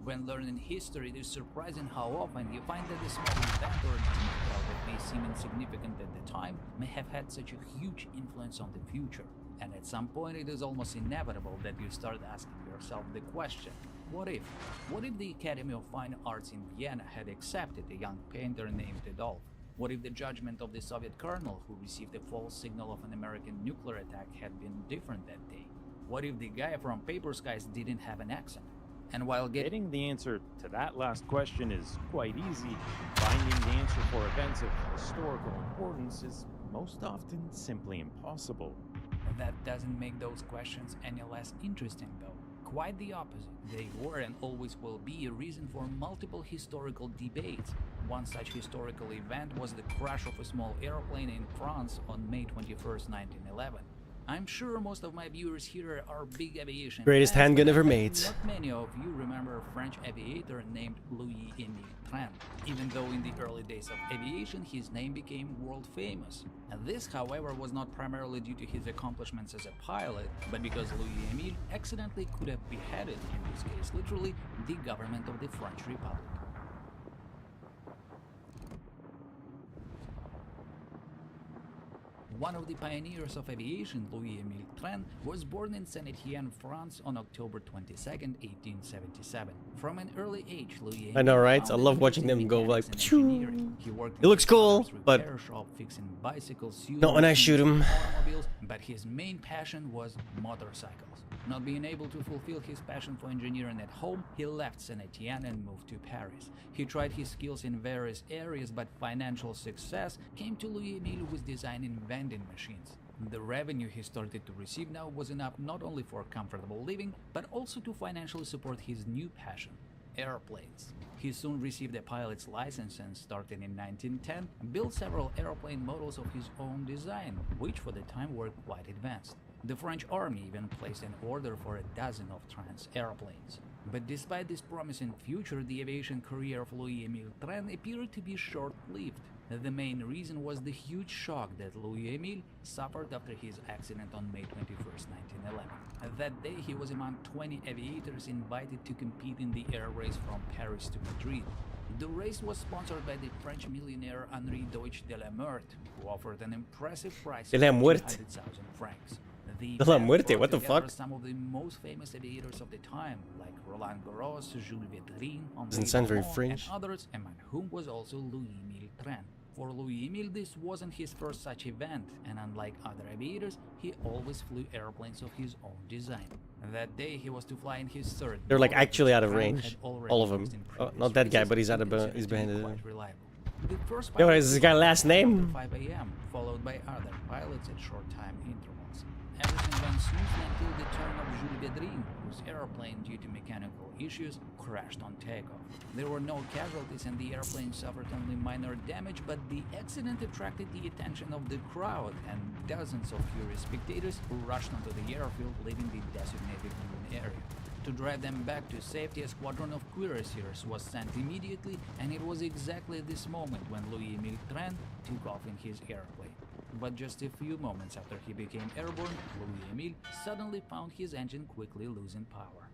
When learning history, it is surprising how often you find that a small event or detail that may seem insignificant at the time may have had such a huge influence on the future. And at some point it is almost inevitable that you start asking yourself the question, what if? What if the Academy of Fine Arts in Vienna had accepted a young painter named Adolf? What if the judgment of the Soviet colonel who received a false signal of an American nuclear attack had been different that day? What if the guy from Paper Skies didn't have an accent? And while getting the answer to that last question is quite easy, finding the answer for events of historical importance is most often simply impossible. That doesn't make those questions any less interesting, though. Quite the opposite. They were and always will be a reason for multiple historical debates. One such historical event was the crash of a small airplane in France on May 21st, 1911. I'm sure most of my viewers here are big aviation Greatest fans, handgun ever made. Not many of you remember a French aviator named Louis-Émile Tran, even though in the early days of aviation his name became world famous. And this, however, was not primarily due to his accomplishments as a pilot, but because Louis-Émile accidentally could have beheaded, in this case literally, the government of the French Republic. One of the pioneers of aviation, Louis-Émile Tran, was born in Saint-Étienne, France on October 22, 1877. From an early age, Louis-Émile I know, right? I love watching them go like, it looks cool, but shop fixing bicycles, not when I shoot him. But his main passion was motorcycles. Not being able to fulfill his passion for engineering at home, he left Saint-Étienne and moved to Paris. He tried his skills in various areas, but financial success came to Louis-Émile with designing vending machines. The revenue he started to receive now was enough not only for comfortable living, but also to financially support his new passion, airplanes. He soon received a pilot's license and, starting in 1910, built several airplane models of his own design, which for the time were quite advanced. The French army even placed an order for a dozen of Tran's airplanes. But despite this promising future, the aviation career of Louis-Émile Tran appeared to be short-lived. The main reason was the huge shock that Louis-Émile suffered after his accident on May 21, 1911. That day, he was among 20 aviators invited to compete in the air race from Paris to Madrid. The race was sponsored by the French millionaire Henri Deutsch de la Meurthe, who offered an impressive prize of 200,000 francs. De la Muerte, what the fuck? Some of the most famous aviators of the time, like Roland Garros, Jules Védrine, Doesn't sound very French. and others, among whom was also Louis-Émile Tran. For Louis-Émile, this wasn't his first such event, and unlike other aviators, he always flew airplanes of his own design. That day, he was to fly in his third. They're like model, actually which out of Tran range, had already all of them. used in Oh, previous not that guy, races, but he's out and of considered he's to be behind it. quite reliable. The first Yo, pilot is this guy last name? 5 a.m., followed by other pilots at short time intervals. Everything went smoothly until the turn of Jules Védrine, whose airplane, due to mechanical issues, crashed on takeoff. There were no casualties and the airplane suffered only minor damage, but the accident attracted the attention of the crowd and dozens of curious spectators who rushed onto the airfield, leaving the designated viewing area. To drive them back to safety, a squadron of cuirassiers was sent immediately, and it was exactly at this moment when Louis-Émile Tran took off in his airplane. But just a few moments after he became airborne, Louis-Émile suddenly found his engine quickly losing power.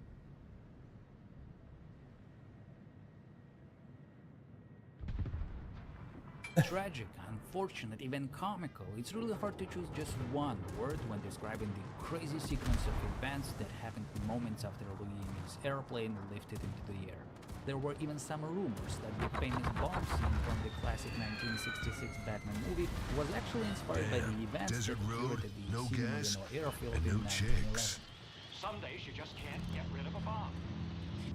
Tragic, unfortunate, even comical. It's really hard to choose just one word when describing the crazy sequence of events that happened moments after Louis Emil's airplane lifted into the air. There were even some rumors that the famous bomb scene from the classic 1966 Batman movie was actually inspired by the events that occurred at the Simonino airfield in 1911. Some days you just can't get rid of a bomb.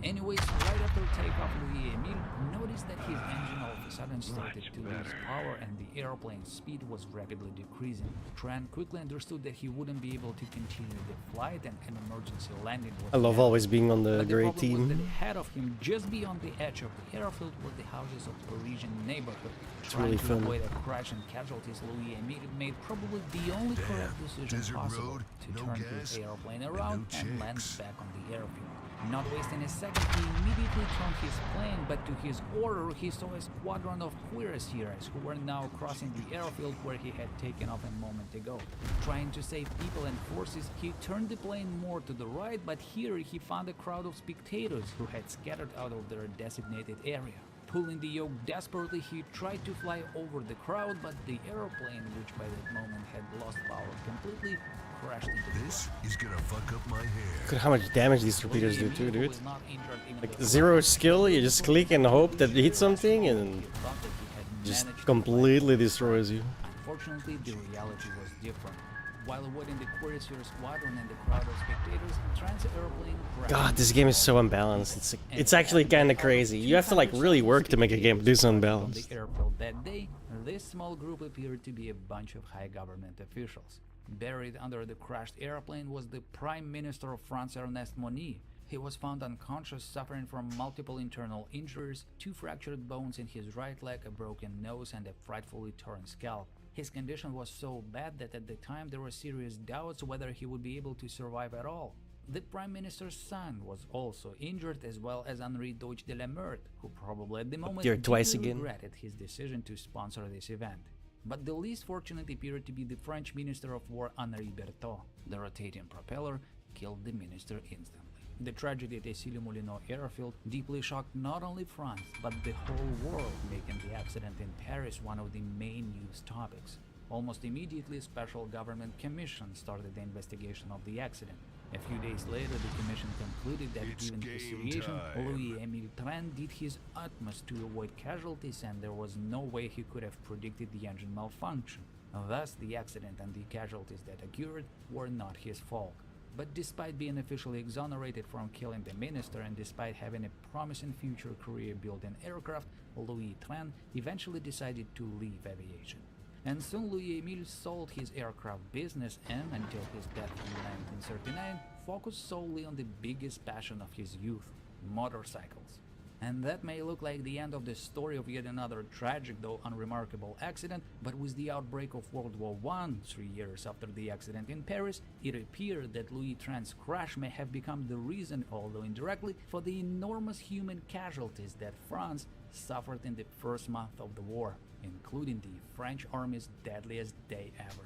Anyways, right after takeoff, Louis Emile noticed that his engine all of a sudden started to lose power and the airplane's speed was rapidly decreasing. Tran quickly understood that he wouldn't be able to continue the flight and an emergency landing was I love always being on the but great the problem was that team. ahead of him, just beyond the edge of the airfield, were the houses of Parisian neighborhood. It's Trying really to fun. avoid a crash and casualties, Louis Emile made probably the only correct decision possible to turn his airplane around and land back on the airfield. Not wasting a second, he immediately turned his plane, but to his order, he saw a squadron of cuirassiers who were now crossing the airfield where he had taken off a moment ago. Trying to save people and forces, he turned the plane more to the right, but here he found a crowd of spectators who had scattered out of their designated area. Pulling the yoke desperately, he tried to fly over the crowd, but the airplane, which by that moment had lost power completely, crashed into the This is gonna fuck up my hair. Look at how much damage these torpedoes do too, dude. was not injured in Like the zero skill, you just click and hope that it hits something and just completely destroys you. Unfortunately, the reality was different. While avoiding the cuirassier squadron and the crowd of spectators, Tran's airplane crashed. God, this game is so unbalanced. It's actually kind of crazy. You have to like really work to make a game this From unbalanced. the airfield that day, this small group appeared to be a bunch of high government officials. Buried under the crashed airplane was the Prime Minister of France, Ernest Monier. He was found unconscious, suffering from multiple internal injuries, 2 fractured bones in his right leg, a broken nose, and a frightfully torn scalp. His condition was so bad that at the time there were serious doubts whether he would be able to survive at all. The Prime Minister's son was also injured, as well as Henri Deutsch de la Meurthe, who probably at the moment there twice deeply again. regretted his decision to sponsor this event. But the least fortunate appeared to be the French Minister of War Henri Berthaud. The rotating propeller killed the minister instantly. The tragedy at the Issy-les-Moulineaux airfield deeply shocked not only France, but the whole world, making the accident in Paris one of the main news topics. Almost immediately, a special government commission started the investigation of the accident. A few days later, the commission concluded that given the situation, Louis-Émile Tran did his utmost to avoid casualties and there was no way he could have predicted the engine malfunction. Thus, the accident and the casualties that occurred were not his fault. But despite being officially exonerated from killing the minister and despite having a promising future career building aircraft, Louis Tran eventually decided to leave aviation. And soon Louis-Émile sold his aircraft business and, until his death in 1939, focused solely on the biggest passion of his youth, motorcycles. And that may look like the end of the story of yet another tragic though unremarkable accident, but with the outbreak of World War I 3 years after the accident in Paris, it appeared that Louis Tran's crash may have become the reason, although indirectly, for the enormous human casualties that France suffered in the first month of the war, including the French army's deadliest day ever.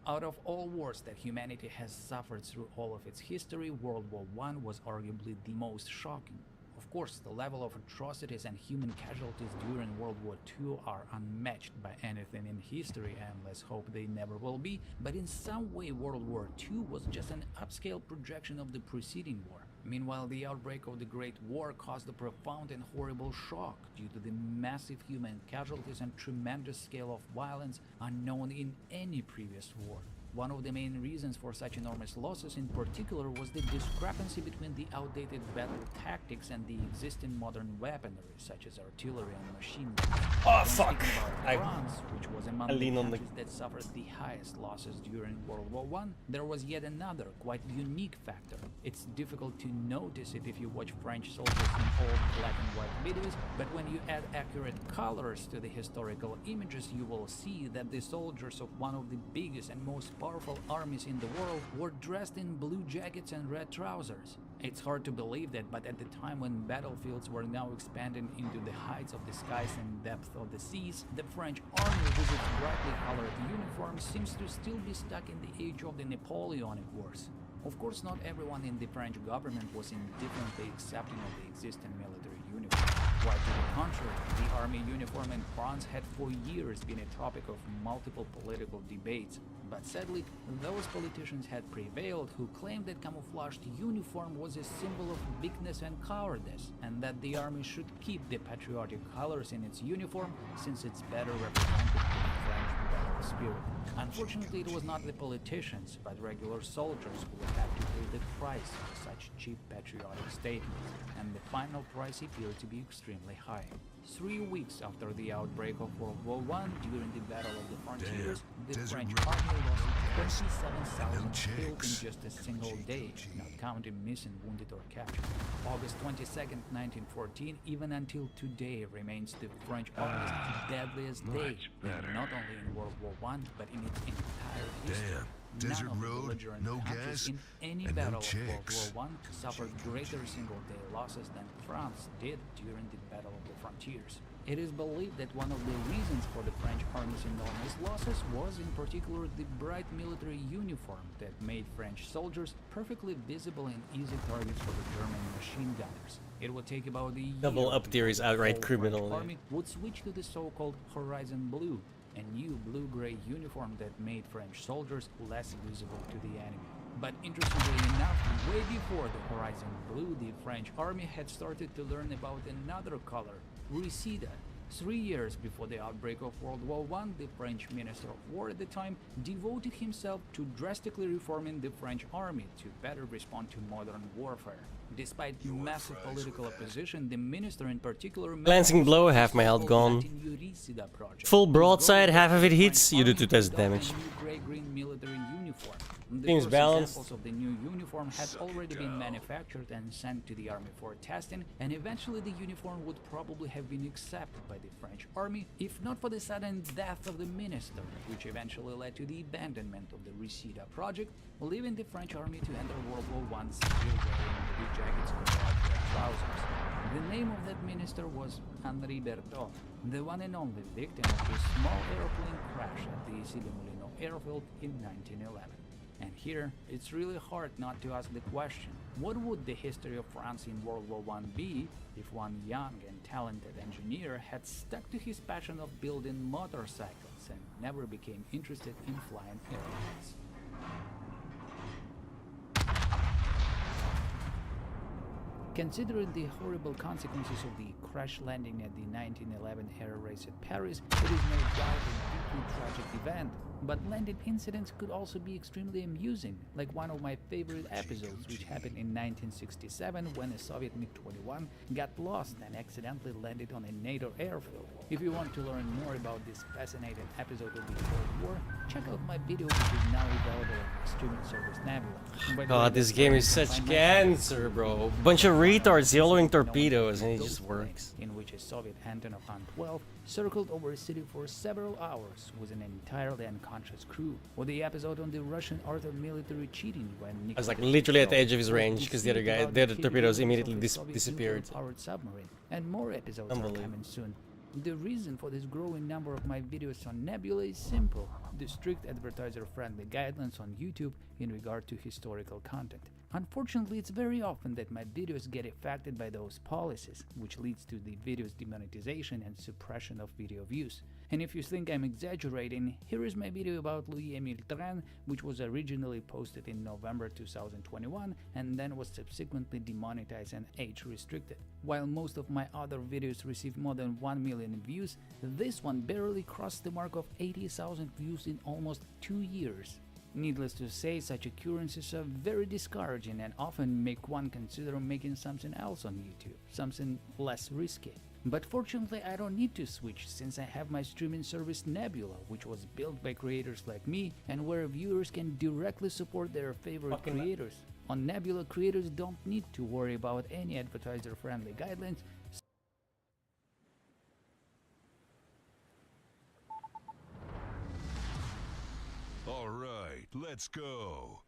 Out of all wars that humanity has suffered through all of its history, World War I was arguably the most shocking. Of course, the level of atrocities and human casualties during World War II are unmatched by anything in history, and let's hope they never will be, but in some way World War II was just an upscale projection of the preceding war. Meanwhile, the outbreak of the Great War caused a profound and horrible shock due to the massive human casualties and tremendous scale of violence unknown in any previous war. One of the main reasons for such enormous losses in particular was the discrepancy between the outdated battle tactics and the existing modern weaponry, such as artillery and machine guns. Oh fuck! France, which was among I the lean on the... countries that suffered the highest losses during World War I, there was yet another, quite unique factor. It's difficult to notice it if you watch French soldiers in old black and white videos, but when you add accurate colors to the historical images, you will see that the soldiers of one of the biggest and most powerful armies in the world were dressed in blue jackets and red trousers. It's hard to believe that, but at the time when battlefields were now expanding into the heights of the skies and depth of the seas, the French army with its brightly colored uniform seems to still be stuck in the age of the Napoleonic Wars. Of course, not everyone in the French government was indifferently accepting of the existing military uniform. Quite to the contrary, the army uniform in France had for years been a topic of multiple political debates. But sadly, those politicians had prevailed who claimed that camouflaged uniform was a symbol of weakness and cowardice, and that the army should keep the patriotic colors in its uniform since it's better represented the French battle spirit. Unfortunately, it was not the politicians, but regular soldiers who would have to pay the price for such cheap patriotic statements, and the final price appeared to be extremely high. 3 weeks after the outbreak of World War I, during the Battle of the Frontiers, the French army lost 27,000 killed in just a single day, not counting missing, wounded, or captured. August 22nd, 1914, even until today, remains the French army's deadliest day, and not only in World War I, but in its entire history. Desert None of the road, belligerent no countries gas, in any and battle no of chicks. World War I suffered greater single-day losses than France did during the Battle of the Frontiers. It is believed that one of the reasons for the French army's enormous losses was in particular the bright military uniform that made French soldiers perfectly visible and easy targets for the German machine gunners. It would take about a year Double up tier is before the outright whole criminal. French army would switch to the so-called Horizon Blue, a new blue-gray uniform that made French soldiers less visible to the enemy. But interestingly enough, way before the Horizon Blue, the French army had started to learn about another color, Reseda. 3 years before the outbreak of World War I, the French Minister of War at the time devoted himself to drastically reforming the French army to better respond to modern warfare. Despite massive political opposition, the minister in particular... Glancing blow, half my health gone. Full broadside, half of it hits, you do 2 test damage. Gray-green military uniform. The Seems first balanced. examples of the new uniform had already been manufactured and sent to the army for testing, and eventually the uniform would probably have been accepted by the French army, if not for the sudden death of the minister, which eventually led to the abandonment of the Reseda project, leaving the French army to enter World War I still wearing blue jackets and white trousers. The name of that minister was Henri Berthaud, the one and only victim of the small airplane crash at the Issy-les-Moulineaux airfield in 1911. And here, it's really hard not to ask the question, what would the history of France in World War I be if one young and talented engineer had stuck to his passion of building motorcycles and never became interested in flying airplanes? Considering the horrible consequences of the crash landing at the 1911 air race at Paris, it is no doubt a deeply tragic event. But landing incidents could also be extremely amusing, like one of my favorite episodes, which happened in 1967 when a Soviet MiG-21 got lost and accidentally landed on a NATO airfield. If you want to learn more about this fascinating episode of the Cold War, check out my video, which is now available on my streaming service Nebula. God, this game is such cancer, bro. Bunch of retards yellowing torpedoes and it just works. In which a Soviet Antonov An-12 circled over a city for several hours with an entirely unconscious crew. Or the episode on the Russian art of military cheating when I was like literally at the edge of his range because the other torpedoes immediately disappeared. Submarine. And more episodes are coming soon. The reason for this growing number of my videos on Nebula is simple: the strict advertiser-friendly guidelines on YouTube in regard to historical content. Unfortunately, it's very often that my videos get affected by those policies, which leads to the video's demonetization and suppression of video views. And if you think I'm exaggerating, here is my video about Louis-Émile Tren, which was originally posted in November 2021 and then was subsequently demonetized and age-restricted. While most of my other videos received more than 1 million views, this one barely crossed the mark of 80,000 views in almost 2 years. Needless to say, such occurrences are very discouraging and often make one consider making something else on YouTube, something less risky. But fortunately, I don't need to switch since I have my streaming service Nebula, which was built by creators like me and where viewers can directly support their favorite creators. On Nebula, creators don't need to worry about any advertiser-friendly guidelines. All right, let's go.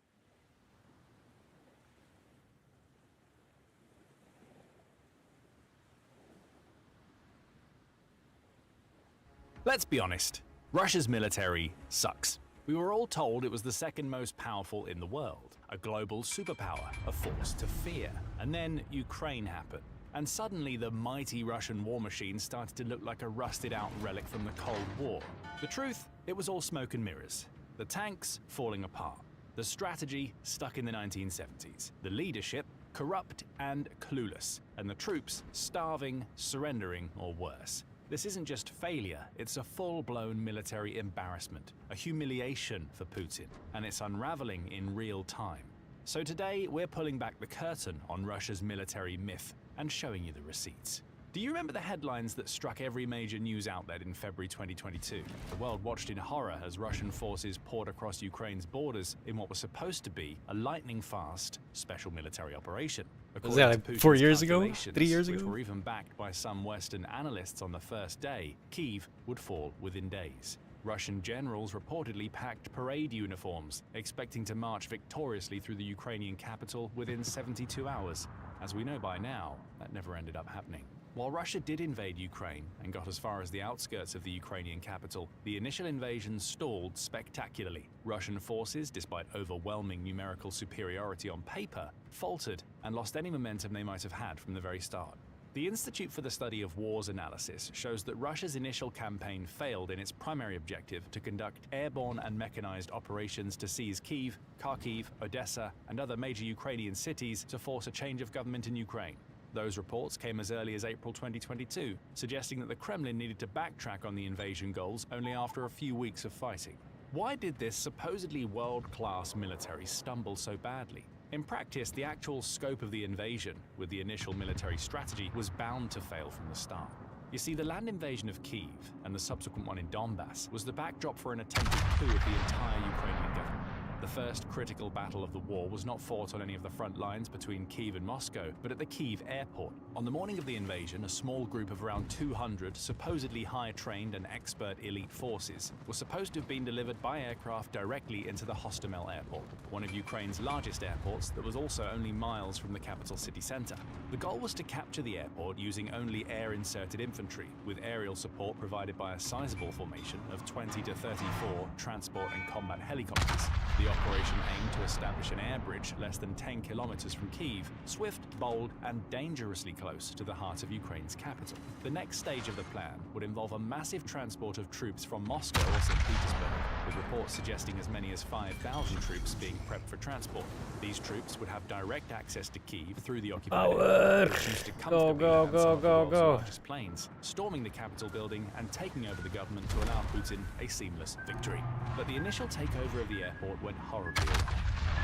Let's be honest, Russia's military sucks. We were all told it was the second most powerful in the world, a global superpower, a force to fear. And then Ukraine happened. And suddenly the mighty Russian war machine started to look like a rusted out relic from the Cold War. The truth, it was all smoke and mirrors. The tanks falling apart. The strategy stuck in the 1970s. The leadership corrupt and clueless. And the troops starving, surrendering, or worse. This isn't just failure, it's a full-blown military embarrassment, a humiliation for Putin, and it's unraveling in real time. So today, we're pulling back the curtain on Russia's military myth and showing you the receipts. Do you remember the headlines that struck every major news outlet in February 2022? The world watched in horror as Russian forces poured across Ukraine's borders in what was supposed to be a lightning-fast special military operation. Was that like 4 years ago? 3 years ago? Which were even backed by some Western analysts on the first day, Kyiv would fall within days. Russian generals reportedly packed parade uniforms, expecting to march victoriously through the Ukrainian capital within 72 hours. As we know by now, that never ended up happening. While Russia did invade Ukraine and got as far as the outskirts of the Ukrainian capital, the initial invasion stalled spectacularly. Russian forces, despite overwhelming numerical superiority on paper, faltered and lost any momentum they might have had from the very start. The Institute for the Study of Wars analysis shows that Russia's initial campaign failed in its primary objective to conduct airborne and mechanized operations to seize Kyiv, Kharkiv, Odessa, and other major Ukrainian cities to force a change of government in Ukraine. Those reports came as early as April 2022, suggesting that the Kremlin needed to backtrack on the invasion goals only after a few weeks of fighting. Why did this supposedly world-class military stumble so badly? In practice, the actual scope of the invasion, with the initial military strategy, was bound to fail from the start. You see, the land invasion of Kyiv and the subsequent one in Donbass was the backdrop for an attempted coup of the entire Ukrainian government. The first critical battle of the war was not fought on any of the front lines between Kyiv and Moscow, but at the Kyiv airport. On the morning of the invasion, a small group of around 200 supposedly high-trained and expert elite forces was supposed to have been delivered by aircraft directly into the Hostomel airport, one of Ukraine's largest airports that was also only miles from the capital city center. The goal was to capture the airport using only air-inserted infantry, with aerial support provided by a sizable formation of 20 to 34 transport and combat helicopters. The operation aimed to establish an air bridge less than 10 kilometers from Kyiv, swift, bold, and dangerously close to the heart of Ukraine's capital. The next stage of the plan would involve a massive transport of troops from Moscow or St. Petersburg, with reports suggesting as many as 5,000 troops being prepped for transport. These troops would have direct access to Kyiv through the occupied area, which used to comfortably land some of the world's largest planes, storming the Capitol building and taking over the government to allow Putin a seamless victory. But the initial takeover of the airport went horribly wrong.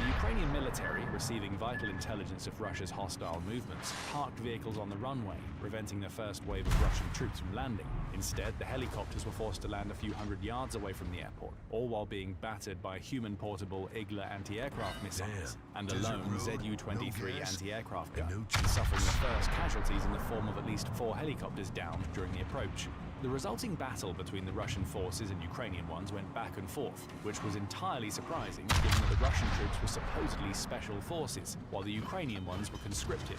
The Ukrainian military, receiving vital intelligence of Russia's hostile movements, parked vehicles on the runway, preventing the first wave of Russian troops from landing. Instead, the helicopters were forced to land a few hundred yards away from the airport, all while being battered by human-portable Igla anti-aircraft missiles and a lone Zu-23 anti-aircraft gun, suffering the first casualties in the form of at least 4 helicopters downed during the approach. The resulting battle between the Russian forces and Ukrainian ones went back and forth, which was entirely surprising given that the Russian troops were supposedly special forces, while the Ukrainian ones were conscripted.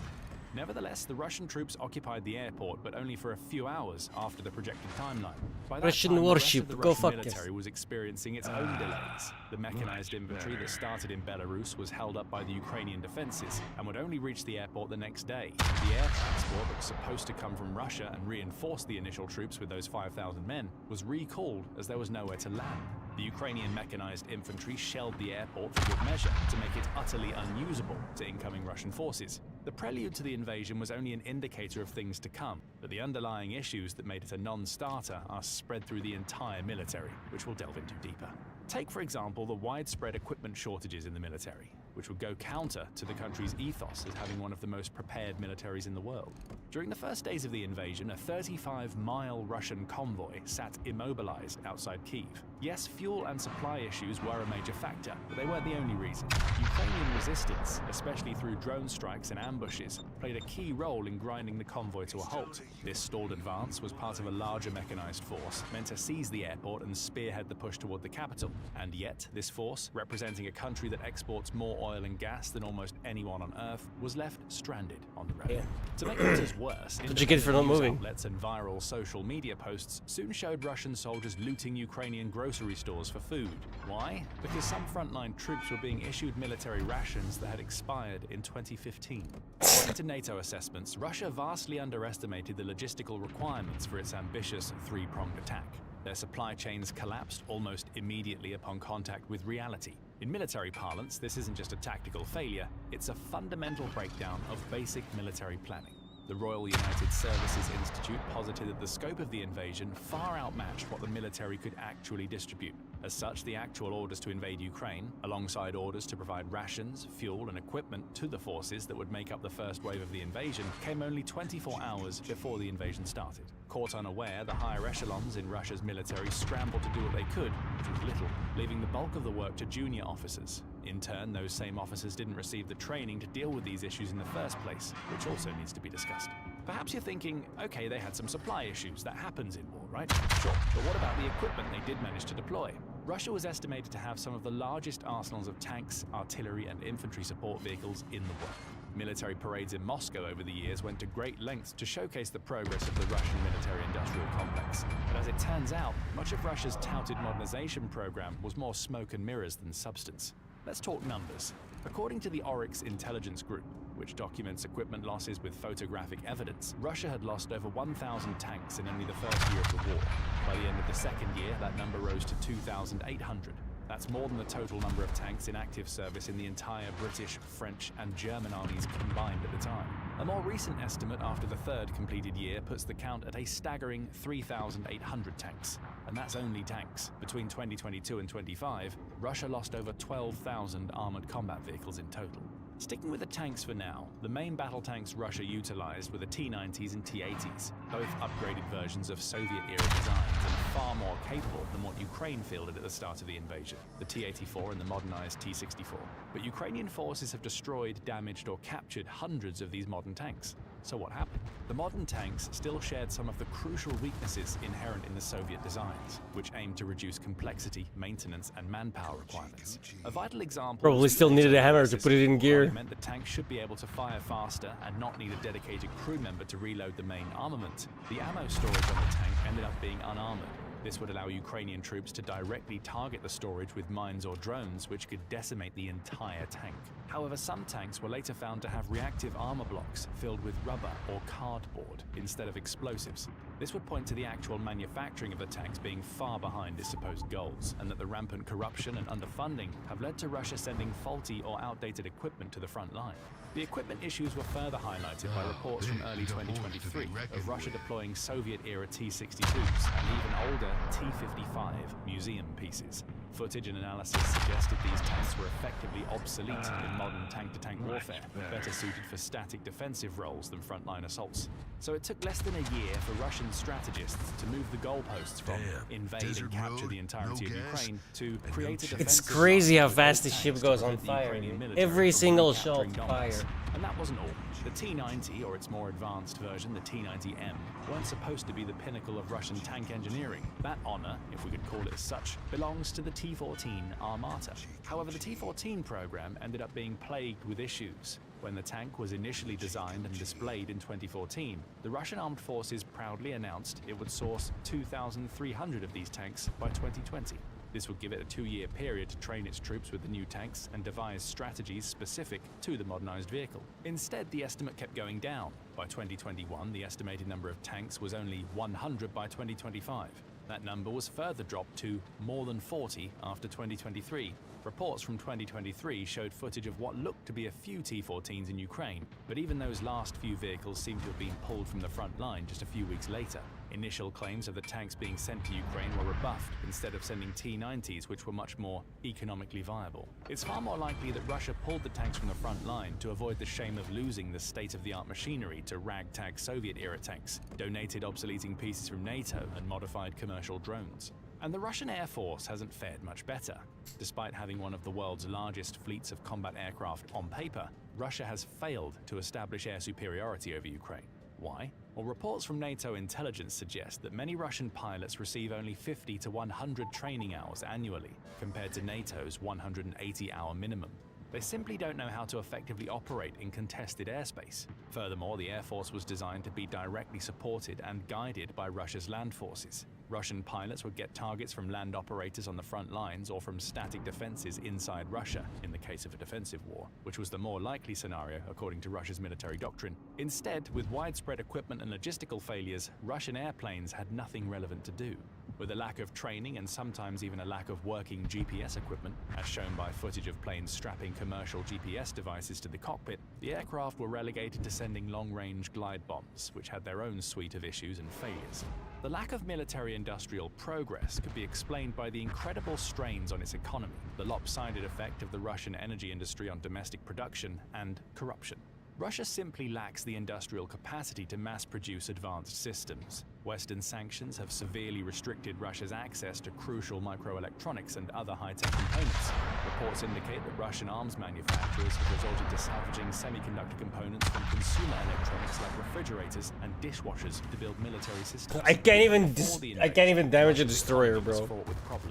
Nevertheless, the Russian troops occupied the airport, but only for a few hours after the projected timeline. By that Russian time, warship, the go rest of fuck the military was experiencing its own delays. The mechanized infantry that started in Belarus was held up by the Ukrainian defenses and would only reach the airport the next day. The air transport that was supposed to come from Russia and reinforce the initial troops with those 5,000 men was recalled as there was nowhere to land. The Ukrainian mechanized infantry shelled the airport for good measure to make it utterly unusable to incoming Russian forces. The prelude to the invasion was only an indicator of things to come, but the underlying issues that made it a non-starter are spread through the entire military, which we'll delve into deeper. Take, for example, the widespread equipment shortages in the military, which would go counter to the country's ethos as having one of the most prepared militaries in the world. During the first days of the invasion, a 35-mile Russian convoy sat immobilized outside Kyiv. Yes, fuel and supply issues were a major factor, but they weren't the only reason. Ukrainian resistance, especially through drone strikes and ambushes, played a key role in grinding the convoy to a halt. This stalled advance was part of a larger mechanized force meant to seize the airport and spearhead the push toward the capital. And yet, this force, representing a country that exports more oil and gas than almost anyone on Earth, was left stranded on the road. To make matters worse, What'd you get for not news moving? outlets and viral social media posts soon showed Russian soldiers looting Ukrainian grocery stores for food. Why? Because some frontline troops were being issued military rations that had expired in 2015. According to NATO assessments, Russia vastly underestimated the logistical requirements for its ambitious three-pronged attack. Their supply chains collapsed almost immediately upon contact with reality. In military parlance, this isn't just a tactical failure, it's a fundamental breakdown of basic military planning. The Royal United Services Institute posited that the scope of the invasion far outmatched what the military could actually distribute. As such, the actual orders to invade Ukraine, alongside orders to provide rations, fuel, and equipment to the forces that would make up the first wave of the invasion, came only 24 hours before the invasion started. Caught unaware, the higher echelons in Russia's military scrambled to do what they could, which was little, leaving the bulk of the work to junior officers. In turn, those same officers didn't receive the training to deal with these issues in the first place, which also needs to be discussed. Perhaps you're thinking, okay, they had some supply issues, that happens in war, right? Sure, but what about the equipment they did manage to deploy? Russia was estimated to have some of the largest arsenals of tanks, artillery, and infantry support vehicles in the world. Military parades in Moscow over the years went to great lengths to showcase the progress of the Russian military-industrial complex. But as it turns out, much of Russia's touted modernization program was more smoke and mirrors than substance. Let's talk numbers. According to the Oryx intelligence group, which documents equipment losses with photographic evidence, Russia had lost over 1,000 tanks in only the first year of the war. By the end of the second year, that number rose to 2,800. That's more than the total number of tanks in active service in the entire British, French, and German armies combined at the time. A more recent estimate after the third completed year puts the count at a staggering 3,800 tanks. And that's only tanks. Between 2022 and 25, Russia lost over 12,000 armored combat vehicles in total. Sticking with the tanks for now, the main battle tanks Russia utilized were the T-90s and T-80s, both upgraded versions of Soviet-era designs and far more capable than what Ukraine fielded at the start of the invasion, the T-84 and the modernized T-64. But Ukrainian forces have destroyed, damaged, or captured hundreds of these modern tanks. So what happened? The modern tanks still shared some of the crucial weaknesses inherent in the Soviet designs, which aimed to reduce complexity, maintenance, and manpower requirements. A vital example Probably still needed a hammer to put it in gear. It meant the tank should be able to fire faster and not need a dedicated crew member to reload the main armament. The ammo storage on the tank ended up being unarmored. This would allow Ukrainian troops to directly target the storage with mines or drones, which could decimate the entire tank. However, some tanks were later found to have reactive armor blocks filled with rubber or cardboard instead of explosives. This would point to the actual manufacturing of the tanks being far behind its supposed goals, and that the rampant corruption and underfunding have led to Russia sending faulty or outdated equipment to the front line. The equipment issues were further highlighted by reports from early 2023 of Russia deploying Soviet-era T-62s and even older T-55 museum pieces. Footage and analysis suggested these tanks were effectively obsolete in modern tank-to-tank warfare, better suited for static defensive roles than frontline assaults. So it took less than a year for Russian strategists to move the goalposts from invade and capture the entirety of Ukraine to create a defensive. It's crazy how fast the ship goes on fire. Every single shot fire. And that wasn't all. The T-90, or its more advanced version, the T-90M, weren't supposed to be the pinnacle of Russian tank engineering. That honor, if we could call it as such, belongs to the T-14 Armata. However, the T-14 program ended up being plagued with issues. When the tank was initially designed and displayed in 2014, the Russian armed forces proudly announced it would source 2,300 of these tanks by 2020. This would give it a 2-year period to train its troops with the new tanks and devise strategies specific to the modernized vehicle. Instead, the estimate kept going down. By 2021, the estimated number of tanks was only 100 by 2025. That number was further dropped to more than 40 after 2023. Reports from 2023 showed footage of what looked to be a few T-14s in Ukraine, but even those last few vehicles seem to have been pulled from the front line just a few weeks later. Initial claims of the tanks being sent to Ukraine were rebuffed, instead of sending T-90s, which were much more economically viable. It's far more likely that Russia pulled the tanks from the front line to avoid the shame of losing the state-of-the-art machinery to ragtag Soviet-era tanks, donated obsoleting pieces from NATO, and modified commercial drones. And the Russian Air Force hasn't fared much better. Despite having one of the world's largest fleets of combat aircraft on paper, Russia has failed to establish air superiority over Ukraine. Why? Well, reports from NATO intelligence suggest that many Russian pilots receive only 50 to 100 training hours annually, compared to NATO's 180-hour minimum. They simply don't know how to effectively operate in contested airspace. Furthermore, the Air Force was designed to be directly supported and guided by Russia's land forces. Russian pilots would get targets from land operators on the front lines or from static defenses inside Russia, in the case of a defensive war, which was the more likely scenario according to Russia's military doctrine. Instead, with widespread equipment and logistical failures, Russian airplanes had nothing relevant to do. With a lack of training and sometimes even a lack of working GPS equipment, as shown by footage of planes strapping commercial GPS devices to the cockpit, the aircraft were relegated to sending long-range glide bombs, which had their own suite of issues and failures. The lack of military-industrial progress could be explained by the incredible strains on its economy, the lopsided effect of the Russian energy industry on domestic production, and corruption. Russia simply lacks the industrial capacity to mass-produce advanced systems. Western sanctions have severely restricted Russia's access to crucial microelectronics and other high-tech components. Reports indicate that Russian arms manufacturers have resorted to salvaging semiconductor components from consumer electronics like refrigerators and dishwashers to build military systems. I can't even damage a destroyer, bro.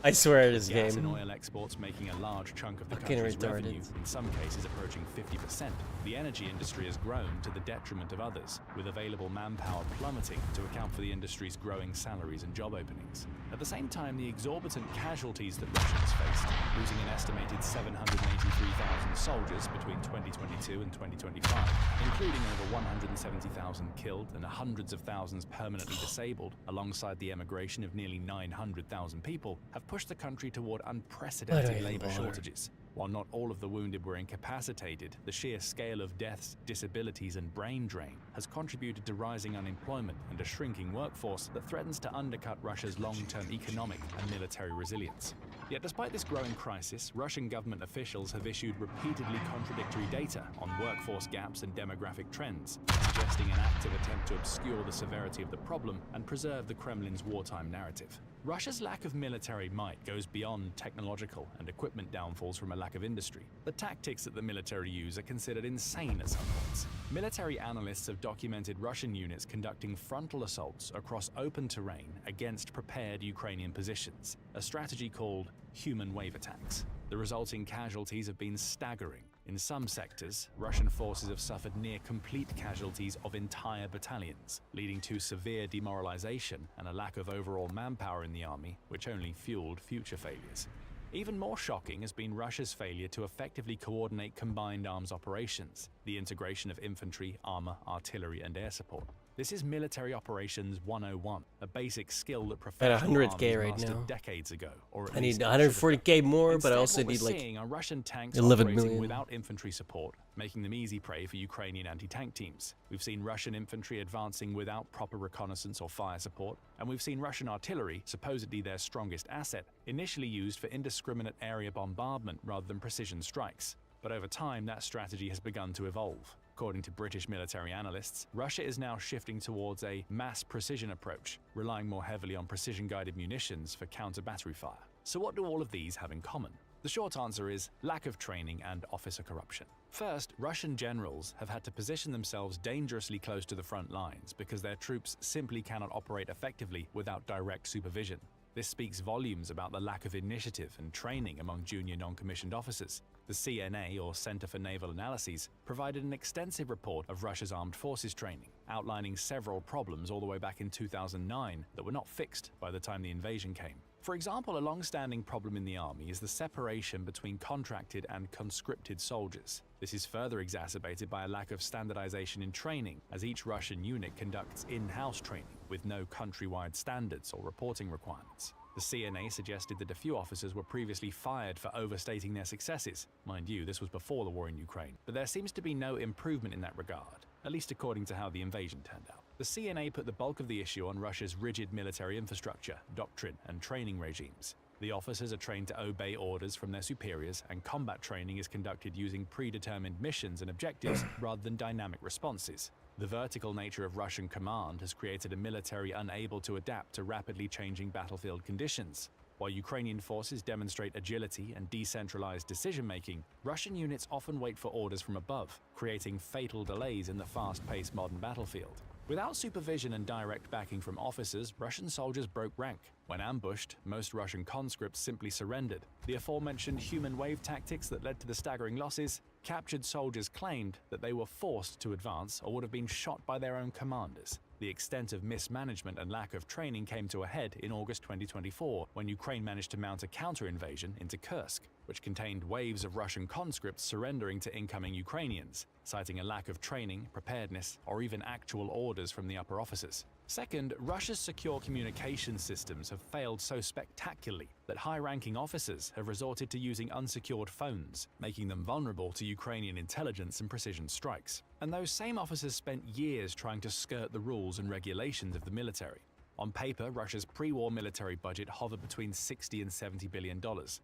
I swear this Gas game. and oil exports making a large chunk of the country's revenue, in some cases approaching 50%. The energy industry has grown to the detriment of others, with available manpower plummeting to account for the industry's growing salaries and job openings. At the same time, the exorbitant casualties that Russia has faced, losing an estimated 783,000 soldiers between 2022 and 2025, including over 170,000 killed and hundreds of thousands permanently disabled, alongside the emigration of nearly 900,000 people, have pushed the country toward unprecedented labor shortages. While not all of the wounded were incapacitated, the sheer scale of deaths, disabilities, and brain drain has contributed to rising unemployment and a shrinking workforce that threatens to undercut Russia's long-term economic and military resilience. Yet despite this growing crisis, Russian government officials have issued repeatedly contradictory data on workforce gaps and demographic trends, suggesting an active attempt to obscure the severity of the problem and preserve the Kremlin's wartime narrative. Russia's lack of military might goes beyond technological and equipment downfalls from a lack of industry. The tactics that the military use are considered insane at some points. Military analysts have documented Russian units conducting frontal assaults across open terrain against prepared Ukrainian positions, a strategy called human wave attacks. The resulting casualties have been staggering. In some sectors, Russian forces have suffered near complete casualties of entire battalions, leading to severe demoralization and a lack of overall manpower in the army, which only fueled future failures. Even more shocking has been Russia's failure to effectively coordinate combined arms operations, the integration of infantry, armor, artillery, and air support. This is military operations 101, a basic skill that professional armies mastered decades ago. Or at I least need 140k more, Instead, but I also what need we're like seeing are Russian tanks 11 operating million. without infantry support, making them easy prey for Ukrainian anti-tank teams. We've seen Russian infantry advancing without proper reconnaissance or fire support, and we've seen Russian artillery, supposedly their strongest asset, initially used for indiscriminate area bombardment rather than precision strikes. But over time, that strategy has begun to evolve. According to British military analysts, Russia is now shifting towards a mass precision approach, relying more heavily on precision-guided munitions for counter-battery fire. So what do all of these have in common? The short answer is lack of training and officer corruption. First, Russian generals have had to position themselves dangerously close to the front lines because their troops simply cannot operate effectively without direct supervision. This speaks volumes about the lack of initiative and training among junior non-commissioned officers. The CNA, or Center for Naval Analyses, provided an extensive report of Russia's armed forces training, outlining several problems all the way back in 2009 that were not fixed by the time the invasion came. For example, a long-standing problem in the army is the separation between contracted and conscripted soldiers. This is further exacerbated by a lack of standardization in training, as each Russian unit conducts in-house training with no countrywide standards or reporting requirements. The CNA suggested that a few officers were previously fired for overstating their successes. Mind you, this was before the war in Ukraine. But there seems to be no improvement in that regard, at least according to how the invasion turned out. The CNA put the bulk of the issue on Russia's rigid military infrastructure, doctrine, and training regimes. The officers are trained to obey orders from their superiors, and combat training is conducted using predetermined missions and objectives rather than dynamic responses. The vertical nature of Russian command has created a military unable to adapt to rapidly changing battlefield conditions. While Ukrainian forces demonstrate agility and decentralized decision-making, Russian units often wait for orders from above, creating fatal delays in the fast-paced modern battlefield. Without supervision and direct backing from officers, Russian soldiers broke rank. When ambushed, most Russian conscripts simply surrendered. The aforementioned human wave tactics that led to the staggering losses, captured soldiers claimed that they were forced to advance or would have been shot by their own commanders. The extent of mismanagement and lack of training came to a head in August 2024 when Ukraine managed to mount a counter-invasion into Kursk, which contained waves of Russian conscripts surrendering to incoming Ukrainians, citing a lack of training, preparedness, or even actual orders from the upper officers. Second, Russia's secure communication systems have failed so spectacularly that high-ranking officers have resorted to using unsecured phones, making them vulnerable to Ukrainian intelligence and precision strikes. And those same officers spent years trying to skirt the rules and regulations of the military. On paper, Russia's pre-war military budget hovered between $60 and $70 billion,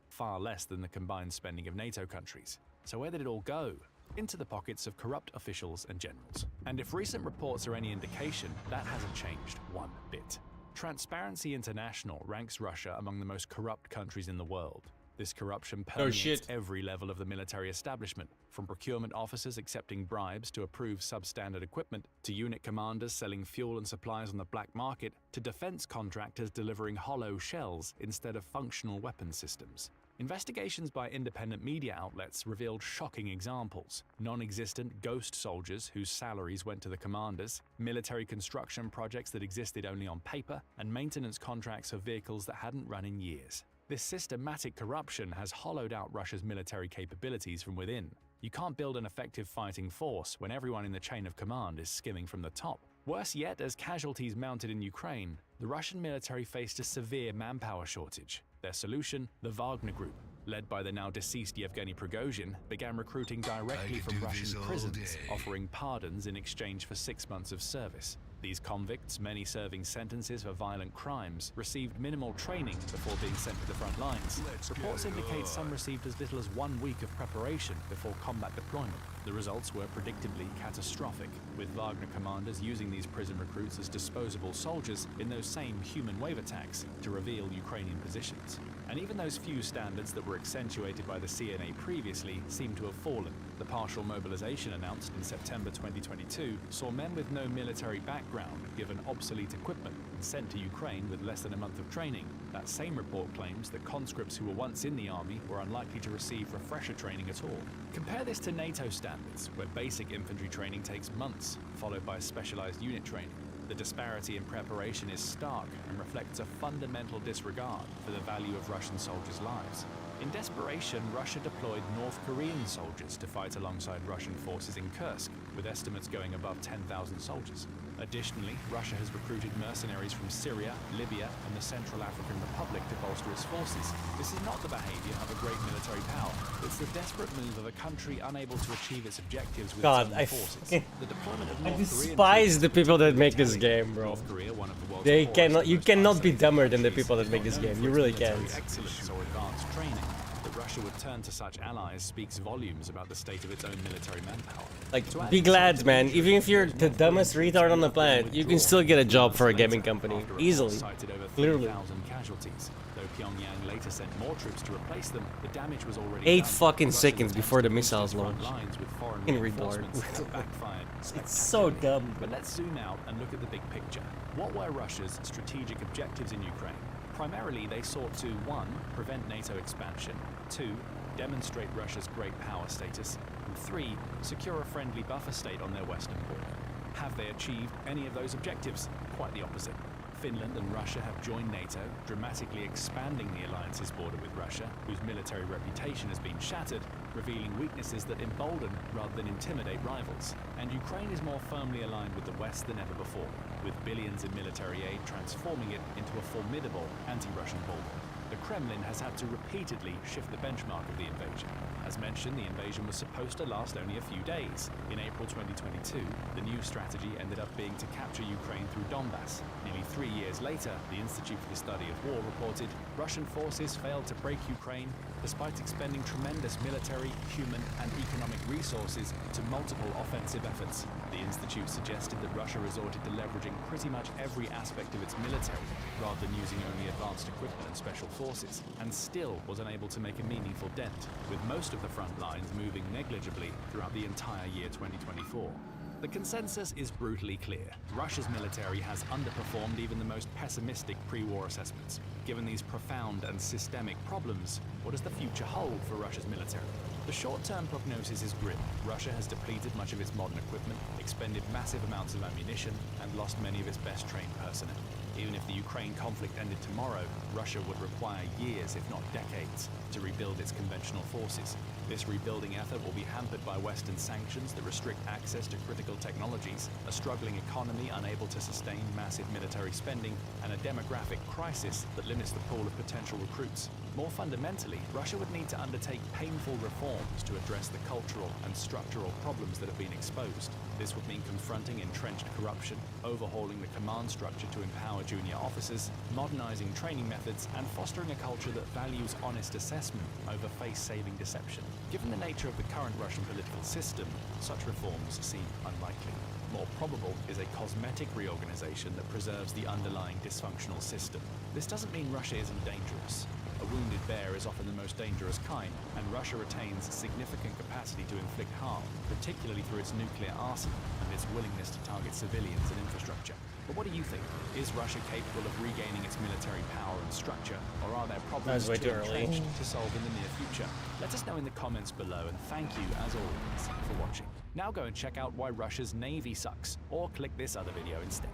far less than the combined spending of NATO countries. So where did it all go? Into the pockets of corrupt officials and generals. And if recent reports are any indication, that hasn't changed one bit. Transparency International ranks Russia among the most corrupt countries in the world. This corruption permeates every level of the military establishment, from procurement officers accepting bribes to approve substandard equipment, to unit commanders selling fuel and supplies on the black market, to defense contractors delivering hollow shells instead of functional weapon systems. Investigations by independent media outlets revealed shocking examples: non-existent ghost soldiers whose salaries went to the commanders, military construction projects that existed only on paper, and maintenance contracts for vehicles that hadn't run in years. This systematic corruption has hollowed out Russia's military capabilities from within. You can't build an effective fighting force when everyone in the chain of command is skimming from the top. Worse yet, as casualties mounted in Ukraine, the Russian military faced a severe manpower shortage. Their solution, the Wagner Group, led by the now deceased Yevgeny Prigozhin, began recruiting directly from Russian prisons, offering pardons in exchange for 6 months of service. These convicts, many serving sentences for violent crimes, received minimal training before being sent to the front lines. Reports indicate some received as little as 1 week of preparation before combat deployment. The results were predictably catastrophic, with Wagner commanders using these prison recruits as disposable soldiers in those same human wave attacks to reveal Ukrainian positions. And even those few standards that were accentuated by the CNA previously seem to have fallen. The partial mobilization announced in September 2022 saw men with no military background given obsolete equipment and sent to Ukraine with less than a month of training. That same report claims that conscripts who were once in the army were unlikely to receive refresher training at all. Compare this to NATO standards, where basic infantry training takes months, followed by specialized unit training. The disparity in preparation is stark and reflects a fundamental disregard for the value of Russian soldiers' lives. In desperation, Russia deployed North Korean soldiers to fight alongside Russian forces in Kursk, with estimates going above 10,000 soldiers. Additionally, Russia has recruited mercenaries from Syria, Libya, and the Central African Republic to bolster its forces. This is not the behavior of a great military power. It's the desperate move of a country unable to achieve its objectives with its own forces. The deployment of North despise the people that make this game, bro. You cannot be dumber than the people that make this game. You really can't. Excellence or advanced training. That Russia would turn to such allies speaks volumes about the state of its own military manpower. Like, be glad, man. Even if you're the dumbest retard on the planet, you can still get a job for a gaming company easily. Literally. Casualties. Though Pyongyang later sent more troops to replace them, the damage was already 8 done. fucking seconds before the missiles launch. In retard. Reinforcements that backfired It's so dumb. But let's zoom out and look at the big picture. What were Russia's strategic objectives in Ukraine? Primarily, they sought to 1. Prevent NATO expansion, 2. Demonstrate Russia's great power status, and 3. Secure a friendly buffer state on their western border. Have they achieved any of those objectives? Quite the opposite. Finland and Russia have joined NATO, dramatically expanding the alliance's border with Russia, whose military reputation has been shattered, revealing weaknesses that embolden rather than intimidate rivals. And Ukraine is more firmly aligned with the West than ever before, with billions in military aid transforming it into a formidable anti-Russian border. The Kremlin has had to repeatedly shift the benchmark of the invasion. As mentioned, the invasion was supposed to last only a few days. In April 2022, the new strategy ended up being to capture Ukraine through Donbass. Nearly 3 years later, the Institute for the Study of War reported Russian forces failed to break Ukraine despite expending tremendous military, human, and economic resources to multiple offensive efforts. The Institute suggested that Russia resorted to leveraging pretty much every aspect of its military, rather than using only advanced equipment and special forces, and still was unable to make a meaningful dent, with most of the front lines moving negligibly throughout the entire year 2024. The consensus is brutally clear. Russia's military has underperformed even the most pessimistic pre-war assessments. Given these profound and systemic problems, what does the future hold for Russia's military? The short-term prognosis is grim. Russia has depleted much of its modern equipment, expended massive amounts of ammunition, and lost many of its best trained personnel. Even if the Ukraine conflict ended tomorrow, Russia would require years, if not decades, to rebuild its conventional forces. This rebuilding effort will be hampered by Western sanctions that restrict access to critical technologies, a struggling economy unable to sustain massive military spending, and a demographic crisis that limits the pool of potential recruits. More fundamentally, Russia would need to undertake painful reforms to address the cultural and structural problems that have been exposed. This would mean confronting entrenched corruption, overhauling the command structure to empower junior officers, modernizing training methods, and fostering a culture that values honest assessment over face-saving deception. Given the nature of the current Russian political system, such reforms seem unlikely. More probable is a cosmetic reorganization that preserves the underlying dysfunctional system. This doesn't mean Russia isn't dangerous. A wounded bear is often the most dangerous kind, and Russia retains significant capacity to inflict harm, particularly through its nuclear arsenal and its willingness to target civilians and infrastructure. But what do you think? Is Russia capable of regaining its military power and structure, or are there problems too entrenched to solve in the near future? Let us know in the comments below, and thank you, as always, for watching. Now go and check out why Russia's navy sucks, or click this other video instead.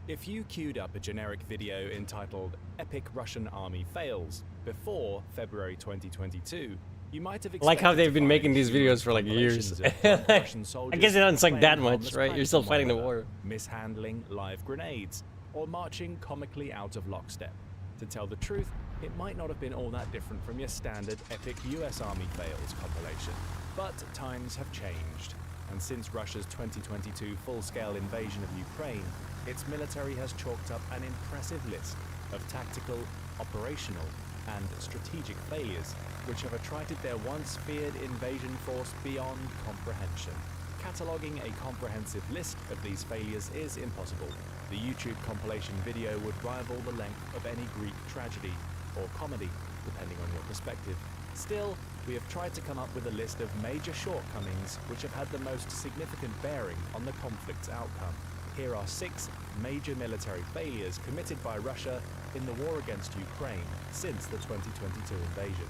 If you queued up a generic video entitled Epic Russian Army Fails before February 2022, you might have like how they've been making these videos for like years. I guess it's not like that much, right? You're still fighting the war. Mishandling live grenades, or marching comically out of lockstep. To tell the truth, it might not have been all that different from your standard Epic US Army Fails compilation. But times have changed, and since Russia's 2022 full-scale invasion of Ukraine, its military has chalked up an impressive list of tactical, operational, and strategic failures which have attrited their once feared invasion force beyond comprehension. Cataloguing a comprehensive list of these failures is impossible. The YouTube compilation video would rival the length of any Greek tragedy or comedy, depending on your perspective. Still, we have tried to come up with a list of major shortcomings which have had the most significant bearing on the conflict's outcome. Here are 6 major military failures committed by Russia in the war against Ukraine since the 2022 invasion.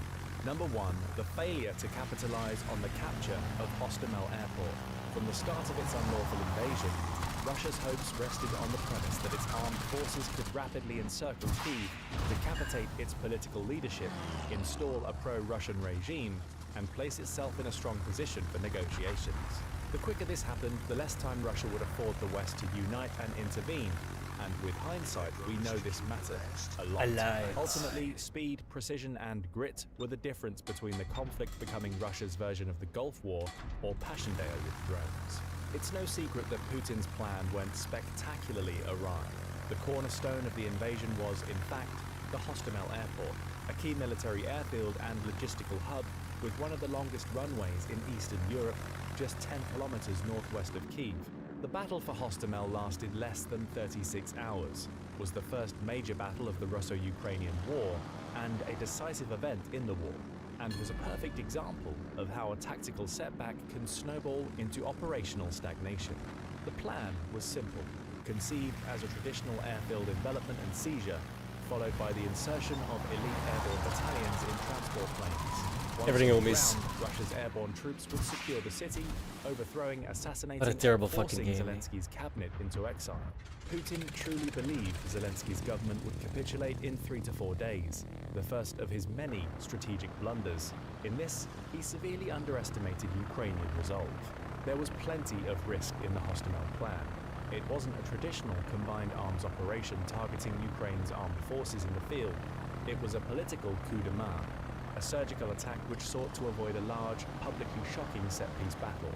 Number 1, the failure to capitalize on the capture of Hostomel Airport. From the start of its unlawful invasion, Russia's hopes rested on the premise that its armed forces could rapidly encircle Kyiv, decapitate its political leadership, install a pro-Russian regime, and place itself in a strong position for negotiations. The quicker this happened, the less time Russia would afford the West to unite and intervene. And with hindsight, we know this mattered a lot. Ultimately, speed, precision, and grit were the difference between the conflict becoming Russia's version of the Gulf War or Passchendaele with drones. It's no secret that Putin's plan went spectacularly awry. The cornerstone of the invasion was, in fact, the Hostomel Airport, a key military airfield and logistical hub with one of the longest runways in Eastern Europe, just 10 kilometers northwest of Kyiv. The battle for Hostomel lasted less than 36 hours, was the first major battle of the Russo-Ukrainian War, and a decisive event in the war, and was a perfect example of how a tactical setback can snowball into operational stagnation. The plan was simple, conceived as a traditional airfield envelopment and seizure, followed by the insertion of elite airborne battalions in transport planes. Once everything will miss. Russia's airborne troops would secure the city, overthrowing, assassinating, what a terrible and forcing fucking game. Zelensky's cabinet into exile. Putin truly believed Zelensky's government would capitulate in 3 to 4 days, the first of his many strategic blunders. In this, he severely underestimated Ukrainian resolve. There was plenty of risk in the Hostomel plan. It wasn't a traditional combined arms operation targeting Ukraine's armed forces in the field. It was a political coup de main, a surgical attack which sought to avoid a large, publicly shocking set-piece battle.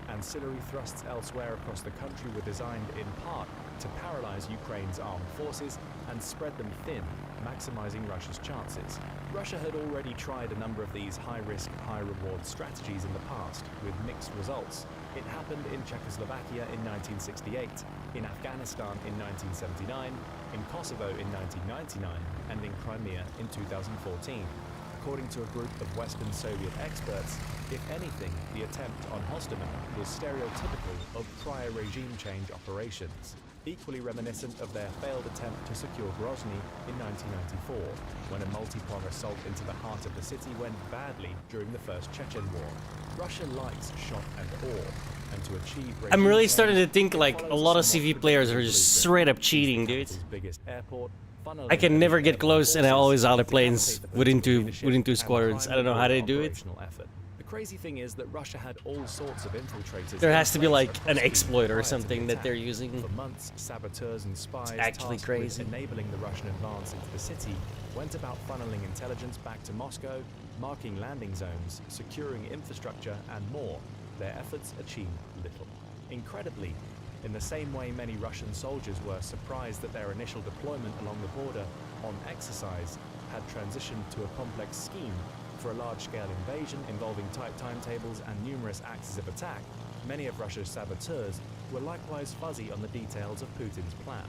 Ancillary thrusts elsewhere across the country were designed in part to paralyze Ukraine's armed forces and spread them thin, maximizing Russia's chances. Russia had already tried a number of these high-risk, high-reward strategies in the past, with mixed results. It happened in Czechoslovakia in 1968, in Afghanistan in 1979, in Kosovo in 1999, and in Crimea in 2014. According to a group of Western Soviet experts, if anything, the attempt on Hostomel was stereotypical of prior regime change operations, equally reminiscent of their failed attempt to secure Grozny in 1994, when a multi-prong assault into the heart of the city went badly during the First Chechen War. Russia likes shock and awe, and to achieve I'm really starting to think like a lot of CV players are just straight up cheating, dude. I can never get close, and I always out of planes within two squadrons. I don't know how they do it. The crazy thing is that Russia had all sorts of infiltrators. There has to be like an exploit or something that they're using. For months, saboteurs and spies actually tasked crazy. with enabling the Russian advance into the city went about funneling intelligence back to Moscow, marking landing zones, securing infrastructure, and more. Their efforts achieved little. Incredibly, in the same way many Russian soldiers were surprised that their initial deployment along the border on exercise had transitioned to a complex scheme for a large-scale invasion involving tight timetables and numerous axes of attack, many of Russia's saboteurs were likewise fuzzy on the details of Putin's plan.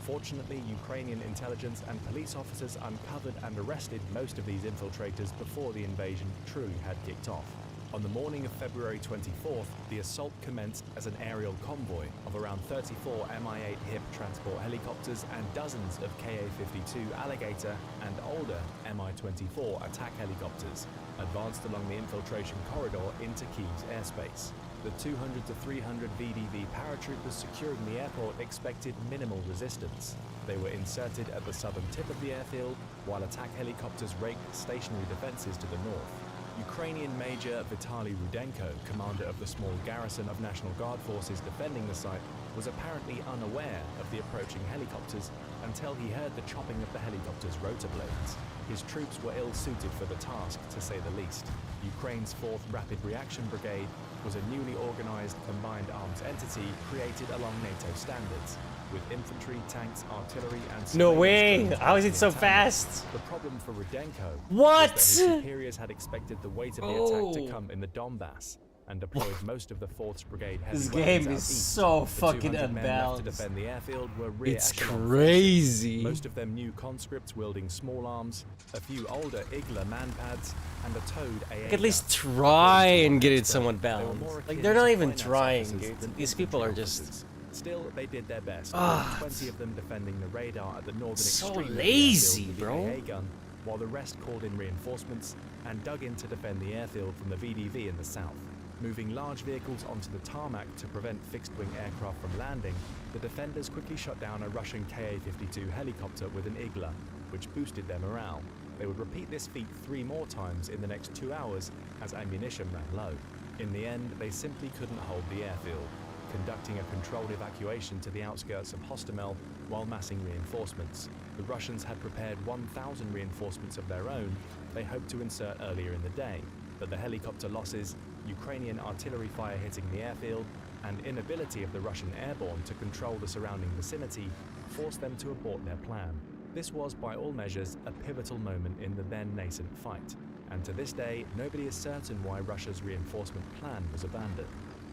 Fortunately, Ukrainian intelligence and police officers uncovered and arrested most of these infiltrators before the invasion truly had kicked off. On the morning of February 24th, the assault commenced as an aerial convoy of around 34 Mi-8 HIP transport helicopters and dozens of Ka-52 Alligator and older Mi-24 attack helicopters advanced along the infiltration corridor into Kyiv's airspace. The 200 to 300 VDV paratroopers securing the airport expected minimal resistance. They were inserted at the southern tip of the airfield, while attack helicopters raked stationary defenses to the north. Ukrainian Major Vitaly Rudenko, commander of the small garrison of National Guard forces defending the site, was apparently unaware of the approaching helicopters until he heard the chopping of the helicopters' rotor blades. His troops were ill-suited for the task, to say the least. Ukraine's 4th Rapid Reaction Brigade was a newly organized combined arms entity created along NATO standards, with infantry, tanks, artillery, and no way! How is it so fast? The problem for Rudenko what? was that his superiors had expected the weight of the attack to come in the Donbass and deployed most of the 4th Brigade heavy This weapons game out is east. so The fucking 200 men left to unbalanced. defend the airfield were rear It's echelon crazy. forces, most of them new conscripts wielding small arms, a few older Igla manpads, and a towed AA Like, at least gun. try and get it somewhat They were balanced. more Like, akin they're to not even finance trying, officers dude. than These people are infantry just officers. Still, they did their best, Ah, with 20 of them defending the radar at the northern so extreme of the lazy, airfield with bro. the AA gun, while the rest called in reinforcements and dug in to defend the airfield from the VDV in the south. Moving large vehicles onto the tarmac to prevent fixed-wing aircraft from landing, the defenders quickly shot down a Russian Ka-52 helicopter with an Igla, which boosted their morale. They would repeat this feat 3 more times in the next 2 hours as ammunition ran low. In the end, they simply couldn't hold the airfield, conducting a controlled evacuation to the outskirts of Hostomel while massing reinforcements. The Russians had prepared 1,000 reinforcements of their own they hoped to insert earlier in the day, but the helicopter losses, Ukrainian artillery fire hitting the airfield, and inability of the Russian airborne to control the surrounding vicinity forced them to abort their plan. This was, by all measures, a pivotal moment in the then nascent fight, and to this day, nobody is certain why Russia's reinforcement plan was abandoned.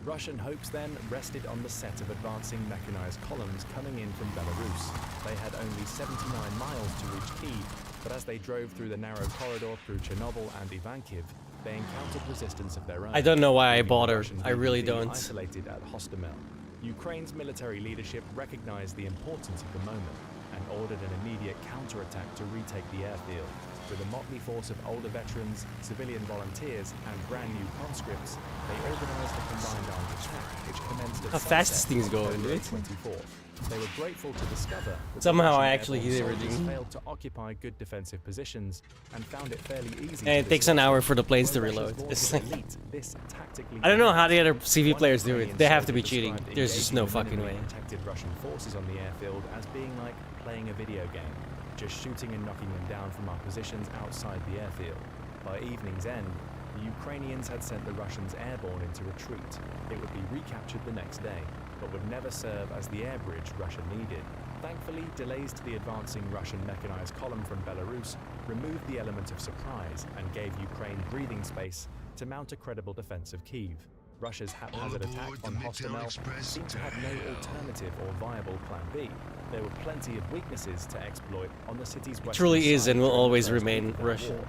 Russian hopes then rested on the set of advancing mechanized columns coming in from Belarus. They had only 79 miles to reach Kyiv, but as they drove through the narrow corridor through Chernobyl and Ivankiv, they encountered resistance of their own. I don't know why I leaving bought the her. Russian I really VDV don't. Isolated at Hostomel. Ukraine's military leadership recognized the importance of the moment and ordered an immediate counterattack to retake the airfield. With a motley force of older veterans, civilian volunteers, and brand new conscripts, they organized a combined armed attack, which commenced at How fast sunset these things on going, February dude? 24th. They were grateful to discover that Somehow the I Russian actually hit airborne everything. soldiers failed to occupy good defensive positions and found it fairly easy. And it to takes an disrupt hour them. for the planes to Where Russia's reload. laws It's were like elite, this tactically I don't know how the other One CV players do Ukrainian it. They have to soldier be cheating. described There's just engaging no the fucking minimally way. protected Russian forces on the airfield as being like playing a video game, just shooting and knocking them down from our positions outside the airfield. By evening's end, the Ukrainians had sent the Russians airborne into retreat. It would be recaptured the next day, but would never serve as the air bridge Russia needed. Thankfully, delays to the advancing Russian mechanized column from Belarus removed the element of surprise and gave Ukraine breathing space to mount a credible defense of Kyiv. Russia's haphazard attack on Hostomel seemed to have no alternative or viable plan B. There were plenty of weaknesses to exploit on the city's western truly is side and will during the always first remain week of the Russian. war.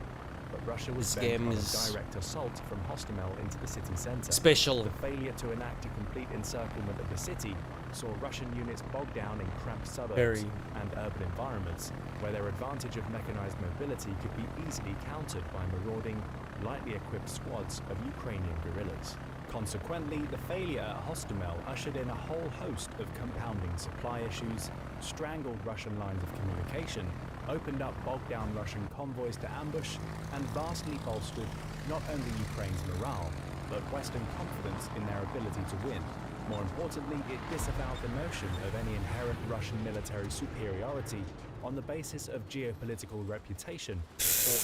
But Russia was This bent game on is a direct assault from Hostomel into the city center. special. The failure to enact a complete encirclement of the city saw Russian units bogged down in cramped suburbs Very. and urban environments, where their advantage of mechanized mobility could be easily countered by marauding, lightly equipped squads of Ukrainian guerrillas. Consequently, the failure at Hostomel ushered in a whole host of compounding supply issues, strangled Russian lines of communication, opened up bogged-down Russian convoys to ambush, and vastly bolstered not only Ukraine's morale, but Western confidence in their ability to win. More importantly, it disavowed the notion of any inherent Russian military superiority on the basis of geopolitical reputation.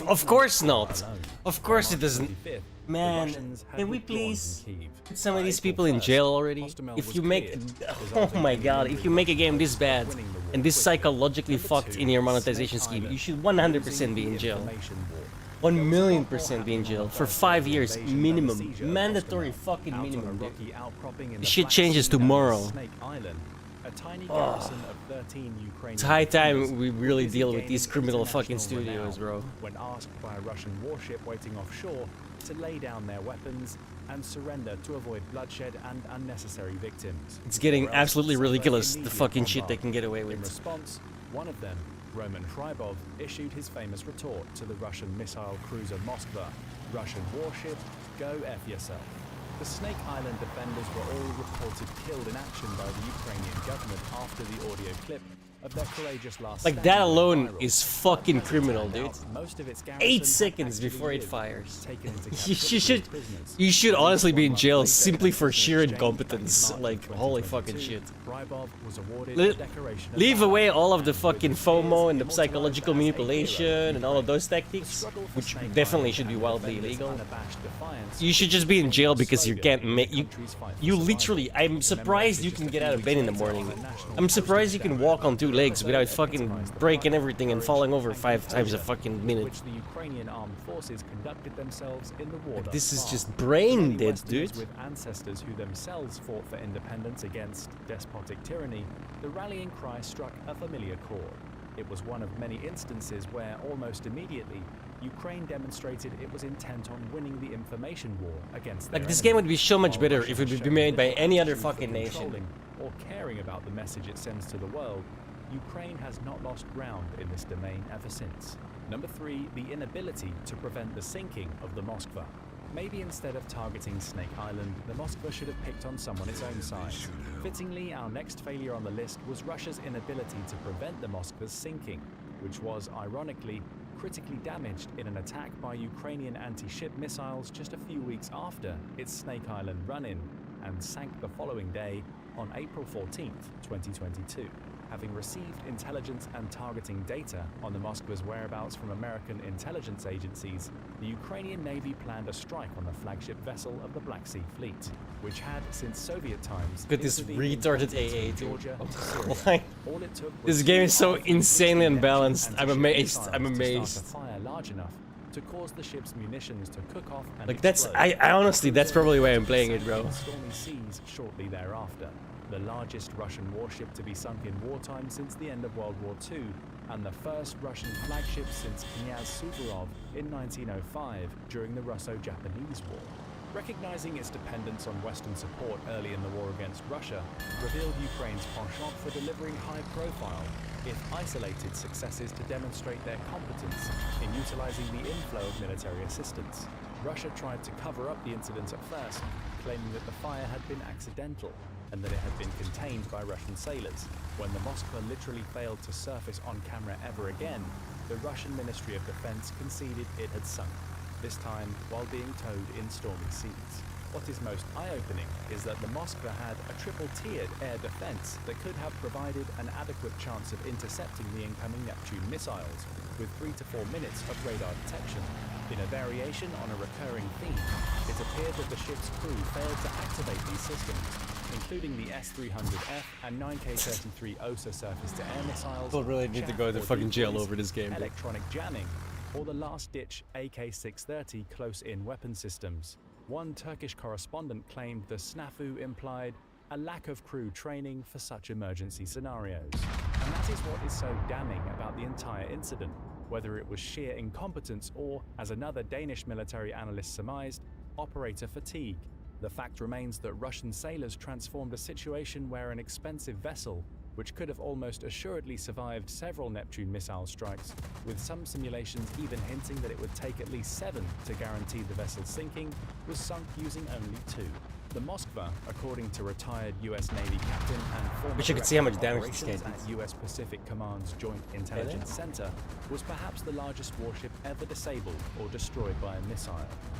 Of course not. Alone. Of course By it March doesn't. 25th, the Man, Russians had can we withdrawn please from Kyiv. put some of By these April people in 1st, jail already? Hostomel If was you make, cleared, oh resulting my in god, the if you make a game this bad winning the war and this quickly. psychologically Number fucked two, in your monetization Snake scheme, you Island, should losing 100% be in the jail. information war. 1,000,000% be in jail for 5 years Invasion and minimum, siege of mandatory Hostomel. fucking Out on a minimum, dude. rocky outcropping in This the shit Black changes Sea known as tomorrow. Snake Island, a tiny Oh. garrison of 13 Ukrainian It's high time defenders we were really busy deal with gaining these criminal fucking international studios, renown bro. when asked by a Russian warship waiting offshore to lay down their weapons and surrender to avoid bloodshed and unnecessary victims. It's getting Or else absolutely suffer ridiculous, the immediate fucking shit they bombardment. can get away In with. response, one of them, Roman Trybov, issued his famous retort to the Russian missile cruiser Moskva: Russian warship, go F yourself. The Snake Island defenders were all reported killed in action by the Ukrainian government after the audio clip of their courageous last Like stand that went alone viral. is fucking As it criminal, turned dude. out, most of its 8 garrison had seconds actually before it lived, fires. taken into You captivity should, as prisoners. you should At least honestly be 1 in month jail later, simply for in sheer exchange, back in incompetence. March Like, of holy fucking 2022, shit. Rybov was awarded Le- the decoration of Leave valor, away all of the and with fucking his FOMO peers and the immortalized psychological as a hero manipulation of and all of those Ukraine. tactics, The struggle for which Snake definitely Island should be and the wildly defenders' illegal. unabashed defiance You should just be in jail because you slogan can't in the make you. country's fight for You survival. literally, I'm surprised you Commemorated can just get a out few of bed in the weeks morning. later, national I'm surprised you can walk on 2 legs without fucking epitomized the breaking fight, everything and courage, falling over and 5 times a composure fucking with minute. which the Ukrainian armed forces conducted themselves in the war. Like, thus this is far. just For brain many dead, Westerners dude. with ancestors who themselves fought for independence against despotic tyranny, the rallying cry struck a familiar chord. It was one of many instances where, almost immediately, Ukraine demonstrated it was intent on winning the information war against their Like, this enemy, game would be so much while better Russia if it would showed be made by little any other aptitude for fucking nation. controlling or caring about the message it sends to the world. Ukraine has not lost ground in this domain ever since. Number 3, the inability to prevent the sinking of the Moskva. Maybe instead of targeting Snake Island, the Moskva should have picked on someone its own size. Fittingly, our next failure on the list was Russia's inability to prevent the Moskva's sinking, which was, ironically, critically damaged in an attack by Ukrainian anti-ship missiles just a few weeks after its Snake Island run-in, and sank the following day on April 14th, 2022. Having received intelligence and targeting data on the Moskva's whereabouts from American intelligence agencies, the Ukrainian Navy planned a strike on the flagship vessel of the Black Sea Fleet, which had, since Soviet times, Look at this intervened in retarded conflicts AA, from dude. Georgia to Syria. Like, All it took was this game is so 2 insanely Neptune unbalanced. I'm anti-ship amazed. missiles I'm to amazed. start a fire large enough to cause the ship's munitions to cook off and Like, that's, explode. I honestly, that's probably why I'm playing it, Sank bro. in stormy seas shortly thereafter. The largest Russian warship to be sunk in wartime since the end of World War II, and the first Russian flagship since Knyaz Suvorov in 1905 during the Russo-Japanese War. Recognizing its dependence on Western support early in the war against Russia revealed Ukraine's penchant for delivering high-profile, if isolated, successes to demonstrate their competence in utilizing the inflow of military assistance. Russia tried to cover up the incident at first, claiming that the fire had been accidental and that it had been contained by Russian sailors. When the Moskva literally failed to surface on camera ever again, the Russian Ministry of Defense conceded it had sunk, this time while being towed in stormy seas. What is most eye-opening is that the Moskva had a triple-tiered air defense that could have provided an adequate chance of intercepting the incoming Neptune missiles, with 3 to 4 minutes of radar detection. In a variation on a recurring theme, it appeared that the ship's crew failed to activate these systems, including the S-300F and 9K-33 OSA surface-to-air missiles. Don't really need to go to chaff or fucking jail decoys, over this game, dude. electronic jamming, or the last-ditch AK-630 close-in weapon systems. One Turkish correspondent claimed the snafu implied a lack of crew training for such emergency scenarios. And that is what is so damning about the entire incident. whether it was sheer incompetence or, as another Danish military analyst surmised, operator fatigue. The fact remains that Russian sailors transformed a situation where an expensive vessel, which could have almost assuredly survived several Neptune missile strikes, with some simulations even hinting that it would take at least 7 to guarantee the vessel's sinking, was sunk using only 2. The Moskva, according to retired US Navy captain and former Wish you could see how much director of damage this guy operations did. at US Pacific Command's Joint Intelligence Center, was perhaps the largest warship ever disabled or destroyed by a missile.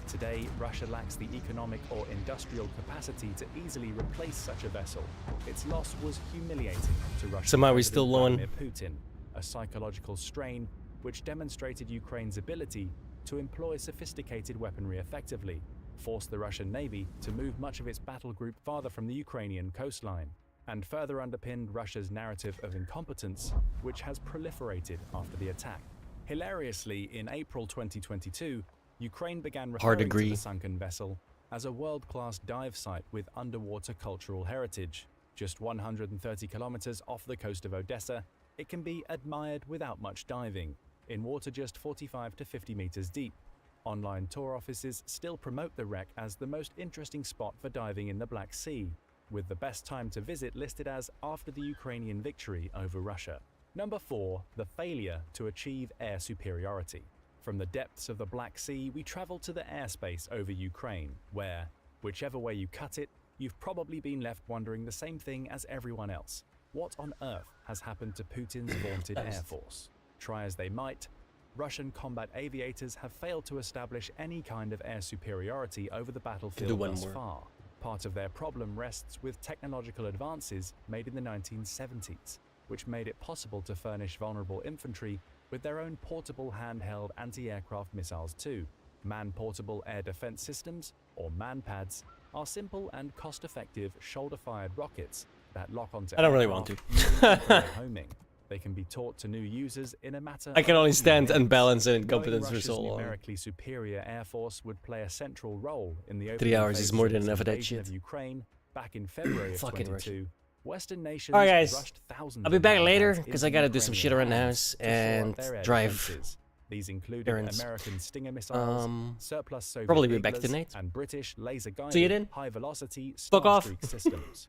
Today, Russia lacks the economic or industrial capacity to easily replace such a vessel. Its loss was humiliating to Russian Somehow he's President still won. Vladimir Putin, a psychological strain which demonstrated Ukraine's ability to employ sophisticated weaponry effectively, forced the Russian Navy to move much of its battle group farther from the Ukrainian coastline, and further underpinned Russia's narrative of incompetence, which has proliferated after the attack. Hilariously, in April 2022, Ukraine began referring to the sunken vessel as a world-class dive site with underwater cultural heritage. Just 130 kilometers off the coast of Odessa, it can be admired without much diving, in water just 45 to 50 meters deep. Online tour offices still promote the wreck as the most interesting spot for diving in the Black Sea, with the best time to visit listed as after the Ukrainian victory over Russia. Number 4, the failure to achieve air superiority. From the depths of the Black Sea, we travel to the airspace over Ukraine, where, whichever way you cut it, you've probably been left wondering the same thing as everyone else. What on earth has happened to Putin's vaunted air force? Try as they might, Russian combat aviators have failed to establish any kind of air superiority over the battlefield thus far. Part of their problem rests with technological advances made in the 1970s, which made it possible to furnish vulnerable infantry with their own portable handheld anti-aircraft missiles too. Man-portable air defense systems, or MANPADS, are simple and cost-effective shoulder-fired rockets that lock onto I don't really want aircraft to. homing. They can be taught to new users in a matter I can of only few stand minutes. unbalanced and Knowing incompetence for Russia's so long. numerically superior air force would play a central role in the 3 hours is phases more of than its enough of that invasion shit. of Ukraine back in February of Fucking 22. Western nations Alright guys, rushed thousands I'll be of back MANPADS later into because I gotta do some Ukrainian shit around the hands house to shore up and their air drive defenses. These included errands. American Stinger missiles, surplus Soviet probably be back Eaglers, tonight. and British See you laser-guided then. high-velocity Fuck off. Starstreak systems.